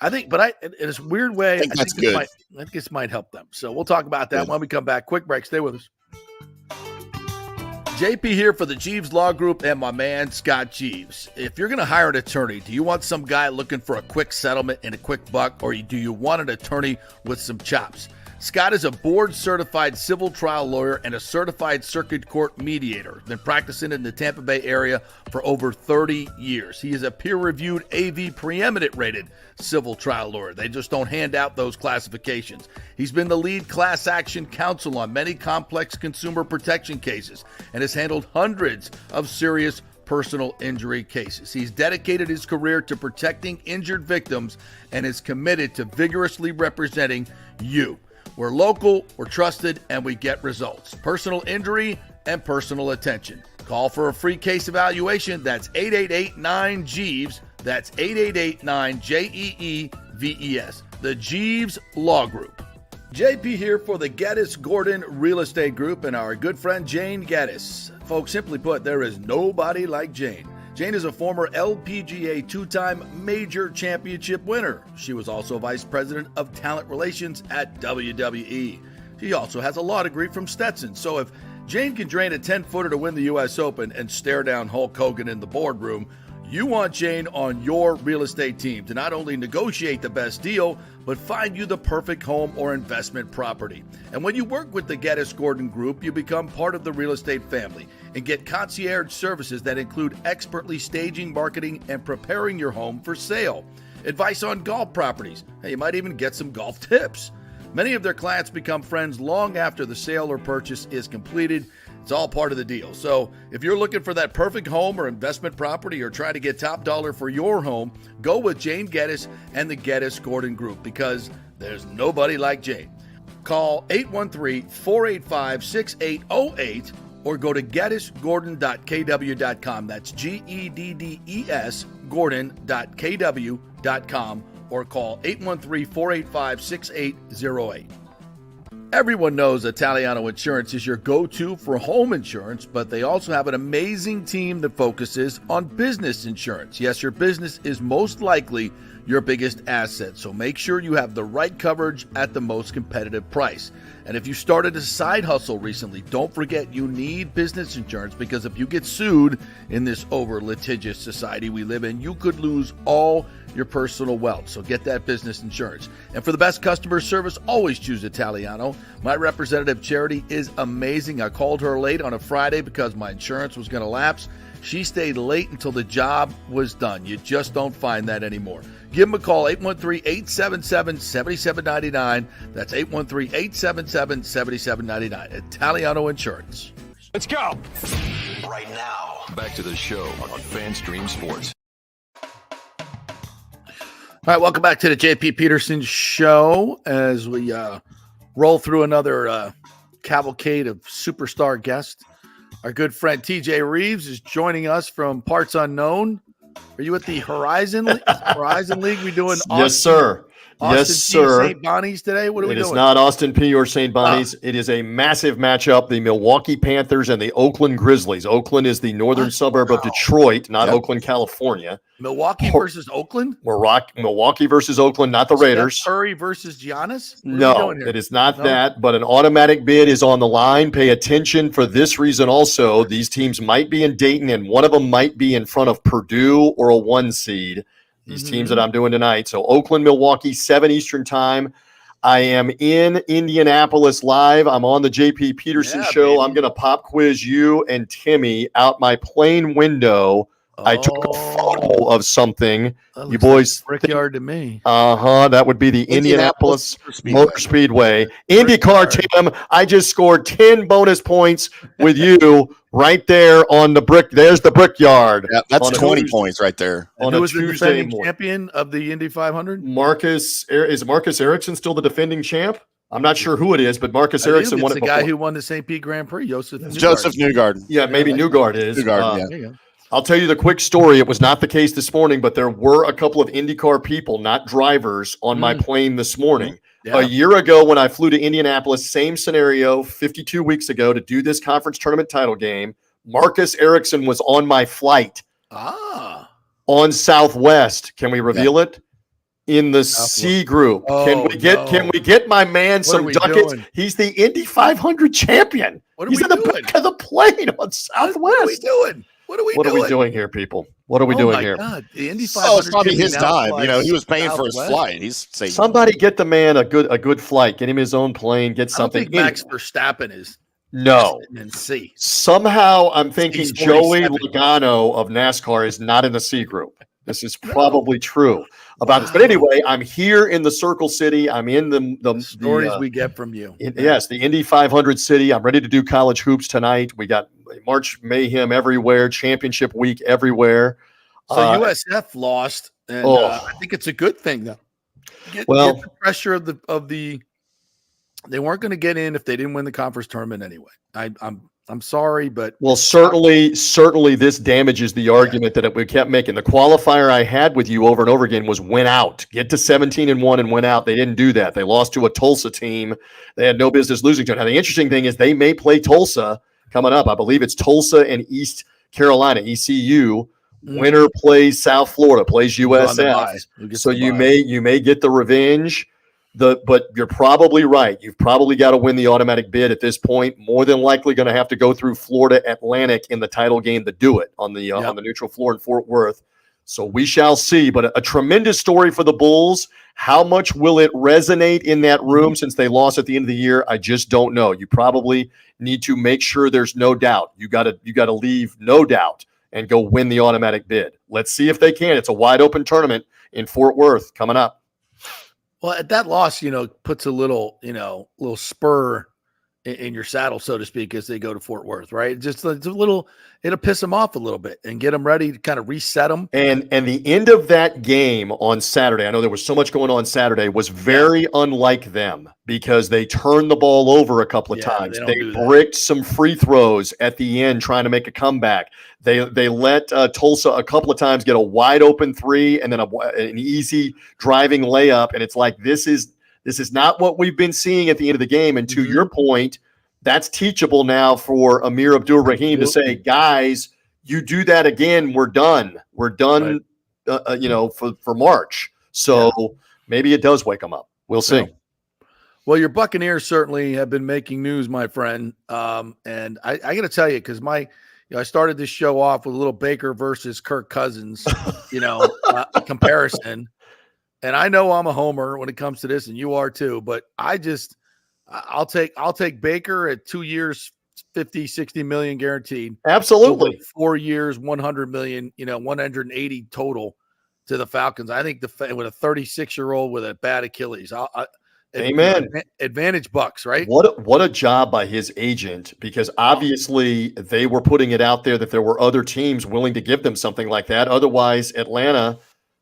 I think, but in a weird way, I think good. This might help them. So we'll talk about that when we come back. Quick break. Stay with us. JP here for the Jeeves Law Group and my man, Scott Jeeves. If you're going to hire an attorney, do you want some guy looking for a quick settlement and a quick buck, or do you want an attorney with some chops? Scott is a board-certified civil trial lawyer and a certified circuit court mediator. Been practicing in the Tampa Bay area for over 30 years. He is a peer-reviewed AV preeminent-rated civil trial lawyer. They just don't hand out those classifications. He's been the lead class action counsel on many complex consumer protection cases and has handled hundreds of serious personal injury cases. He's dedicated his career to protecting injured victims and is committed to vigorously representing you. We're local, we're trusted, and we get results. Personal injury and personal attention. Call for a free case evaluation. That's 888-9-JEEVES. That's 888-9-JEEVES. The Jeeves Law Group. JP here for the Geddes Gordon Real Estate Group and our good friend Jane Geddes. Folks, simply put, there is nobody like Jane. Jane is a former LPGA two-time major championship winner. She was also vice president of talent relations at WWE. He also has a law degree from Stetson. So if Jane can drain a 10-footer to win the U.S. Open and stare down Hulk Hogan in the boardroom, you want Jane on your real estate team to not only negotiate the best deal, but find you the perfect home or investment property. And when you work with the Geddes Gordon Group, you become part of the real estate family and get concierge services that include expertly staging, marketing, and preparing your home for sale. Advice on golf properties. Hey, you might even get some golf tips. Many of their clients become friends long after the sale or purchase is completed. It's all part of the deal. So if you're looking for that perfect home or investment property or trying to get top dollar for your home, go with Jane Geddes and the Geddes Gordon Group, because there's nobody like Jane. Call 813-485-6808 or go to geddesgordon.kw.com. That's GEDDES Gordon.kw.com or call 813-485-6808. Everyone knows Italiano Insurance is your go-to for home insurance, but they also have an amazing team that focuses on business insurance. Yes, your business is most likely your biggest asset, so make sure you have the right coverage at the most competitive price. And if you started a side hustle recently, don't forget you need business insurance, because if you get sued in this over-litigious society we live in, you could lose all your personal wealth. So get that business insurance. And for the best customer service, always choose Italiano. My representative, Charity, is amazing. I called her late on a Friday because my insurance was going to lapse. She stayed late until the job was done. You just don't find that anymore. Give them a call, 813-877-7799. That's 813-877-7799. Italiano Insurance. Let's go. Right now, back to the show on FanStream Sports. All right, welcome back to the JP Peterson Show as we roll through another cavalcade of superstar guests. Our good friend TJ Reeves is joining us from parts unknown. Are you at the Horizon League? We doing Austin, yes, sir. Austin yes, P. sir. St. Bonnie's today? What are we doing? It is not Austin P or St. Bonnie's. It is a massive matchup. The Milwaukee Panthers and the Oakland Grizzlies. Oakland is the northern suburb of Detroit, not Oakland, California. Milwaukee versus Oakland? Milwaukee versus Oakland, not the Raiders. Curry versus Giannis? No, it is not that, but an automatic bid is on the line. Pay attention for this reason also. These teams might be in Dayton, and one of them might be in front of Purdue or a 1 seed. These teams that I'm doing tonight. So Oakland, Milwaukee, 7 Eastern time. I am in Indianapolis live. I'm on the JP Peterson show. Baby. I'm going to pop quiz you and Timmy out my plane window. I took a photo of something. You boys, Brickyard to me. That would be the Indianapolis Motor Speedway. IndyCar, Tim. I just scored 10 bonus points with you right there on the brick. There's the Brickyard. Yeah, that's 20 points right there. Who was the defending champion of the Indy 500? Marcus Ericsson still the defending champ? I'm not sure who it is, but Marcus Ericsson won it before. The guy who won the St. Pete Grand Prix, Joseph Newgarden. Yeah, maybe Newgarden is. Yeah. I'll tell you the quick story. It was not the case this morning, but there were a couple of IndyCar people, not drivers, on my plane this morning. Yeah. A year ago when I flew to Indianapolis, same scenario, 52 weeks ago to do this conference tournament title game, Marcus Ericsson was on my flight on Southwest. Can we reveal it? In the C group. Can we get my man some ducats? He's the Indy 500 champion. He's in the back of the plane on Southwest. What are we doing? What are we doing here, people? What are we doing here? God. The Indy 500 it's probably his time. He was paying for his flight. He's saying, somebody get the man a good flight. Get him his own plane. Get something. I don't think Max Verstappen is. No. In C. Somehow I'm thinking Joey Logano of NASCAR is not in the C group. This is probably true about this. But anyway, I'm here in the Circle City. I'm in the stories we get from you. Yes, the Indy 500 city. I'm ready to do college hoops tonight. We got March Mayhem everywhere, championship week everywhere. So USF lost, and I think it's a good thing, though. Get the pressure of the. They weren't going to get in if they didn't win the conference tournament anyway. I'm sorry, but certainly this damages the argument that we kept making. The qualifier I had with you over and over again was win out, get to 17-1 and win out. They didn't do that. They lost to a Tulsa team. They had no business losing to. Now the interesting thing is they may play Tulsa coming up. I believe it's Tulsa and East Carolina, ECU. Winner plays South Florida, plays USF. So you may get the revenge. But you're probably right. You've probably got to win the automatic bid at this point. More than likely going to have to go through Florida Atlantic in the title game to do it on the neutral floor in Fort Worth. So we shall see. But a tremendous story for the Bulls. How much will it resonate in that room since they lost at the end of the year? I just don't know. You probably need to make sure there's no doubt. You got to leave no doubt and go win the automatic bid. Let's see if they can. It's a wide open tournament in Fort Worth coming up. Well, that loss, puts a little spur in your saddle, so to speak, as they go to Fort Worth, right? Just it's a little, it'll piss them off a little bit and get them ready to kind of reset them. And the end of that game on Saturday, I know there was so much going on Saturday, was very unlike them because they turned the ball over a couple of times. They bricked some free throws at the end trying to make a comeback. They let Tulsa a couple of times get a wide open three and then an easy driving layup. And it's like, this is not what we've been seeing at the end of the game. And to your point, that's teachable now for Amir Abdul-Rahim to say, guys, you do that again, we're done. We're done, for March. So maybe it does wake them up. We'll see. Well, your Buccaneers certainly have been making news, my friend. And I got to tell you, because I started this show off with a little Baker versus Kirk Cousins, comparison. And I know I'm a homer when it comes to this, and you are too. But I'll take Baker at 2 years, 50, 60 million guaranteed. Absolutely. 4 years, 100 million, 180 total to the Falcons. I think with a 36-year-old with a bad Achilles, amen. Advantage Bucs, right? What a job by his agent, because obviously they were putting it out there that there were other teams willing to give them something like that. Otherwise, Atlanta,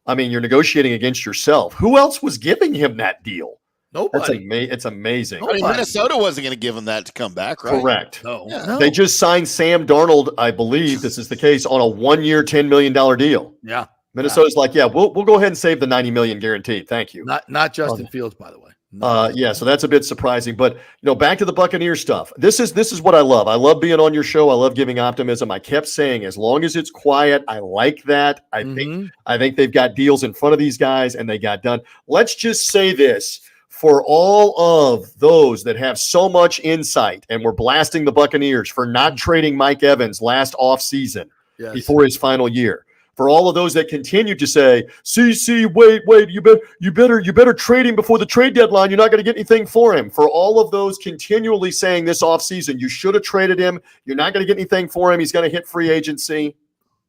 you're negotiating against yourself. Who else was giving him that deal? Nobody. It's amazing. Minnesota wasn't going to give him that to come back, right? Correct. No. They just signed Sam Darnold, I believe this is the case, on a 1 year, $10 million deal. Yeah. Minnesota's like, we'll go ahead and save the $90 million guaranteed. Thank you. Not Justin Fields, by the way. So that's a bit surprising. But back to the Buccaneers stuff. This is what I love. I love being on your show. I love giving optimism. I kept saying, as long as it's quiet, I like that. I think they've got deals in front of these guys, and they got done. Let's just say this. For all of those that have so much insight and were blasting the Buccaneers for not trading Mike Evans last offseason before his final year. For all of those that continue to say, wait, you better trade him before the trade deadline. You're not going to get anything for him. For all of those continually saying this offseason, you should have traded him. You're not going to get anything for him. He's going to hit free agency.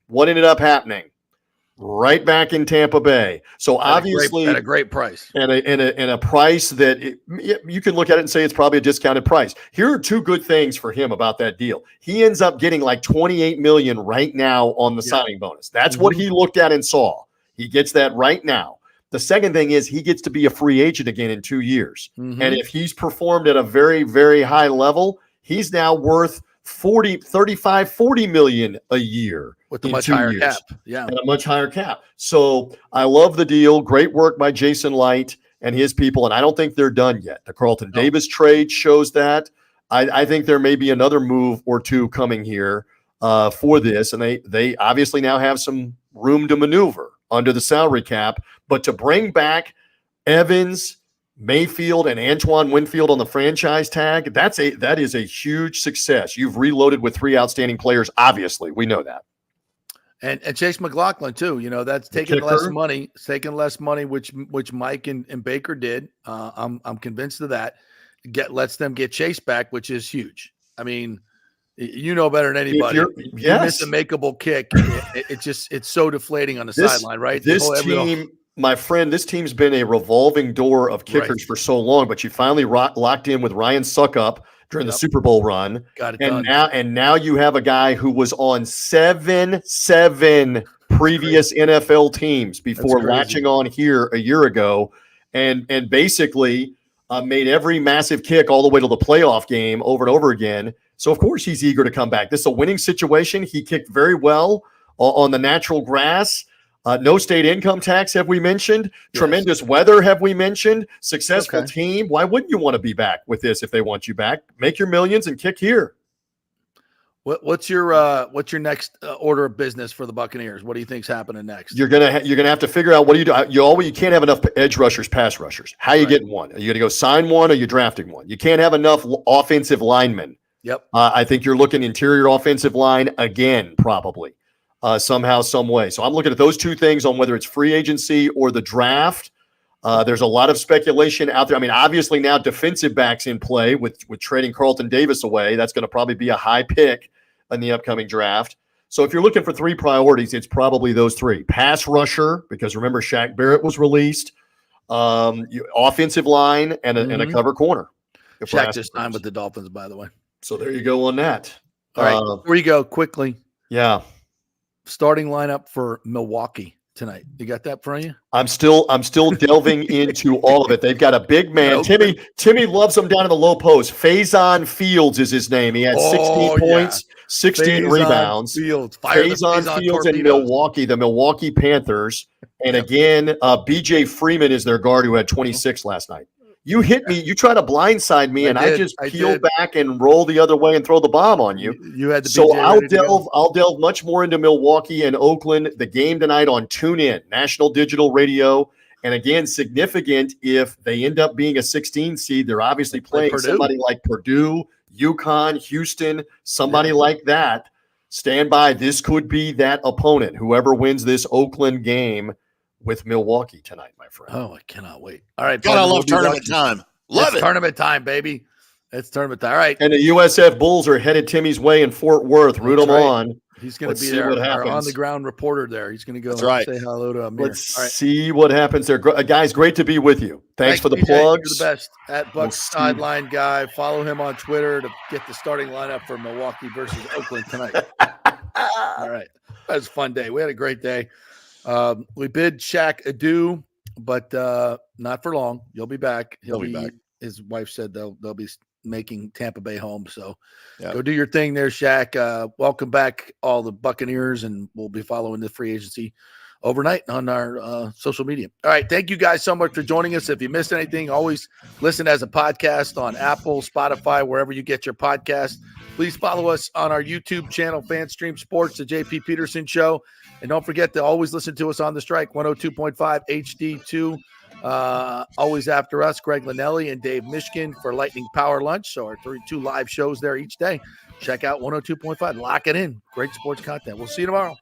What ended up happening? Right back in Tampa Bay. So obviously at a great price, and a price that you can look at it and say it's probably a discounted price. Here are two good things for him about that deal. He ends up getting like $28 million right now on the signing bonus. That's what he looked at and saw. He gets that right now. The second thing is he gets to be a free agent again in 2 years. And if he's performed at a very, very high level, he's now worth 40 million a year with a much higher cap. Yeah. And a much higher cap. So I love the deal. Great work by Jason Light and his people. And I don't think they're done yet. The Carlton Davis trade shows that. I think there may be another move or two coming here for this. And they obviously now have some room to maneuver under the salary cap. But to bring back Evans, Mayfield, and Antoine Winfield on the franchise tag, that is a huge success. You've reloaded with three outstanding players. Obviously, we know that. And Chase McLaughlin too. That's taking less money. It's taking less money, which Mike and Baker did. I'm convinced of that. Lets them get Chase back, which is huge. You know better than anybody. You miss a makeable kick. It's so deflating on the sideline, right? My friend, this team's been a revolving door of kickers for so long, but you finally locked in with Ryan Suckup during the Super Bowl run. Got it done. Now you have a guy who was on seven previous NFL teams before latching on here a year ago, and basically made every massive kick all the way to the playoff game over and over again. So of course he's eager to come back. This is a winning situation. He kicked very well on the natural grass. No state income tax, have we mentioned? Yes. Tremendous weather, have we mentioned? Successful team. Why wouldn't you want to be back with this if they want you back? Make your millions and kick here. What's your next order of business for the Buccaneers? What do you think's happening next? You're gonna have to figure out what do you do. You can't have enough edge rushers, pass rushers. How you getting one? Are you gonna go sign one, or you drafting one? You can't have enough offensive linemen. Yep. I think you're looking interior offensive line again, probably somehow, some way. So I'm looking at those two things on whether it's free agency or the draft. There's a lot of speculation out there. I mean, obviously now defensive backs in play with trading Carlton Davis away. That's going to probably be a high pick in the upcoming draft. So if you're looking for three priorities, it's probably those three. Pass rusher, because remember Shaq Barrett was released. Offensive line and a cover corner. Shaq just signed with the Dolphins, by the way. So there you go on that. All right, before you go, quickly. Yeah. Starting lineup for Milwaukee tonight. You got that for you? I'm still delving into all of it. They've got a big man. Timmy loves him down in the low post. Faison Fields is his name. He had 16 points, 16 rebounds. Faison Fields in Milwaukee, the Milwaukee Panthers. And again, BJ Freeman is their guard who had 26 last night. You hit me. You try to blindside me, I just peel back and roll the other way and throw the bomb on you. You had the so I'll delve much more into Milwaukee and Oakland. The game tonight on TuneIn, National Digital Radio, and again, significant if they end up being a 16 seed. They're obviously playing somebody like Purdue, UConn, Houston, somebody like that. Stand by. This could be that opponent. Whoever wins this Oakland game with Milwaukee tonight, my friend. Oh, I cannot wait. All right. God, I love tournament time. Love it. Tournament time, baby. It's tournament time. All right. And the USF Bulls are headed Timmy's way in Fort Worth. Root them on. He's going to be there. Our on-the-ground reporter there. He's going to go say hello to Amir. Let's see what happens there. Guys, great to be with you. Thanks for the BJ. Plugs. You're the best. At Bucs Sideline Guy. Follow him on Twitter to get the starting lineup for Milwaukee versus Oakland tonight. All right. That was a fun day. We had a great day. We bid Shaq adieu, but not for long. You'll be back. He'll be back. His wife said they'll be making Tampa Bay home. So go do your thing there, Shaq. Welcome back, all the Buccaneers, and we'll be following the free agency overnight on our social media. All right. Thank you guys so much for joining us. If you missed anything, always listen as a podcast on Apple, Spotify, wherever you get your podcast. Please follow us on our YouTube channel, FanStream Sports, the JP Peterson Show. And don't forget to always listen to us on the Strike, 102.5 HD2. Always after us, Greg Linnelli and Dave Mishkin for Lightning Power Lunch. So our two live shows there each day. Check out 102.5. Lock it in. Great sports content. We'll see you tomorrow.